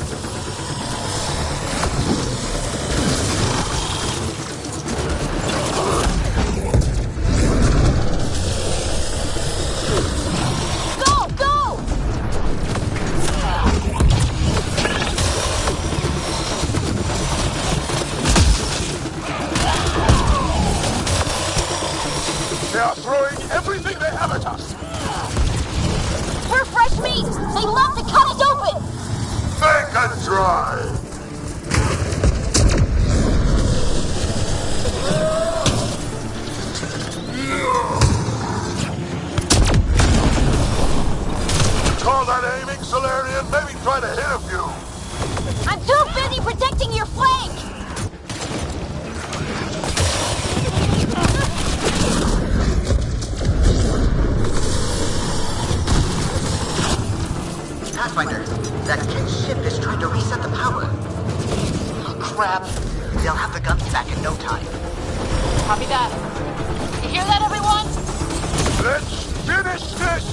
They are throwing everything they have at us! We're fresh meat! They love to cut us open! They can try! Call that aiming, Solarian? Maybe try to hit a few. I'm too busy protecting your flank! Pathfinder, that Ket ship is trying to reset the power. Oh, crap. They'll have the guns back in no time. Copy that. You hear that, everyone? Let's finish this!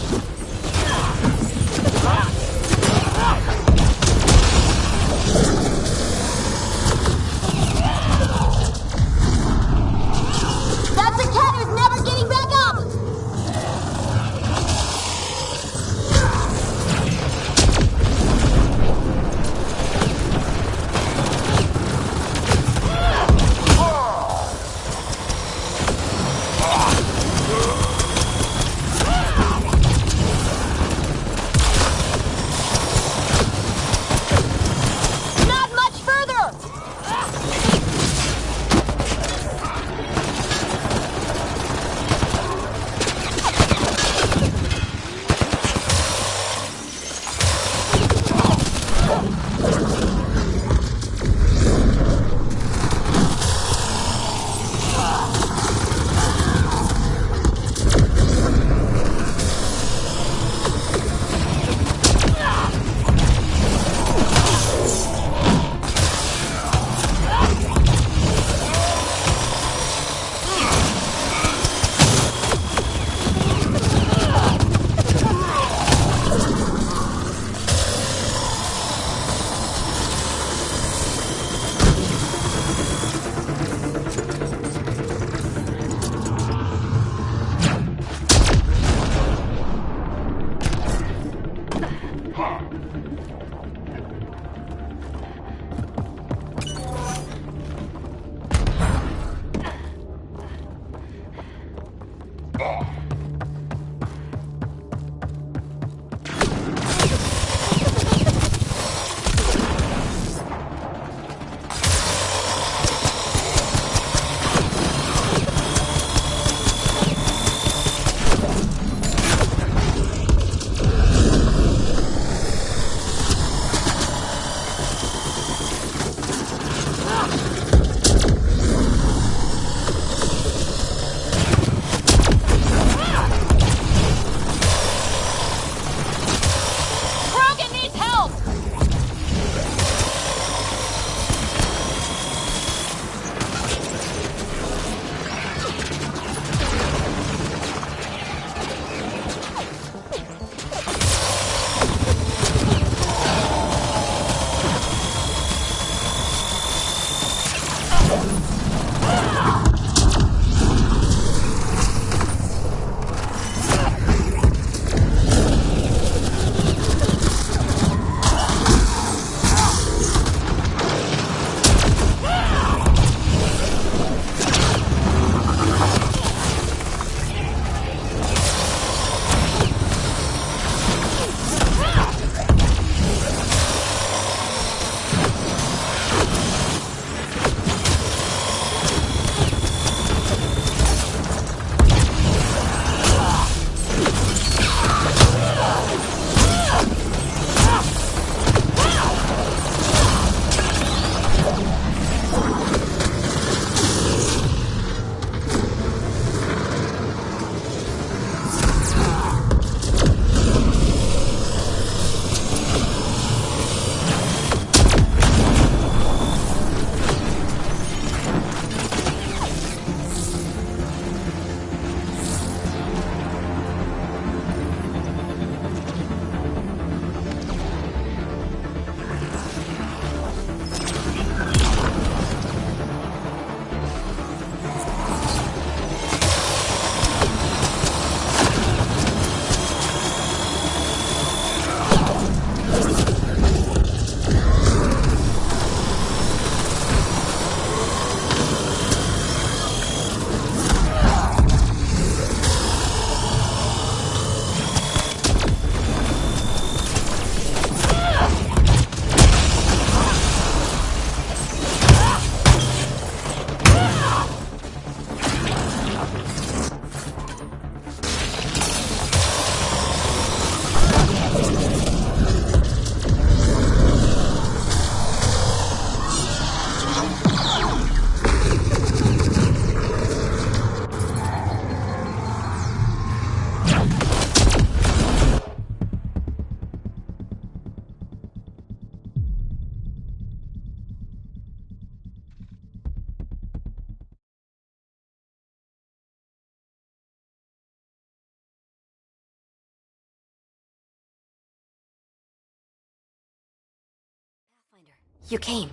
You came.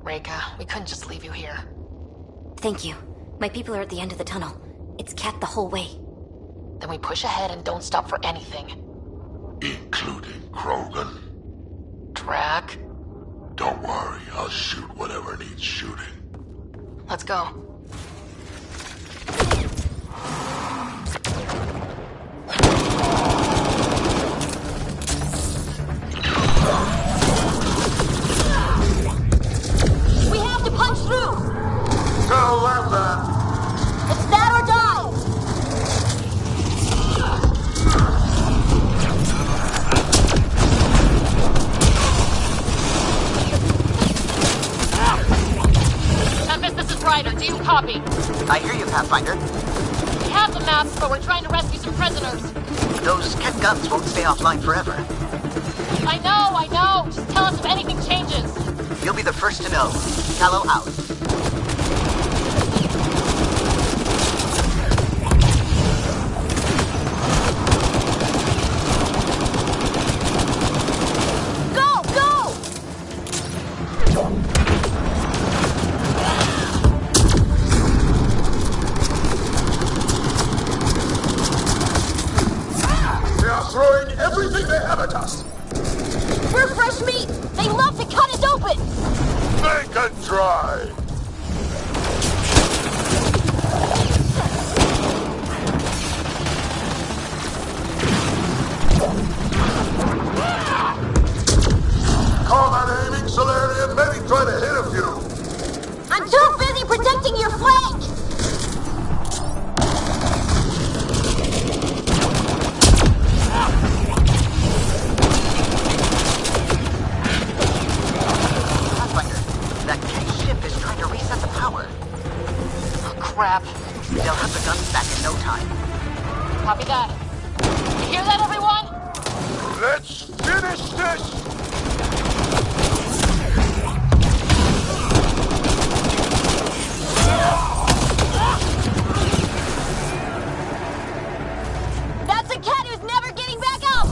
Reka, we couldn't just leave you here. Thank you. My people are at the end of the tunnel. It's Cat the whole way. Then we push ahead and don't stop for anything. Including Krogan. Drac? Don't worry, I'll shoot whatever needs shooting. Let's go. We have to punch through! Tell them that! It's that or die! Tempest, this is Ryder. Do you copy? I hear you, Pathfinder. We have the maps, but we're trying to rescue some prisoners. Those Ket guns won't stay offline forever. I know. Just tell us if anything changes. You'll be the first to know. Callow out. Throwing everything they have at us! We're fresh meat! They love to cut us open! They can try! Combat aiming, Solarian, maybe try to hit a few! I'm too busy protecting your flank! Crap. They'll have the guns back in no time. Copy that. You hear that, everyone? Let's finish this! That's a cat who's never getting back up!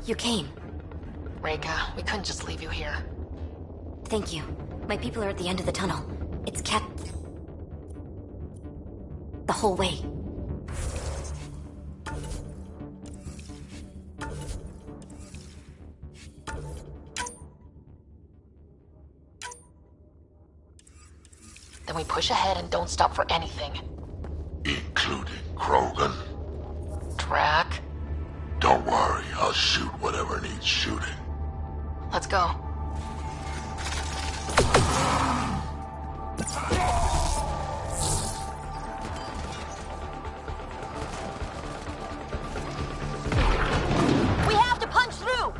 You came. Reka, we couldn't just leave you here. Thank you. My people are at the end of the tunnel. It's kept... the whole way. Then we push ahead and don't stop for anything. Including Krogan? Drac? Don't worry, I'll shoot whatever needs shooting. Let's go. We have to punch through!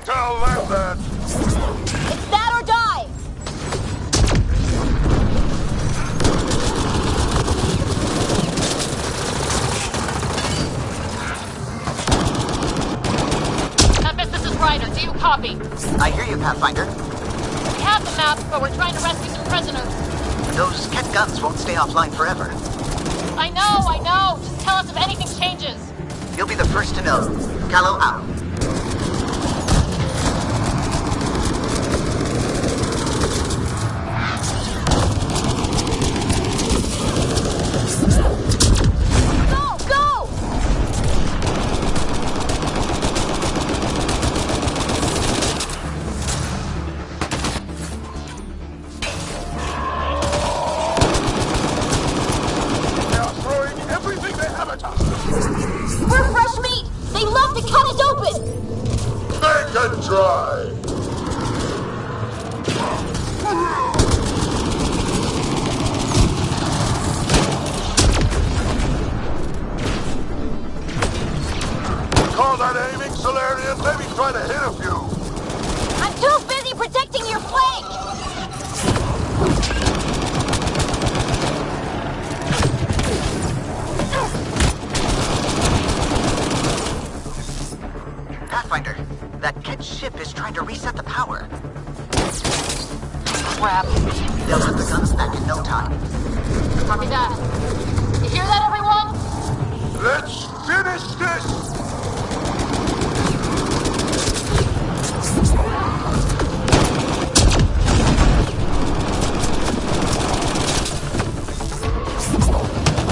Tell them that! It's that or die! Memphis, this is Ryder. Do you copy? I hear you, Pathfinder. We have the map, but we're trying to rescue some prisoners. Those Ket guns won't stay offline forever. I know. Just tell us if anything changes. You'll be the first to know. Callow out. We're fresh meat! They love to cut us open! Make it dry! Call that aiming, Solarian? Maybe try to hit a few. I'm too busy protecting your flank! Pathfinder, that Ket ship is trying to reset the power. Crap. They'll put the guns back in no time. Copy that. You hear that, everyone? Let's finish this!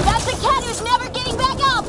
That's the cat who's never getting back up!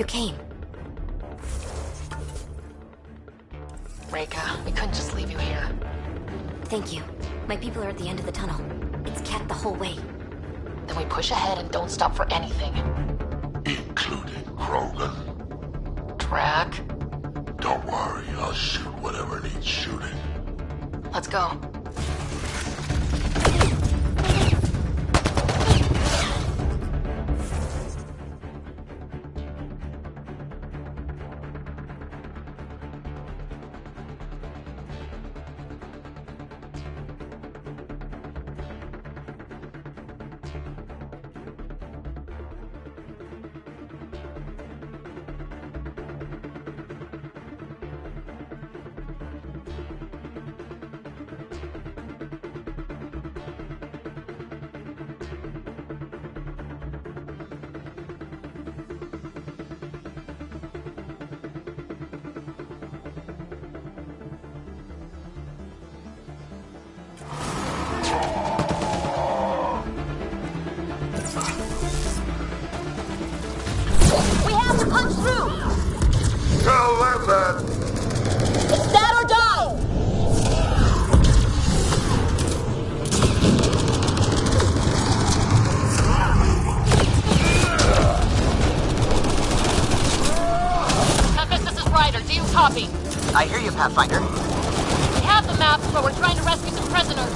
you came. Reka, we couldn't just leave you here. Thank you. My people are at the end of the tunnel. It's kept the whole way. Then we push ahead and don't stop for anything. Including Krogan. Drac? Don't worry, I'll shoot whatever needs shooting. Let's go. We have to punch through! Tell them that! It's that or die! Tempest, this is Ryder. Do you copy? I hear you, Pathfinder. We have the map, but we're trying to rescue some prisoners.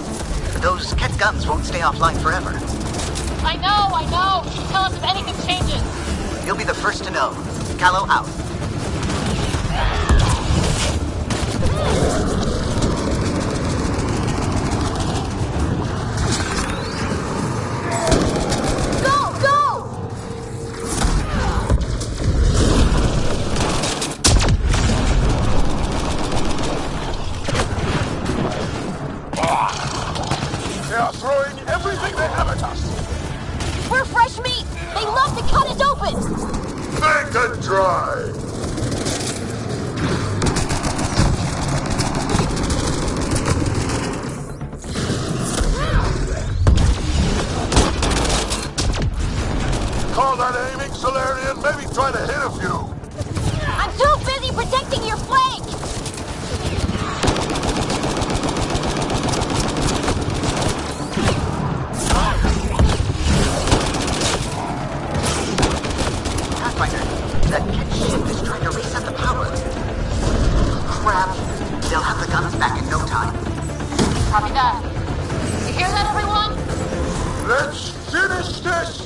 Those Ket guns won't stay offline forever. I know. Tell us if anything changes. You'll be the first to know. Callow out. Go! They are throwing everything they have at us! We're fresh meat! They love to cut us open! They can try! Call that aiming, Solarian? Maybe try to hit a few. I'm too busy protecting your flank! Pathfinder, that Ket ship is trying to reset the power. Crap. They'll have the guns back in no time. Copy that. You hear that, everyone? Let's finish this!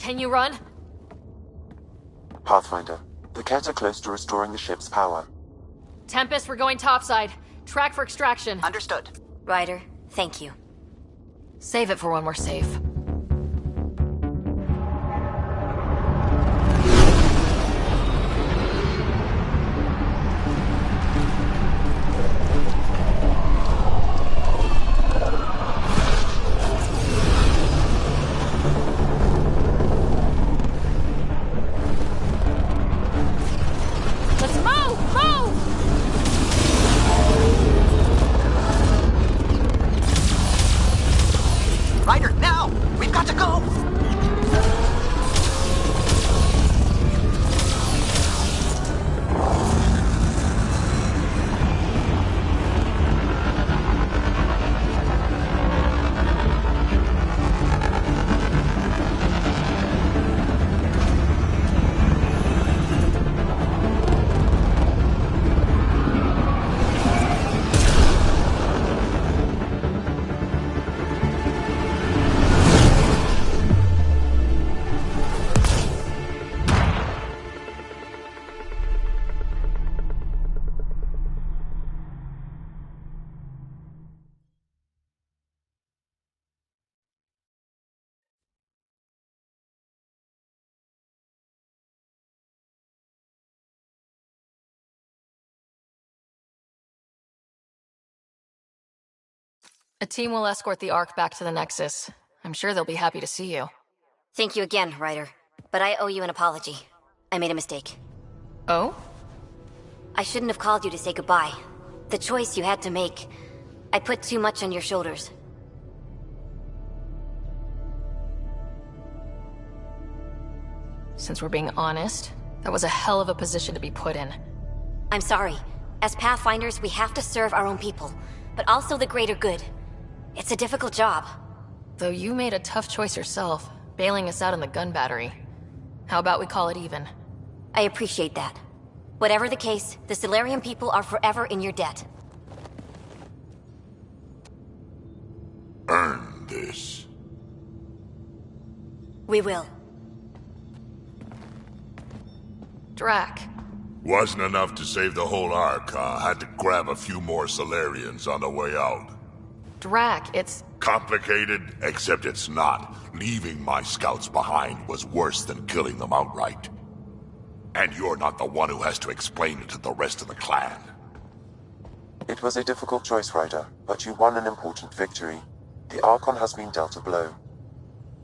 Can you run? Pathfinder, the Kett are close to restoring the ship's power. Tempest, we're going topside. Track for extraction. Understood. Ryder, thank you. Save it for when we're safe. Ryder, now! We've got to go! A team will escort the Ark back to the Nexus. I'm sure they'll be happy to see you. Thank you again, Ryder. But I owe you an apology. I made a mistake. Oh? I shouldn't have called you to say goodbye. The choice you had to make. I put too much on your shoulders. Since we're being honest, that was a hell of a position to be put in. I'm sorry. As Pathfinders, we have to serve our own people, but also the greater good. It's a difficult job. Though you made a tough choice yourself, bailing us out in the gun battery. How about we call it even? I appreciate that. Whatever the case, the Solarian people are forever in your debt. Earn this. We will. Drac. Wasn't enough to save the whole Ark, huh? Had to grab a few more Solarians on the way out. Drac, it's... Complicated, except it's not. Leaving my scouts behind was worse than killing them outright. And you're not the one who has to explain it to the rest of the clan. It was a difficult choice, Ryder, but you won an important victory. The Archon has been dealt a blow.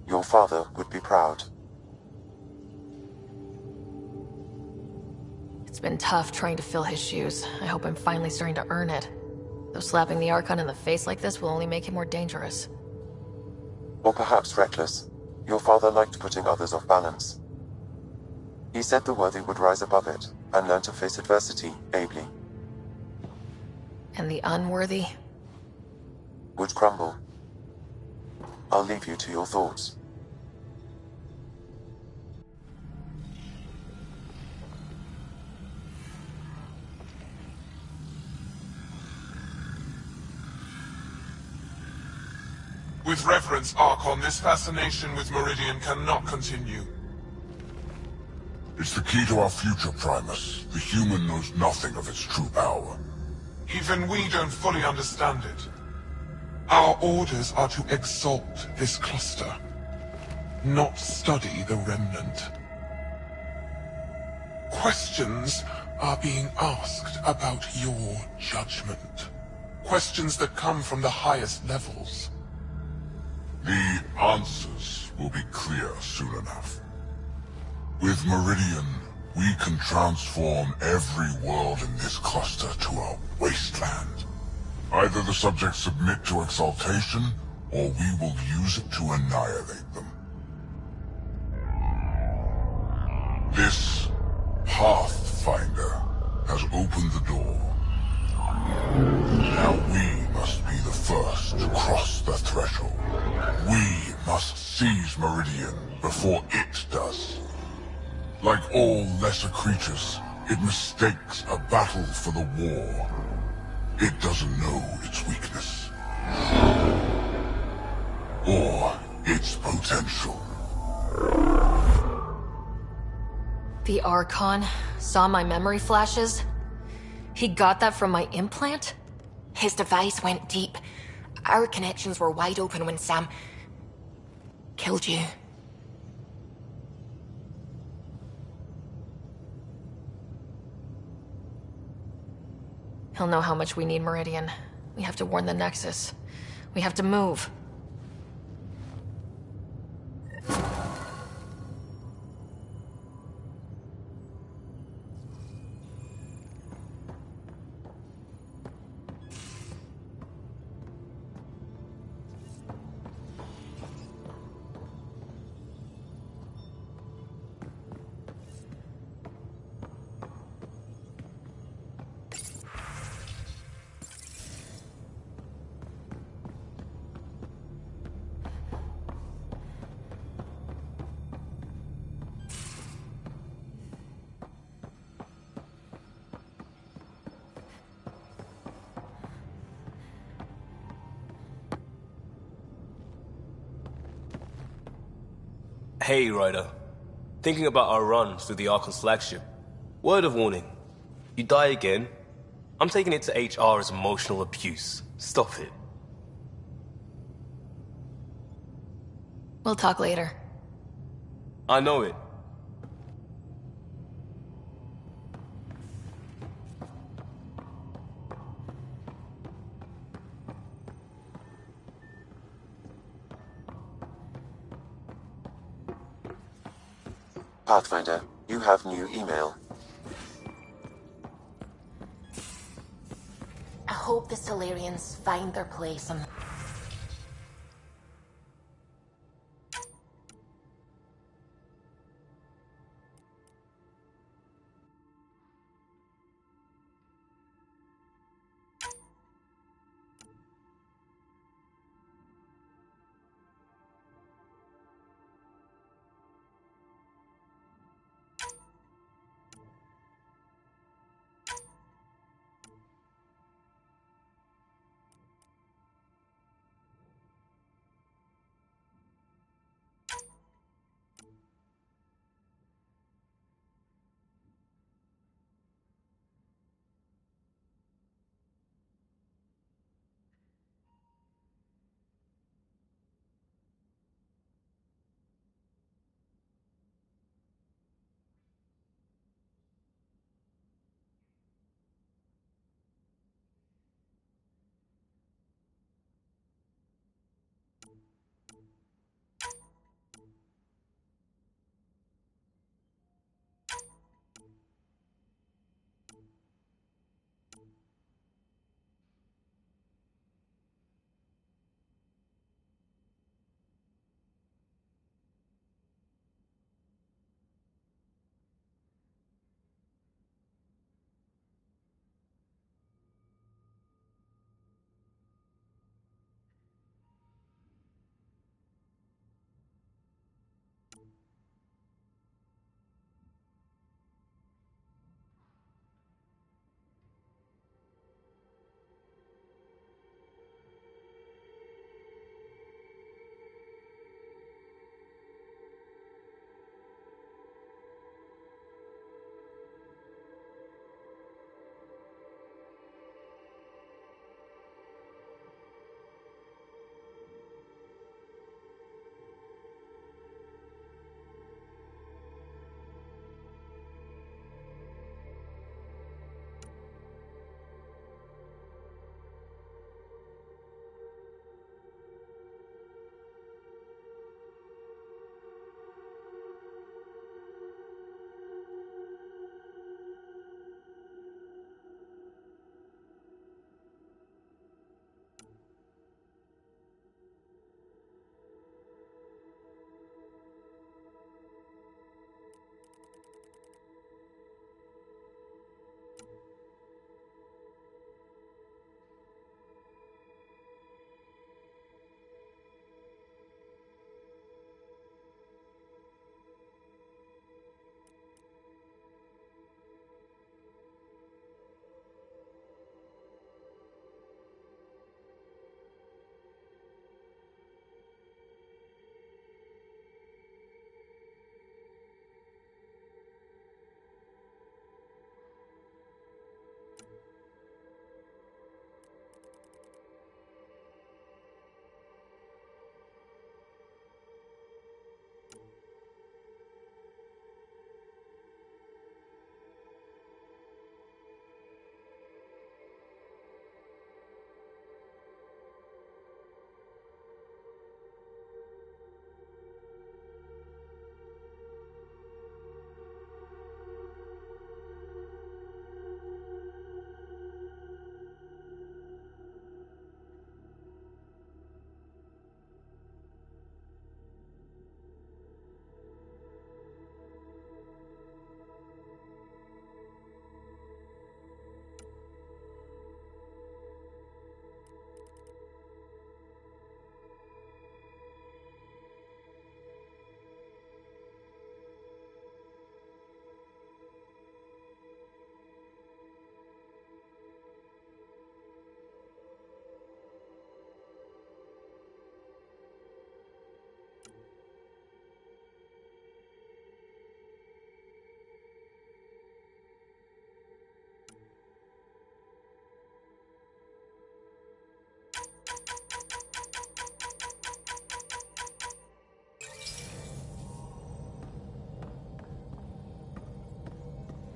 Your father would be proud. It's been tough trying to fill his shoes. I hope I'm finally starting to earn it. Though slapping the Archon in the face like this will only make him more dangerous. Or perhaps reckless. Your father liked putting others off balance. He said the worthy would rise above it, and learn to face adversity ably. And the unworthy? Would crumble. I'll leave you to your thoughts. With reverence, Archon, this fascination with Meridian cannot continue. It's the key to our future, Primus. The human knows nothing of its true power. Even we don't fully understand it. Our orders are to exalt this cluster, not study the remnant. Questions are being asked about your judgment. Questions that come from the highest levels. The answers will be clear soon enough. With Meridian, we can transform every world in this cluster to a wasteland. Either the subjects submit to exaltation, or we will use it to annihilate them. This Pathfinder has opened the door. Now we must be the first to cross the threshold. We must seize Meridian before it does. Like all lesser creatures, it mistakes a battle for the war. It doesn't know its weakness. Or its potential. The Archon saw my memory flashes? He got that from my implant? His device went deep. Our connections were wide open when Sam killed you. He'll know how much we need Meridian. We have to warn the Nexus. We have to move. Hey, Ryder. Thinking about our run through the Archon's flagship. Word of warning. You die again, I'm taking it to HR as emotional abuse. Stop it. We'll talk later. I know it. Pathfinder, you have new email. I hope the Solarians find their place on...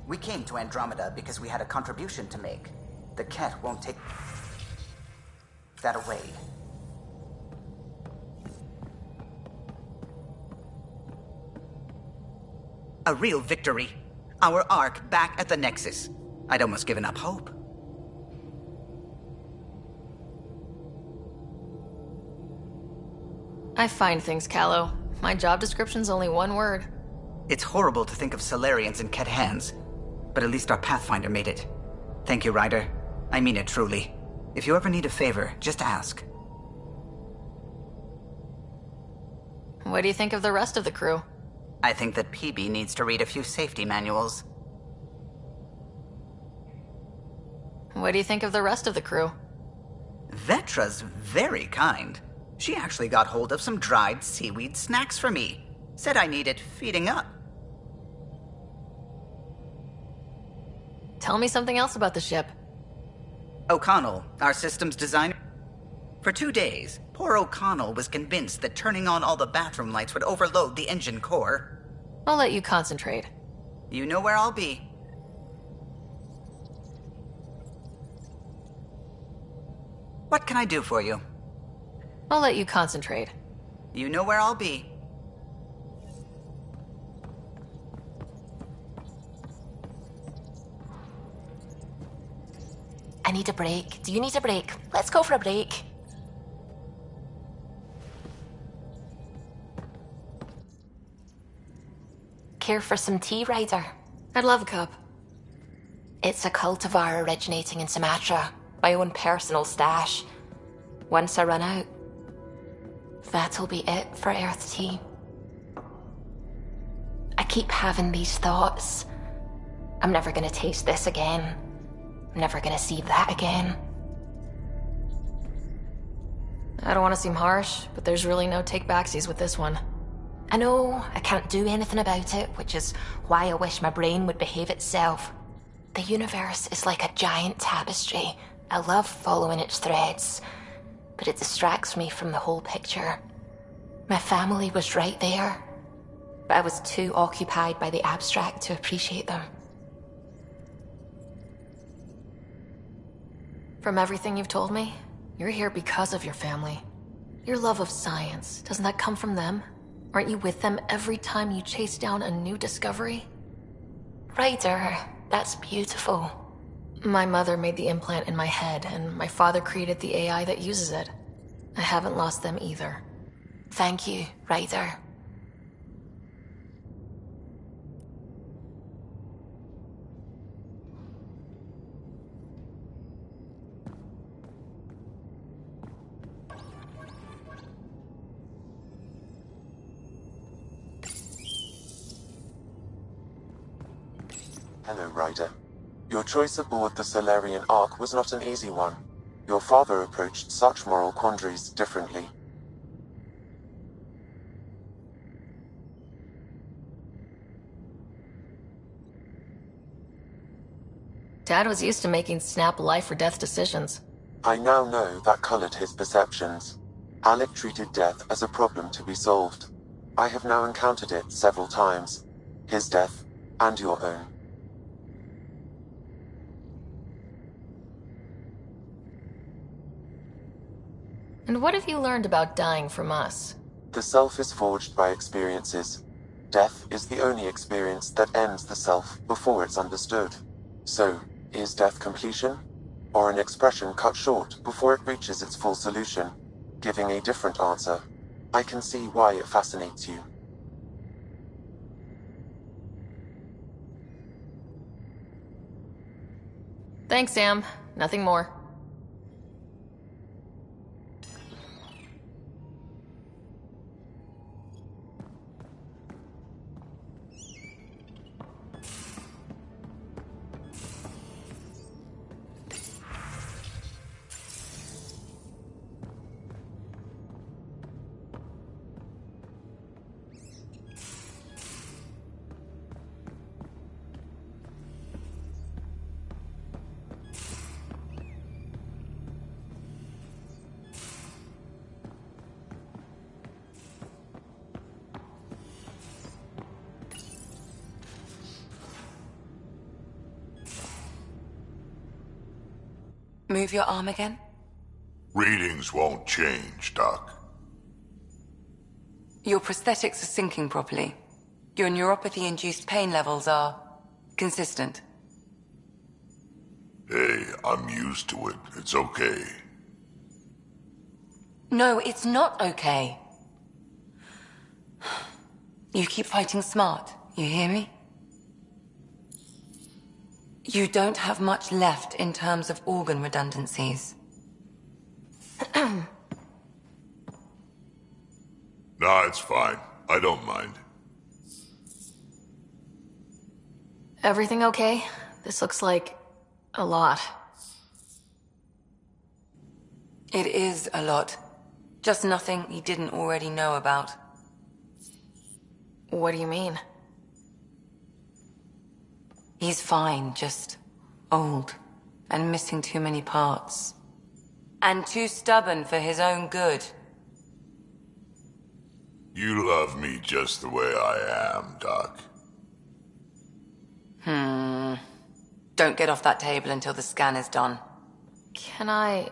We came to Andromeda because we had a contribution to make. The Ket won't take that away. A real victory. Our Ark back at the Nexus. I'd almost given up hope. I find things, Callow. My job description's only one word. It's horrible to think of Solarians in Ket hands, but at least our Pathfinder made it. Thank you, Ryder. I mean it truly. If you ever need a favor, just ask. What do you think of the rest of the crew? I think that PB needs to read a few safety manuals. What do you think of the rest of the crew? Vetra's very kind. She actually got hold of some dried seaweed snacks for me. Said I needed feeding up. Tell me something else about the ship. O'Connell, our systems designer. For 2 days, poor O'Connell was convinced that turning on all the bathroom lights would overload the engine core. I'll let you concentrate. You know where I'll be. What can I do for you? I'll let you concentrate. You know where I'll be. I need a break. Do you need a break? Let's go for a break. Care for some tea, Ryder? I'd love a cup. It's a cultivar originating in Sumatra. My own personal stash. Once I run out, that'll be it for Earth tea. I keep having these thoughts. I'm never gonna taste this again. I'm never gonna see that again. I don't want to seem harsh, but there's really no take-backsies with this one. I know I can't do anything about it, which is why I wish my brain would behave itself. The universe is like a giant tapestry. I love following its threads, but it distracts me from the whole picture. My family was right there, but I was too occupied by the abstract to appreciate them. From everything you've told me, you're here because of your family. Your love of science, doesn't that come from them? Aren't you with them every time you chase down a new discovery? Ryder, that's beautiful. My mother made the implant in my head, and my father created the AI that uses it. I haven't lost them either. Thank you, Ryder. Hello, Ryder. Your choice aboard the Solarian Ark was not an easy one. Your father approached such moral quandaries differently. Dad was used to making snap life or death decisions. I now know that colored his perceptions. Alec treated death as a problem to be solved. I have now encountered it several times. His death, and your own. And what have you learned about dying from us? The self is forged by experiences. Death is the only experience that ends the self before it's understood. So, is death completion? Or an expression cut short before it reaches its full solution, giving a different answer? I can see why it fascinates you. Thanks, Sam. Nothing more. Move your arm again? Readings won't change, Doc. Your prosthetics are syncing properly. Your neuropathy-induced pain levels are consistent. Hey, I'm used to it. It's okay. No, it's not okay. You keep fighting smart, you hear me? You don't have much left in terms of organ redundancies. Nah, it's fine. I don't mind. Everything okay? This looks like a lot. It is a lot. Just nothing he didn't already know about. What do you mean? He's fine, just old and missing too many parts. And too stubborn for his own good. You love me just the way I am, Doc. Don't get off that table until the scan is done. Can I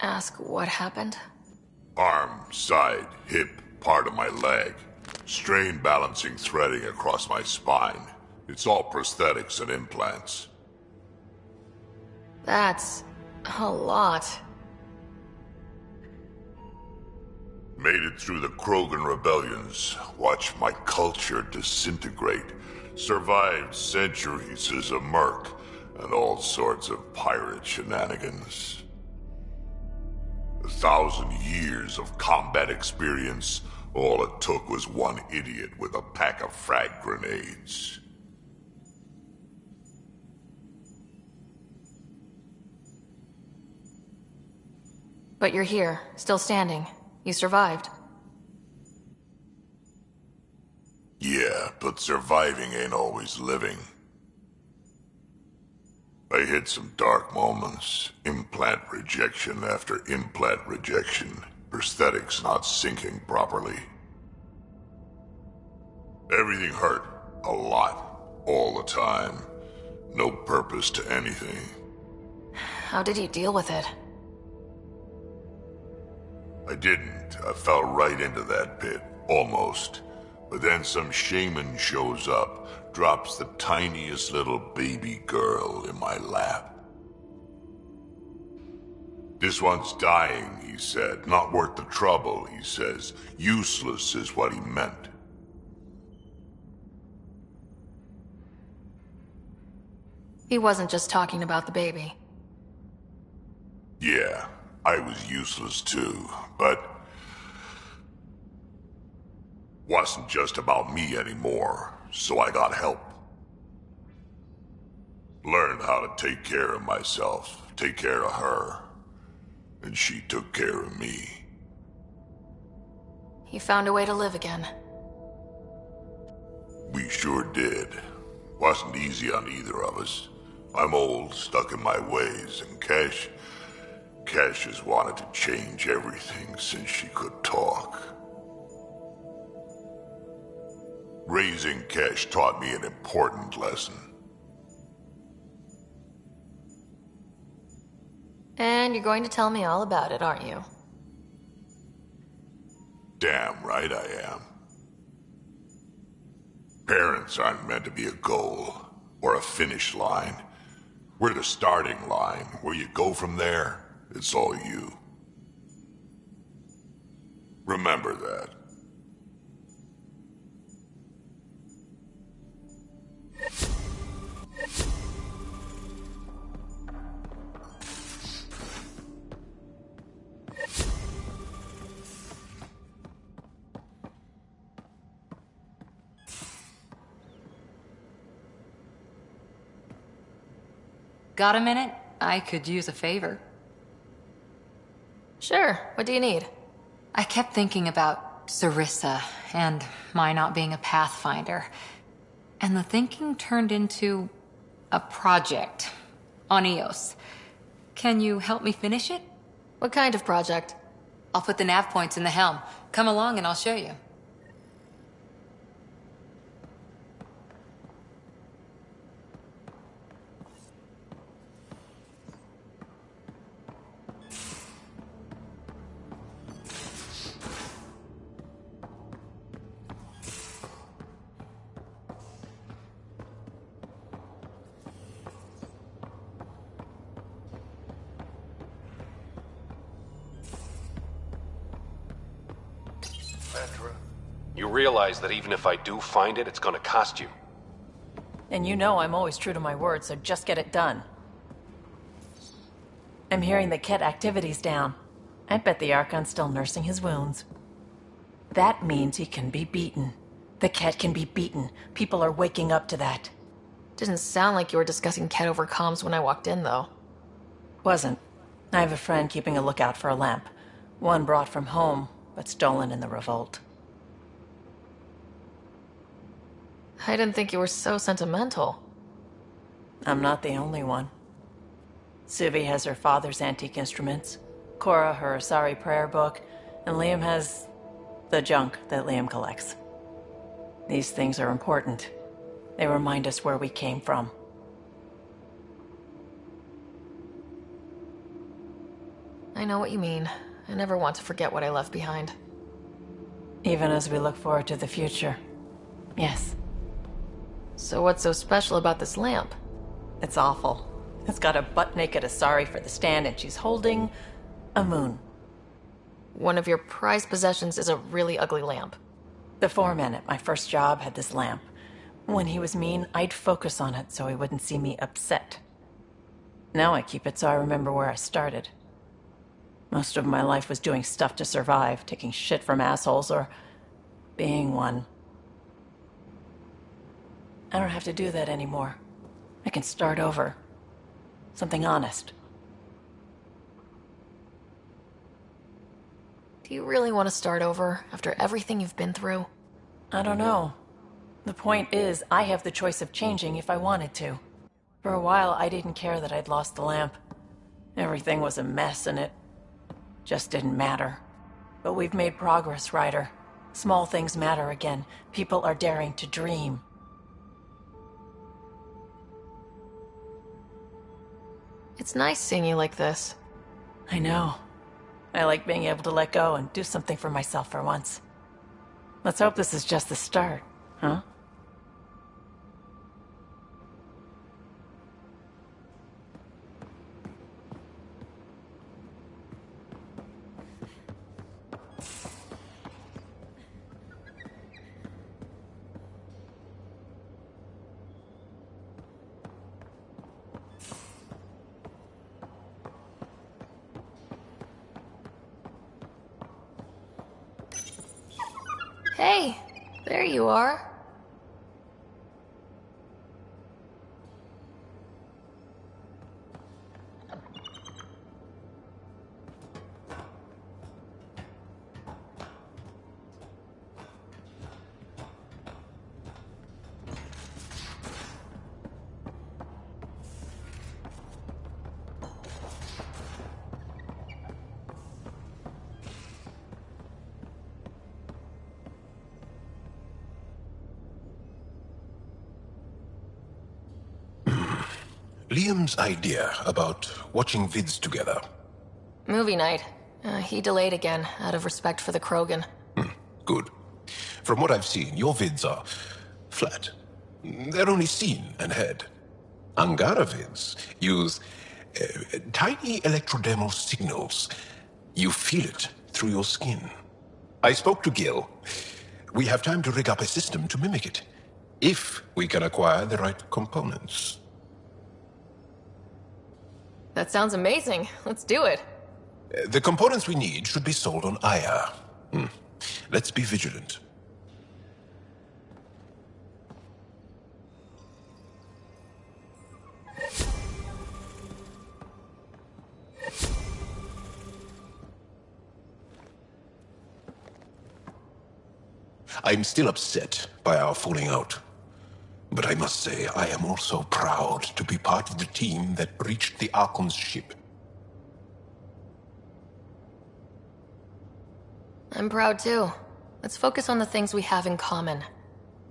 ask what happened? Arm, side, hip, part of my leg. Strain balancing threading across my spine. It's all prosthetics and implants. That's a lot. Made it through the Krogan rebellions. Watched my culture disintegrate. Survived centuries as a merc. And all sorts of pirate shenanigans. 1,000 years of combat experience. All it took was one idiot with a pack of frag grenades. But you're here, still standing. You survived. Yeah, but surviving ain't always living. I hit some dark moments. Implant rejection after implant rejection. Prosthetics not syncing properly. Everything hurt. A lot. All the time. No purpose to anything. How did you deal with it? I didn't. I fell right into that pit. Almost. But then some shaman shows up, drops the tiniest little baby girl in my lap. This one's dying, he said. Not worth the trouble, he says. Useless is what he meant. He wasn't just talking about the baby. Yeah, I was useless too, but wasn't just about me anymore, so I got help. Learned how to take care of myself, take care of her, and she took care of me. You found a way to live again. We sure did. Wasn't easy on either of us. I'm old, stuck in my ways, and Cash has wanted to change everything since she could talk. Raising Cash taught me an important lesson. And you're going to tell me all about it, aren't you? Damn right I am. Parents aren't meant to be a goal, or a finish line. We're the starting line. Where you go from there, it's all you. Remember that. Got a minute? I could use a favor. Sure, what do you need? I kept thinking about Sarissa and my not being a Pathfinder. And the thinking turned into a project on Eos. Can you help me finish it? What kind of project? I'll put the nav points in the helm. Come along and I'll show you. veteran. You realize that even if I do find it, it's gonna cost you. And you know I'm always true to my word, so just get it done. I'm hearing that Ket activity's down. I'd bet the Archon's still nursing his wounds. That means he can be beaten. The Ket can be beaten. People are waking up to that. Didn't sound like you were discussing Ket over comms when I walked in, though. Wasn't. I have a friend keeping a lookout for a lamp. One brought from home, but stolen in the revolt. I didn't think you were so sentimental. I'm not the only one. Suvi has her father's antique instruments, Cora her Asari prayer book, and Liam has the junk that Liam collects. These things are important. They remind us where we came from. I know what you mean. I never want to forget what I left behind. Even as we look forward to the future. Yes. So what's so special about this lamp? It's awful. It's got a butt-naked Asari for the stand, and she's holding a moon. One of your prized possessions is a really ugly lamp. The foreman at my first job had this lamp. When he was mean, I'd focus on it so he wouldn't see me upset. Now I keep it so I remember where I started. Most of my life was doing stuff to survive, taking shit from assholes, or being one. I don't have to do that anymore. I can start over. Something honest. Do you really want to start over after everything you've been through? I don't know. The point is, I have the choice of changing if I wanted to. For a while, I didn't care that I'd lost the lamp. Everything was a mess, and it just didn't matter. But we've made progress, Ryder. Small things matter again. People are daring to dream. It's nice seeing you like this. I know. I like being able to let go and do something for myself for once. Let's hope this is just the start, huh? Hey, there you are. Liam's idea about watching vids together. Movie night. He delayed again, out of respect for the Krogan. Good. From what I've seen, your vids are flat. They're only seen and heard. Angara vids use tiny electrodermal signals. You feel it through your skin. I spoke to Gil. We have time to rig up a system to mimic it, if we can acquire the right components. That sounds amazing. Let's do it. The components we need should be sold on Aya. Let's be vigilant. I'm still upset by our falling out. But I must say, I am also proud to be part of the team that breached the Archon's ship. I'm proud too. Let's focus on the things we have in common.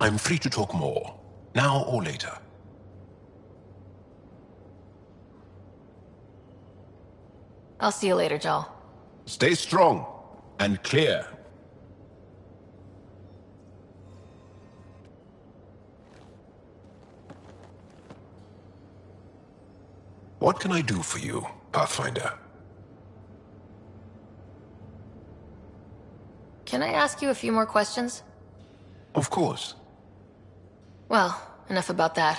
I'm free to talk more, now or later. I'll see you later, Jal. Stay strong and clear. What can I do for you, Pathfinder? Can I ask you a few more questions? Of course. Well, enough about that.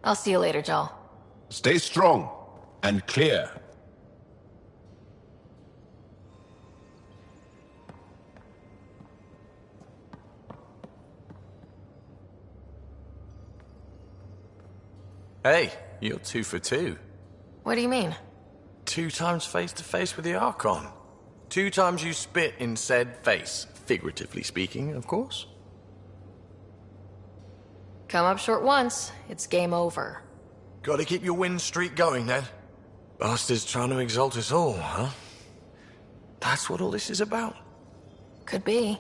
I'll see you later, Jal. Stay strong and clear. Hey, you're 2 for 2. What do you mean? 2 times face to face with the Archon. 2 times you spit in said face. Figuratively speaking, of course. Come up short once, it's game over. Gotta keep your win streak going, then. Bastard's trying to exalt us all, huh? That's what all this is about? Could be.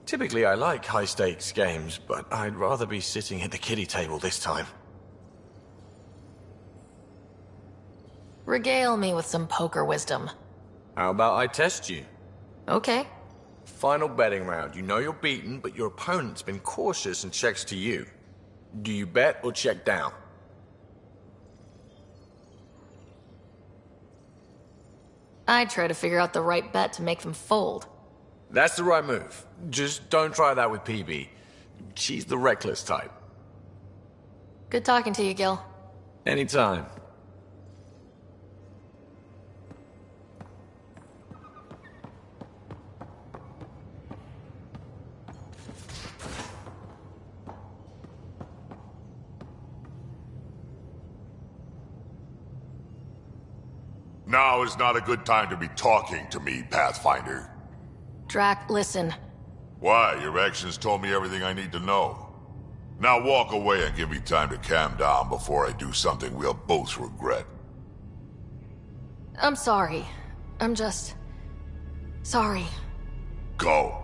Typically, I like high-stakes games, but I'd rather be sitting at the kiddie table this time. Regale me with some poker wisdom. How about I test you? Okay. Final betting round. You know you're beaten, but your opponent's been cautious and checks to you. Do you bet or check down? I'd try to figure out the right bet to make them fold. That's the right move. Just don't try that with PB. She's the reckless type. Good talking to you, Gil. Anytime. Now is not a good time to be talking to me, Pathfinder. Drac, listen. Why? Your actions told me everything I need to know. Now walk away and give me time to calm down before I do something we'll both regret. I'm sorry. I'm just... sorry. Go.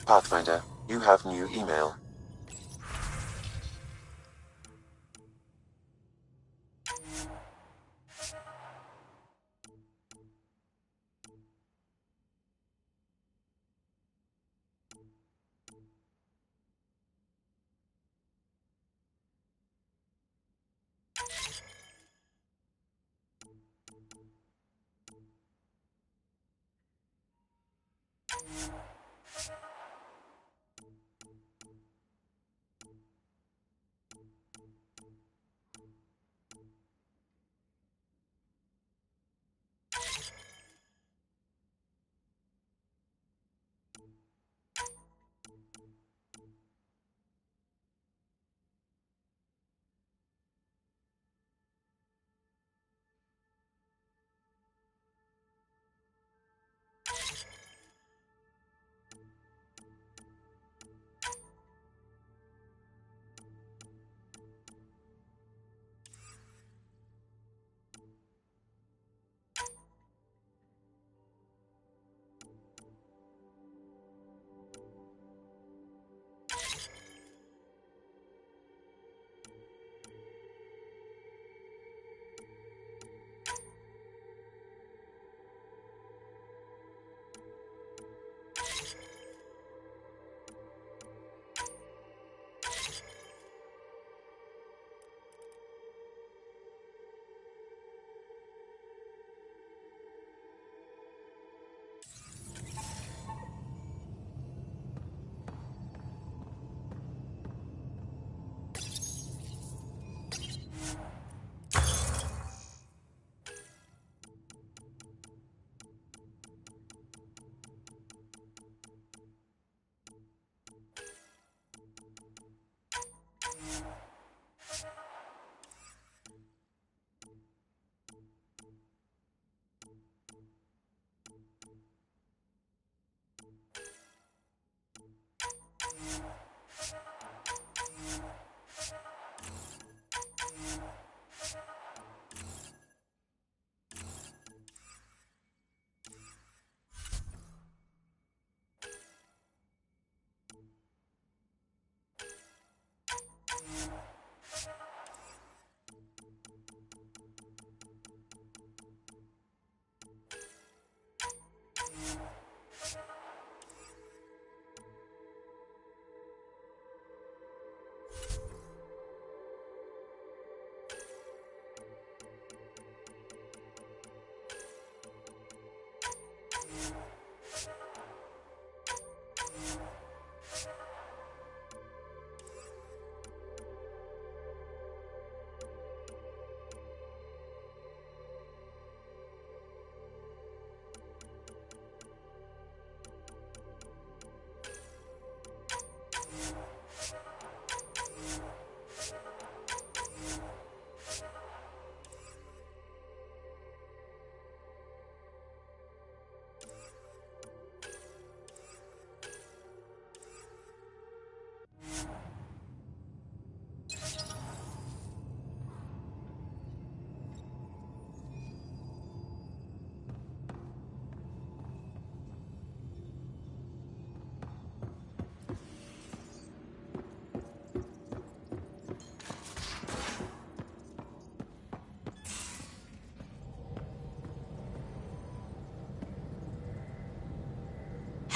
Pathfinder, you have new email.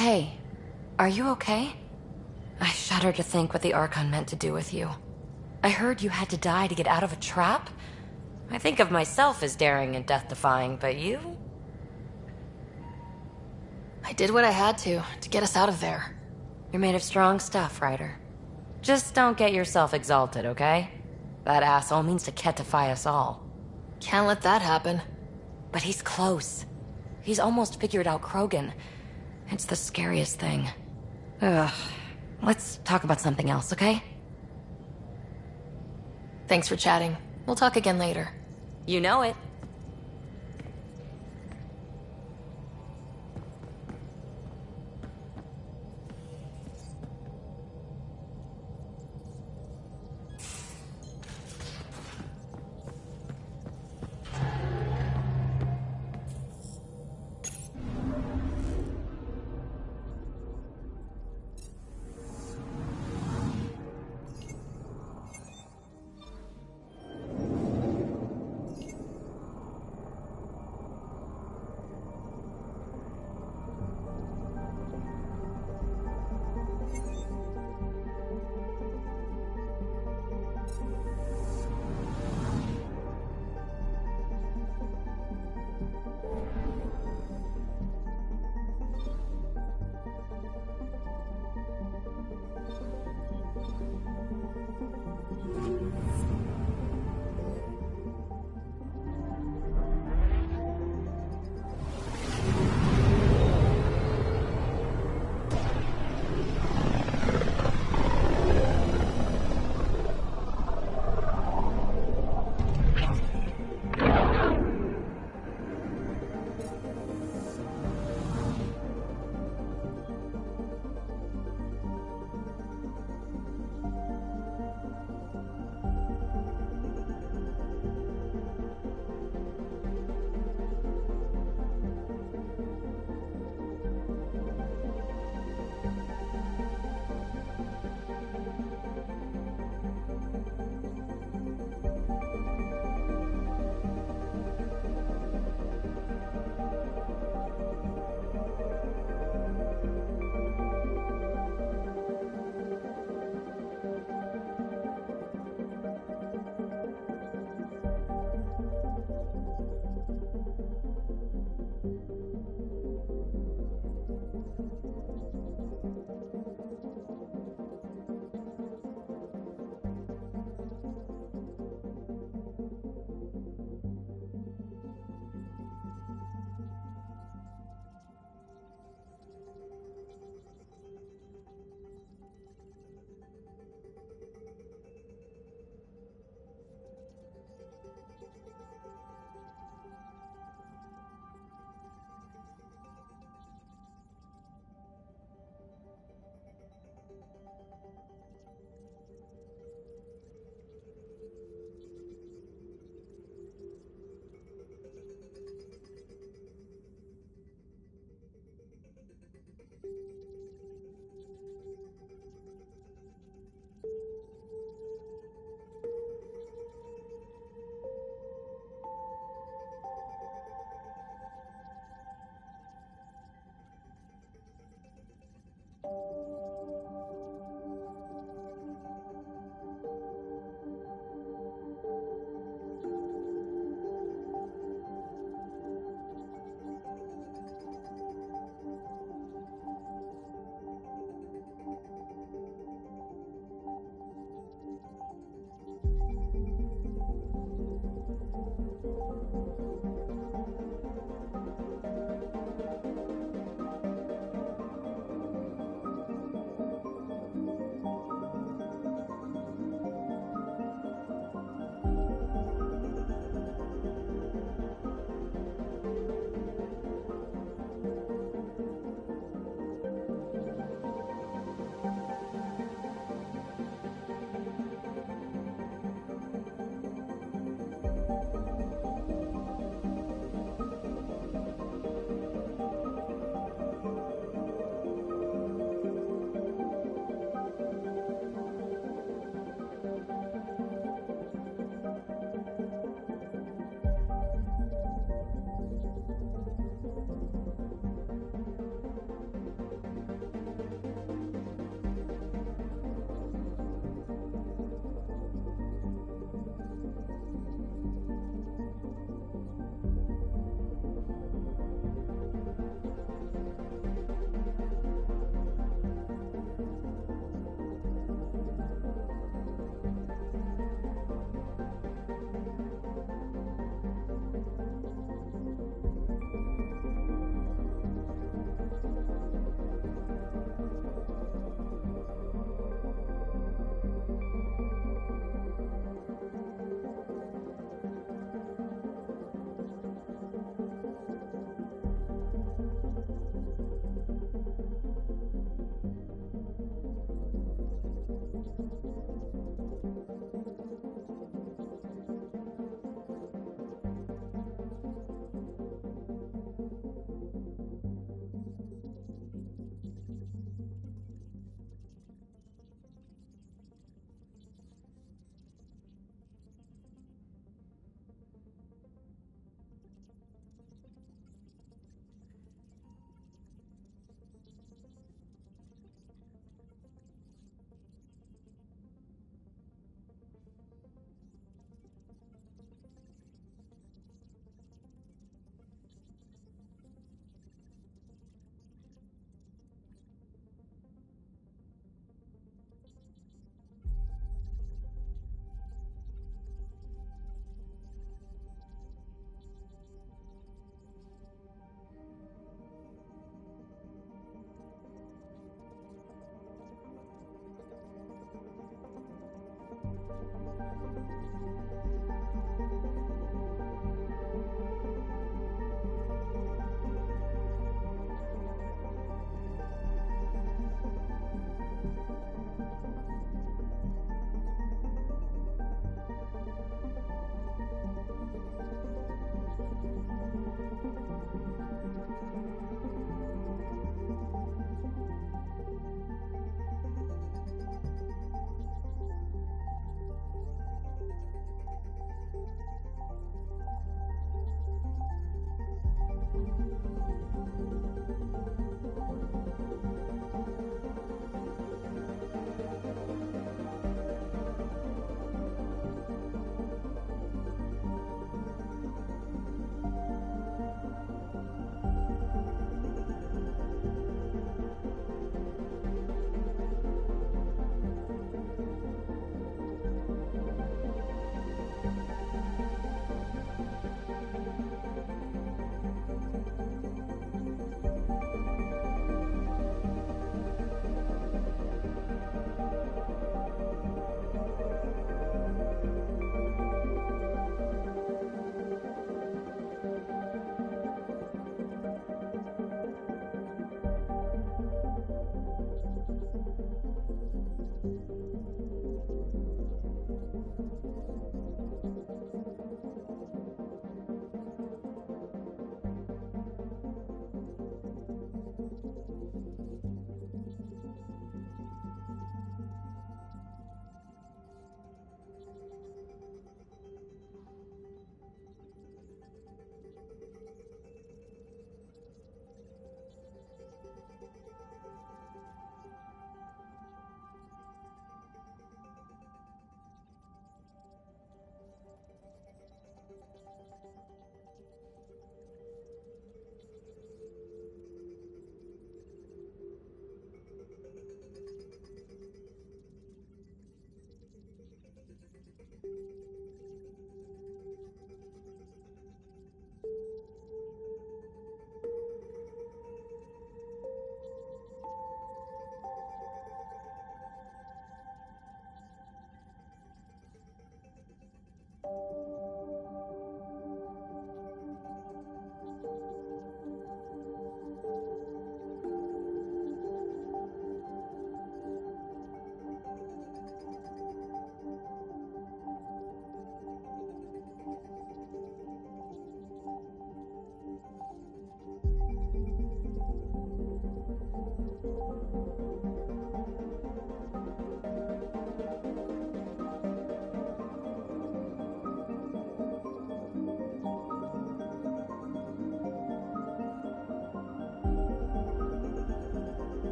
Hey, are you okay? I shudder to think what the Archon meant to do with you. I heard you had to die to get out of a trap? I think of myself as daring and death-defying, but you? I did what I had to get us out of there. You're made of strong stuff, Ryder. Just don't get yourself exalted, okay? That asshole means to ketify us all. Can't let that happen. But he's close. He's almost figured out Krogan. It's the scariest thing. Ugh. Let's talk about something else, okay? Thanks for chatting. We'll talk again later. You know it.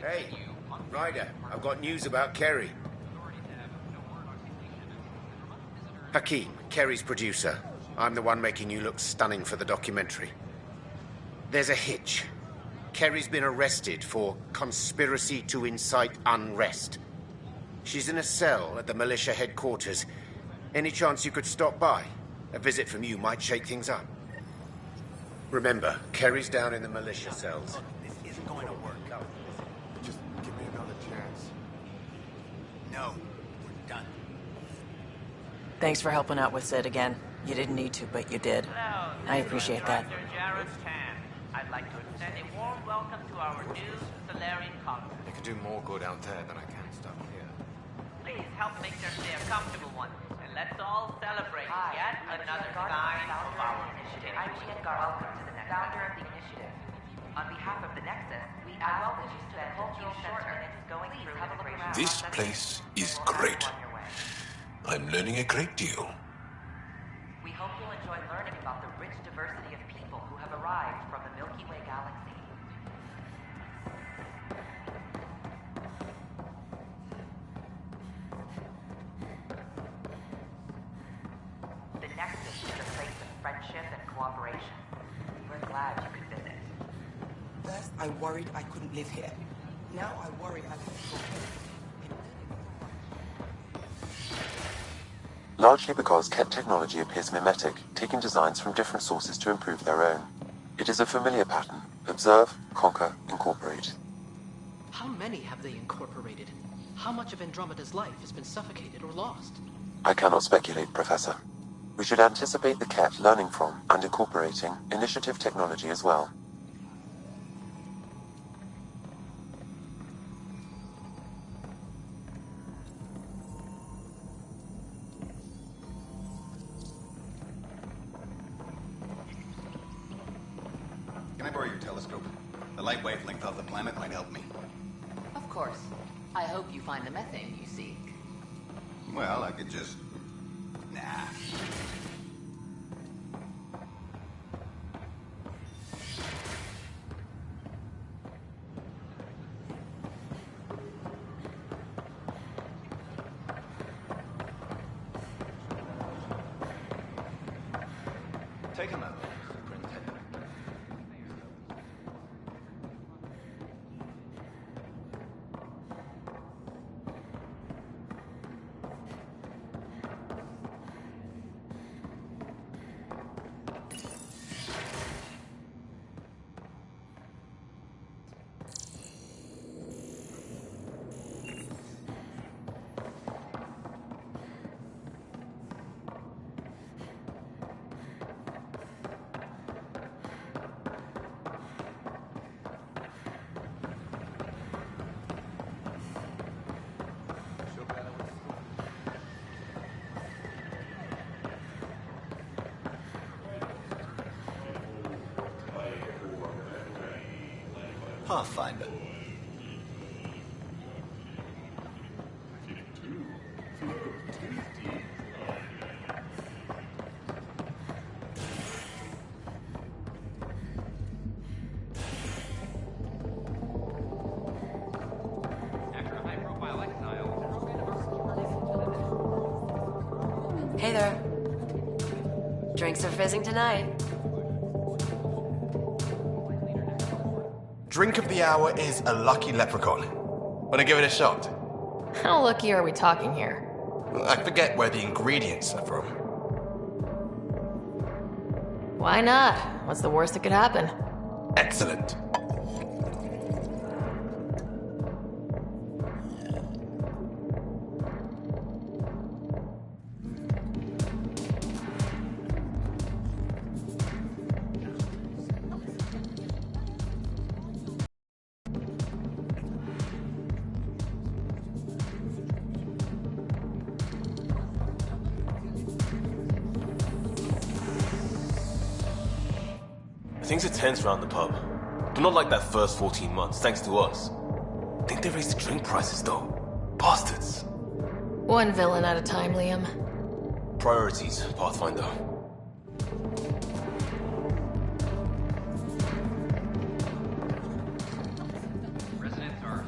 Hey, Ryder, I've got news about Kerry. Hakeem, Kerry's producer. I'm the one making you look stunning for the documentary. There's a hitch. Kerry's been arrested for conspiracy to incite unrest. She's in a cell at the militia headquarters. Any chance you could stop by? A visit from you might shake things up. Remember, Kerry's down in the militia cells. This isn't going to work. Just give me another chance. No, we're done. Thanks for helping out with Sid again. You didn't need to, but you did. Hello, I appreciate that. I'd like to extend a warm welcome to our new Solarian colony. You can do more good out there than I can stuck here. Please help make their stay a comfortable one, and let's all celebrate yet another sign of our initiative. I'm welcome to the next founder of the initiative. On behalf of the Nexus, we welcome you to the cultural center going through immigration. This place is great. I'm learning a great deal. We hope you'll enjoy learning about the rich diversity of people who have arrived from the Milky Way galaxy. The Nexus is a place of friendship and cooperation. We're glad you could visit. First, I worried I couldn't live here. Now I worry I could go. Largely because Ket technology appears mimetic, taking designs from different sources to improve their own. It is a familiar pattern. Observe, conquer, incorporate. How many have they incorporated? How much of Andromeda's life has been suffocated or lost? I cannot speculate, Professor. We should anticipate the Ket learning from and incorporating initiative technology as well. Can I borrow your telescope? The light wavelength of the planet might help me. Of course. I hope you find the methane you seek. Well, I could just... Nah. Take him out, Superintendent. Pathfinder. Hey there. Drinks are fizzing tonight. Drink of the hour is a lucky leprechaun. Wanna give it a shot? How lucky are we talking here? I forget where the ingredients are from. Why not? What's the worst that could happen? Excellent. Things are tense around the pub, but not like that first 14 months, thanks to us. I think they raised the drink prices, though. Bastards. One villain at a time, Liam. Priorities, Pathfinder. Residents are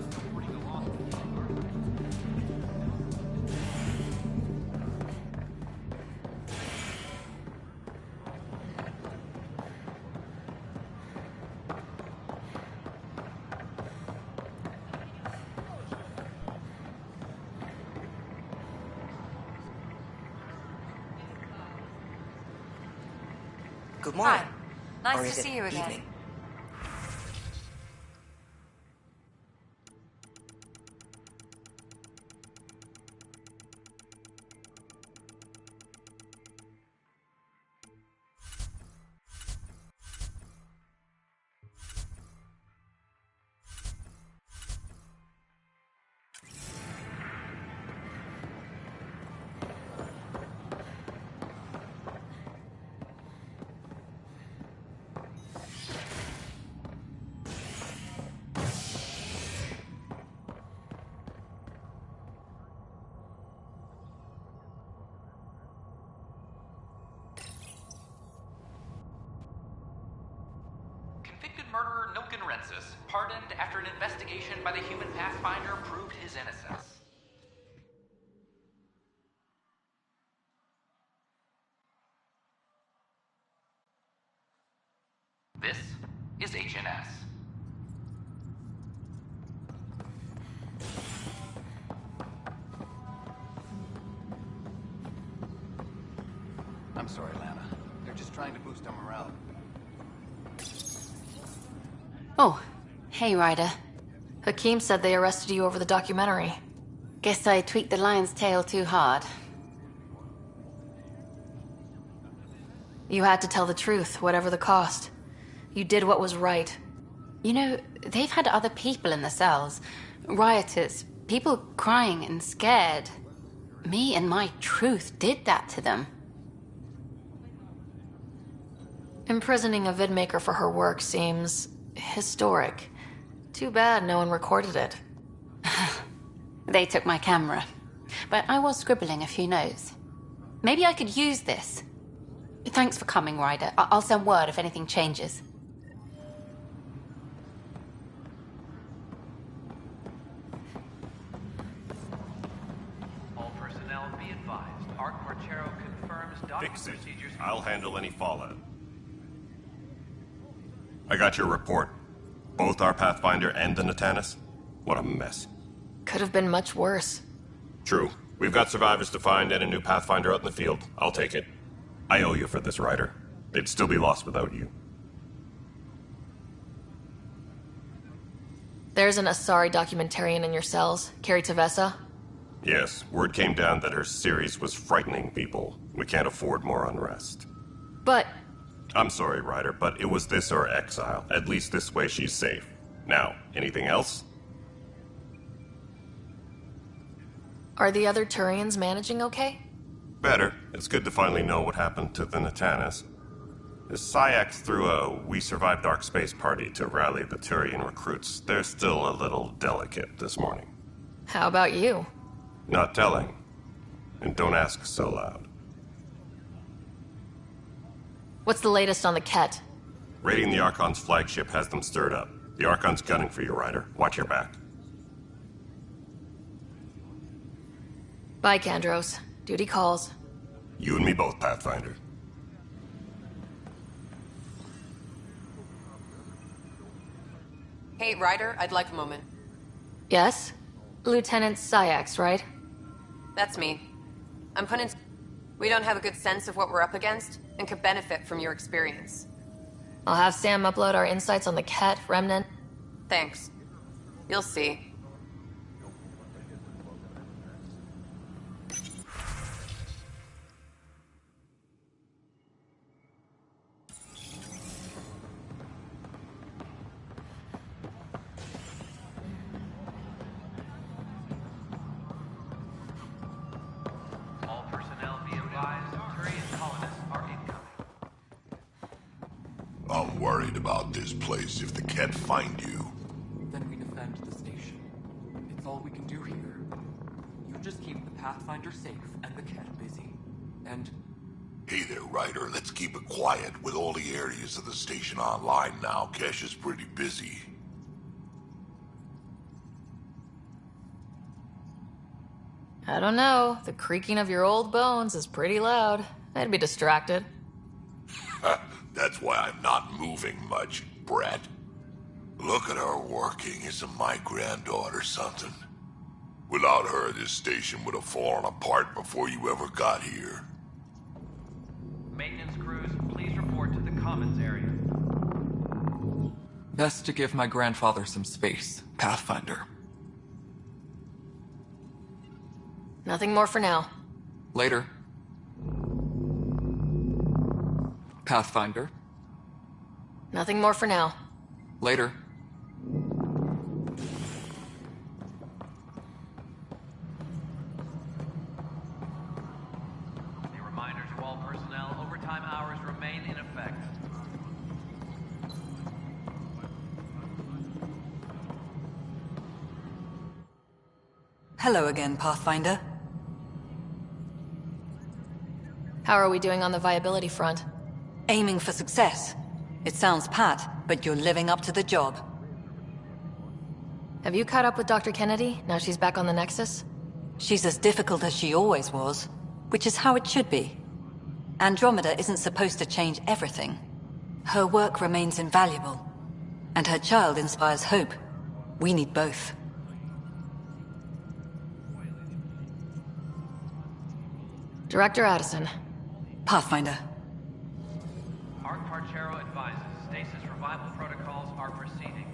Good morning. Hi. Nice Or to is it see you again. evening? Convicted murderer Nilken Rensis, pardoned after an investigation by the human Pathfinder proved his innocence. This is HNS. I'm sorry, Lana. They're just trying to boost our morale. Oh, hey, Ryder. Hakeem said they arrested you over the documentary. Guess I tweaked the lion's tail too hard. You had to tell the truth, whatever the cost. You did what was right. You know, they've had other people in the cells. Rioters, people crying and scared. Me and my truth did that to them. Imprisoning a vidmaker for her work seems historic. Too bad no one recorded it. They took my camera, but I was scribbling a few notes. Maybe I could use this. Thanks for coming, Ryder. I'll send word if anything changes. All personnel be advised. Arc Marchero confirms docking Fix it. procedures. I'll handle any fallout. I got your report. Both our Pathfinder and the Natanus? What a mess. Could have been much worse. True. We've got survivors to find and a new Pathfinder out in the field. I'll take it. I owe you for this, Ryder. They'd still be lost without you. There's an Asari documentarian in your cells, Carrie Tavessa. Yes, word came down that her series was frightening people. We can't afford more unrest. But I'm sorry, Ryder, but it was this or exile. At least this way she's safe. Now, anything else? are the other Turians managing okay? Better. It's good to finally know what happened to the Natanus. The Syax threw a We Survived Dark Space party to rally the Turian recruits. They're still a little delicate this morning. How about you? Not telling. And don't ask so loud. What's the latest on the Ket? Raiding the Archon's flagship has them stirred up. The Archon's gunning for you, Ryder. Watch your back. Bye, Kandros. Duty calls. You and me both, Pathfinder. Hey, Ryder, I'd like a moment. Yes? Lieutenant Syax, right? That's me. I'm putting... We don't have a good sense of what we're up against, and could benefit from your experience. I'll have Sam upload our insights on the Ket, Remnant. Thanks. You'll see. All personnel be advised, Turian colonists are incoming. I'm worried about this place if the Ket find you. Then we defend the station. It's all we can do here. You just keep the Pathfinder safe and the Ket busy. And... Hey there, Ryder. Let's keep it quiet. With all the areas of the station online now, Kesh is pretty busy. I don't know. The creaking of your old bones is pretty loud. I'd be distracted. That's why I'm not moving much, Brett. Look at her working. Isn't my granddaughter something? Without her, this station would have fallen apart before you ever got here. Maintenance crews, please report to the commons area. Best to give my grandfather some space, Pathfinder. Nothing more for now. Later. Pathfinder. Nothing more for now. Later. A reminder to all personnel, overtime hours remain in effect. Hello again, Pathfinder. How are we doing on the viability front? Aiming for success. It sounds pat, but you're living up to the job. Have you caught up with Dr. Kennedy, now she's back on the Nexus? She's as difficult as she always was, which is how it should be. Andromeda isn't supposed to change everything. Her work remains invaluable, and her child inspires hope. We need both. Director Addison. Pathfinder. Parchero advises stasis revival protocols are proceeding.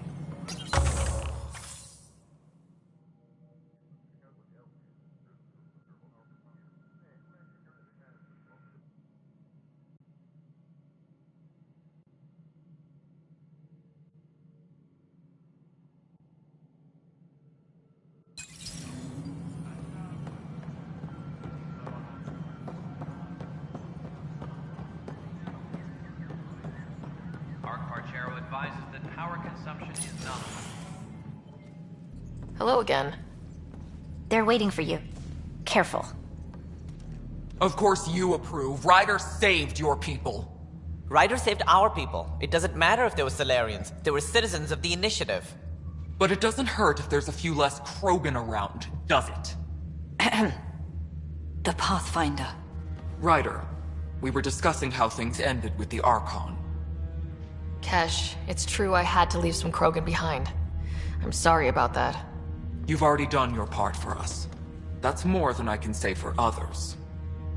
Parchero advises that power consumption is nominal. Hello again. They're waiting for you. Careful. Of course you approve. Ryder saved your people. Ryder saved our people. It doesn't matter if they were Solarians. They were citizens of the Initiative. But it doesn't hurt if there's a few less Krogan around, does it? The Pathfinder. Ryder, we were discussing how things ended with the Archon. Kesh, it's true I had to leave some Krogan behind. I'm sorry about that. You've already done your part for us. That's more than I can say for others.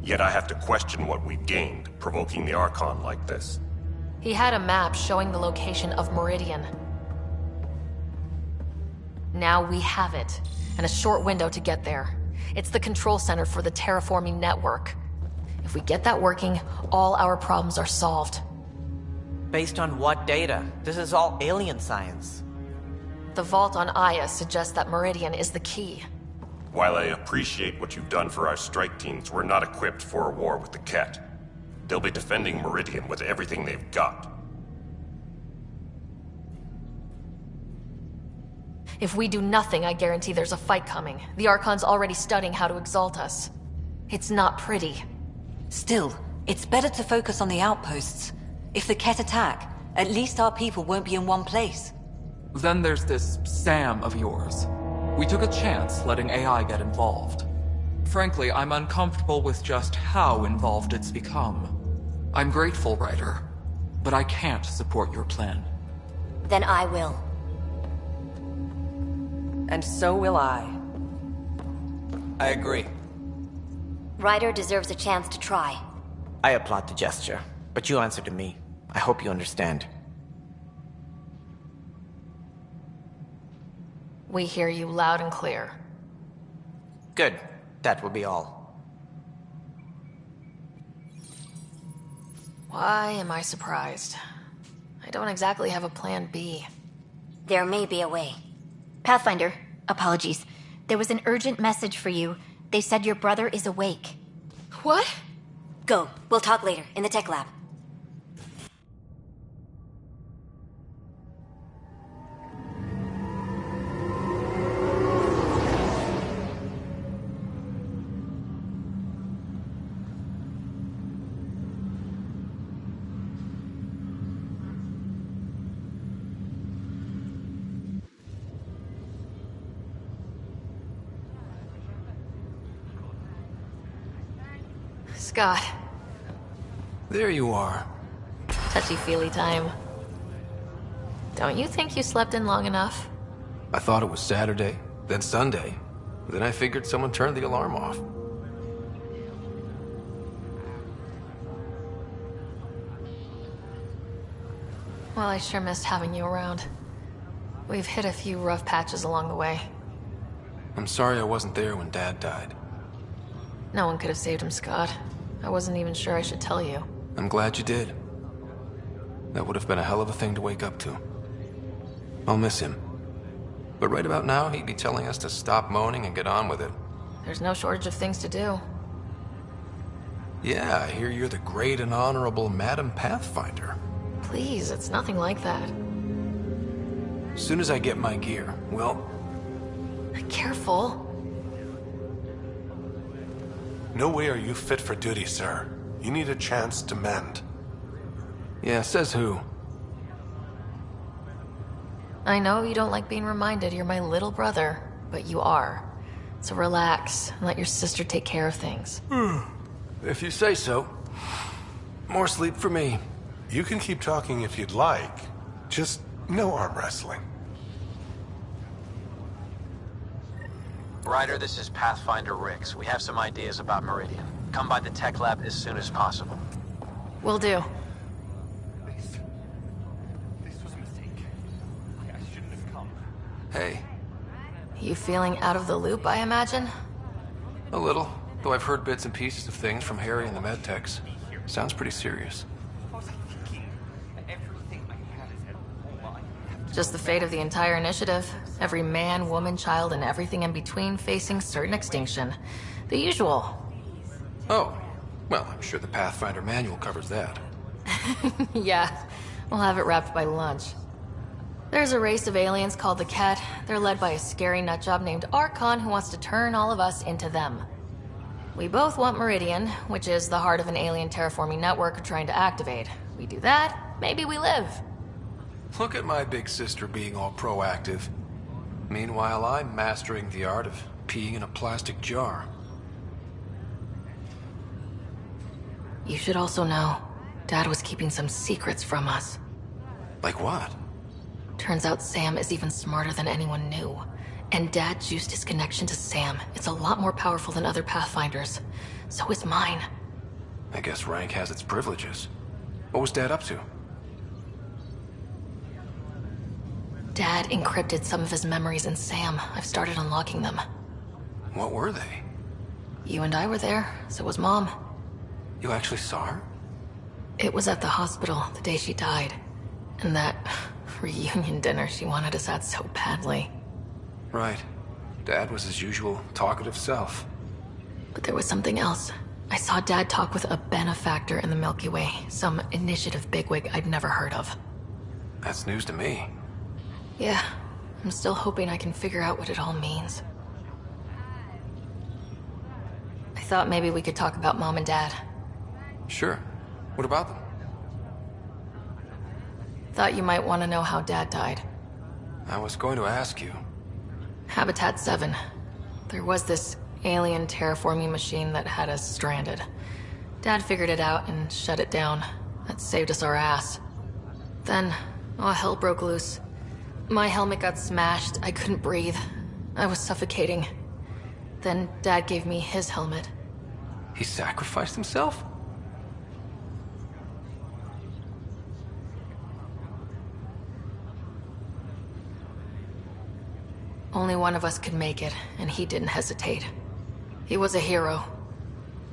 Yet I have to question what we've gained, provoking the Archon like this. He had a map showing the location of Meridian. Now we have it, and a short window to get there. It's the control center for the terraforming network. If we get that working, all our problems are solved. Based on what data? This is all alien science. The vault on Aya suggests that Meridian is the key. While I appreciate what you've done for our strike teams, we're not equipped for a war with the Ket. They'll be defending Meridian with everything they've got. If we do nothing, I guarantee there's a fight coming. The Archon's already studying how to exalt us. It's not pretty. Still, it's better to focus on the outposts. If the Ket attack, at least our people won't be in one place. Then there's this Sam of yours. We took a chance letting AI get involved. Frankly, I'm uncomfortable with just how involved it's become. I'm grateful, Ryder, but I can't support your plan. Then I will. And so will I. I agree. Ryder deserves a chance to try. I applaud the gesture, but you answer to me. I hope you understand. We hear you loud and clear. Good. That will be all. Why am I surprised? I don't exactly have a plan B. There may be a way. Pathfinder, apologies. There was an urgent message for you. They said your brother is awake. What? Go. We'll talk later, in the tech lab. Scott. There you are. Touchy-feely time. Don't you think you slept in long enough? I thought it was Saturday, then Sunday. Then I figured someone turned the alarm off. Well, I sure missed having you around. We've hit a few rough patches along the way. I'm sorry I wasn't there when Dad died. No one could have saved him, Scott. I wasn't even sure I should tell you. I'm glad you did. That would have been a hell of a thing to wake up to. I'll miss him. But right about now, he'd be telling us to stop moaning and get on with it. There's no shortage of things to do. Yeah, I hear you're the great and honorable Madam Pathfinder. Please, it's nothing like that. As soon as I get my gear, well... Careful. No way are you fit for duty, sir. You need a chance to mend. Yeah, says who? I know you don't like being reminded you're my little brother, but you are. So relax and let your sister take care of things. If you say so. More sleep for me. You can keep talking if you'd like. Just no arm wrestling. Ryder, this is Pathfinder Rix. We have some ideas about Meridian. Come by the tech lab as soon as possible. Will do. This was a mistake. I shouldn't have come. Hey. You feeling out of the loop, I imagine? A little, though I've heard bits and pieces of things from Harry and the medtechs. Sounds pretty serious. Just the fate of the entire initiative. Every man, woman, child, and everything in between facing certain extinction. The usual. Oh, well, I'm sure the Pathfinder manual covers that. Yeah, we'll have it wrapped by lunch. There's a race of aliens called the Ket. They're led by a scary nutjob named Archon who wants to turn all of us into them. We both want Meridian, which is the heart of an alien terraforming network we're trying to activate. We do that, maybe we live. Look at my big sister being all proactive. Meanwhile, I'm mastering the art of peeing in a plastic jar. You should also know, Dad was keeping some secrets from us. Like what? Turns out Sam is even smarter than anyone knew. And Dad juiced his connection to Sam. It's a lot more powerful than other Pathfinders. So is mine. I guess rank has its privileges. What was Dad up to? Dad encrypted some of his memories in Sam. I've started unlocking them. What were they? You and I were there, so was Mom. You actually saw her? It was at the hospital the day she died. And that reunion dinner she wanted us at so badly. Right. Dad was his usual talkative self. But there was something else. I saw Dad talk with a benefactor in the Milky Way, some initiative bigwig I'd never heard of. That's news to me. Yeah, I'm still hoping I can figure out what it all means. I thought maybe we could talk about Mom and Dad. Sure. What about them? Thought you might want to know how Dad died. I was going to ask you. Habitat 7. There was this alien terraforming machine that had us stranded. Dad figured it out and shut it down. That saved us our ass. Then, all hell broke loose. My helmet got smashed. I couldn't breathe. I was suffocating. Then Dad gave me his helmet. He sacrificed himself? Only one of us could make it, and he didn't hesitate. He was a hero.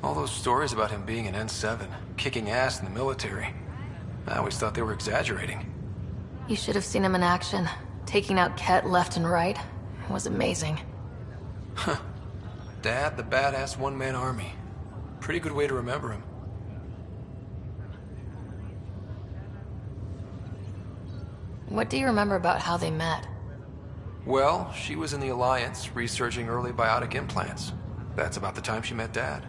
All those stories about him being an N7, kicking ass in the military. I always thought they were exaggerating. You should have seen him in action. Taking out Ket left and right. It was amazing. Huh. Dad, the badass one-man army. Pretty good way to remember him. What do you remember about how they met? Well, she was in the Alliance, researching early biotic implants. That's about the time she met Dad.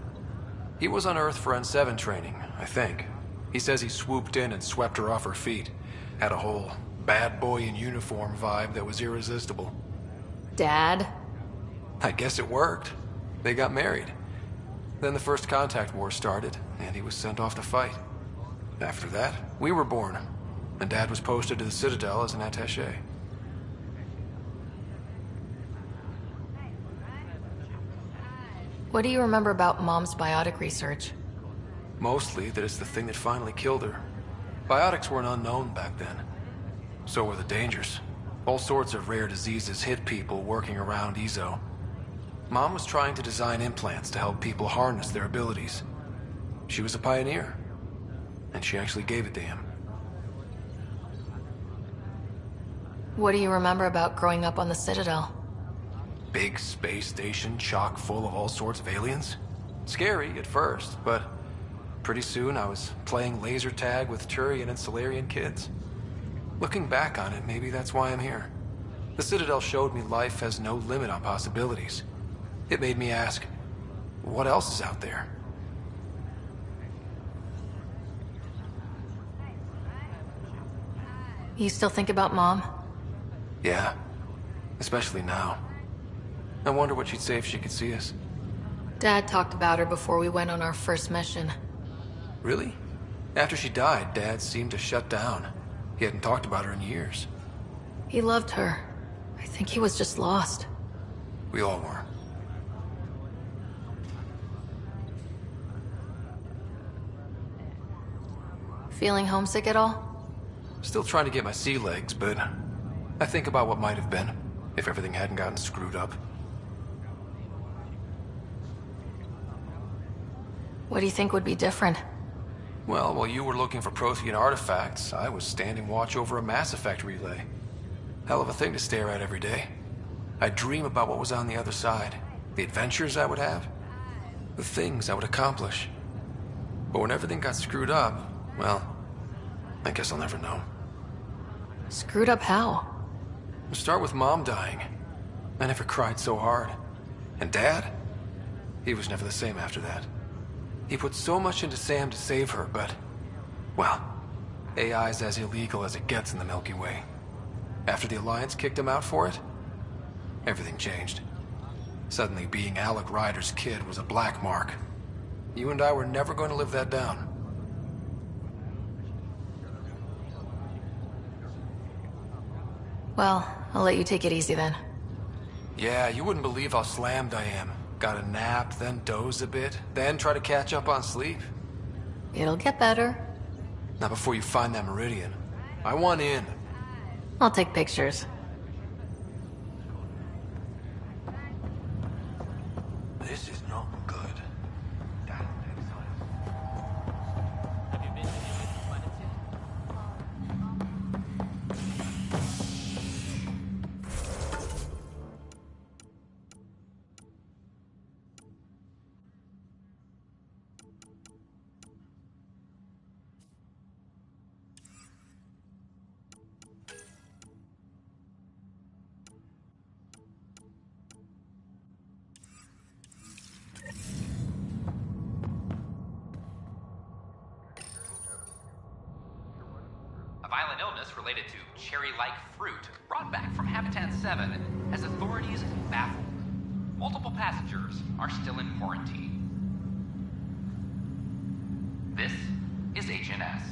He was on Earth for N7 training, I think. He says he swooped in and swept her off her feet. Had a whole bad boy in uniform vibe that was irresistible. Dad? I guess it worked. They got married. Then the first contact war started, and he was sent off to fight. After that, we were born, and Dad was posted to the Citadel as an attaché. What do you remember about Mom's biotic research? Mostly that it's the thing that finally killed her. Biotics were an unknown back then. So were the dangers. All sorts of rare diseases hit people working around EZO. Mom was trying to design implants to help people harness their abilities. She was a pioneer. And she actually gave it to him. What do you remember about growing up on the Citadel? Big space station chock full of all sorts of aliens. Scary at first, but pretty soon I was playing laser tag with Turian and Solarian kids. Looking back on it, maybe that's why I'm here. The Citadel showed me life has no limit on possibilities. It made me ask, what else is out there? You still think about Mom? Yeah, especially now. I wonder what she'd say if she could see us. Dad talked about her before we went on our first mission. Really? After she died, Dad seemed to shut down. He hadn't talked about her in years. He loved her. I think he was just lost. We all were. Feeling homesick at all? Still trying to get my sea legs, but I think about what might have been if everything hadn't gotten screwed up. What do you think would be different? Well, while you were looking for Prothean artifacts, I was standing watch over a Mass Effect relay. Hell of a thing to stare at every day. I'd dream about what was on the other side, the adventures I would have, the things I would accomplish. But when everything got screwed up, well, I guess I'll never know. Screwed up how? Start with Mom dying. I never cried so hard. And Dad? He was never the same after that. He put so much into Sam to save her, but... well, AI's as illegal as it gets in the Milky Way. After the Alliance kicked him out for it, everything changed. Suddenly being Alec Ryder's kid was a black mark. You and I were never going to live that down. Well, I'll let you take it easy then. Yeah, you wouldn't believe how slammed I am. Got a nap, then doze a bit, then try to catch up on sleep. It'll get better. Not before you find that Meridian. I want in. I'll take pictures. This is not good. A violent illness related to cherry-like fruit brought back from Habitat 7 has authorities baffled. Multiple passengers are still in quarantine. This is HNS.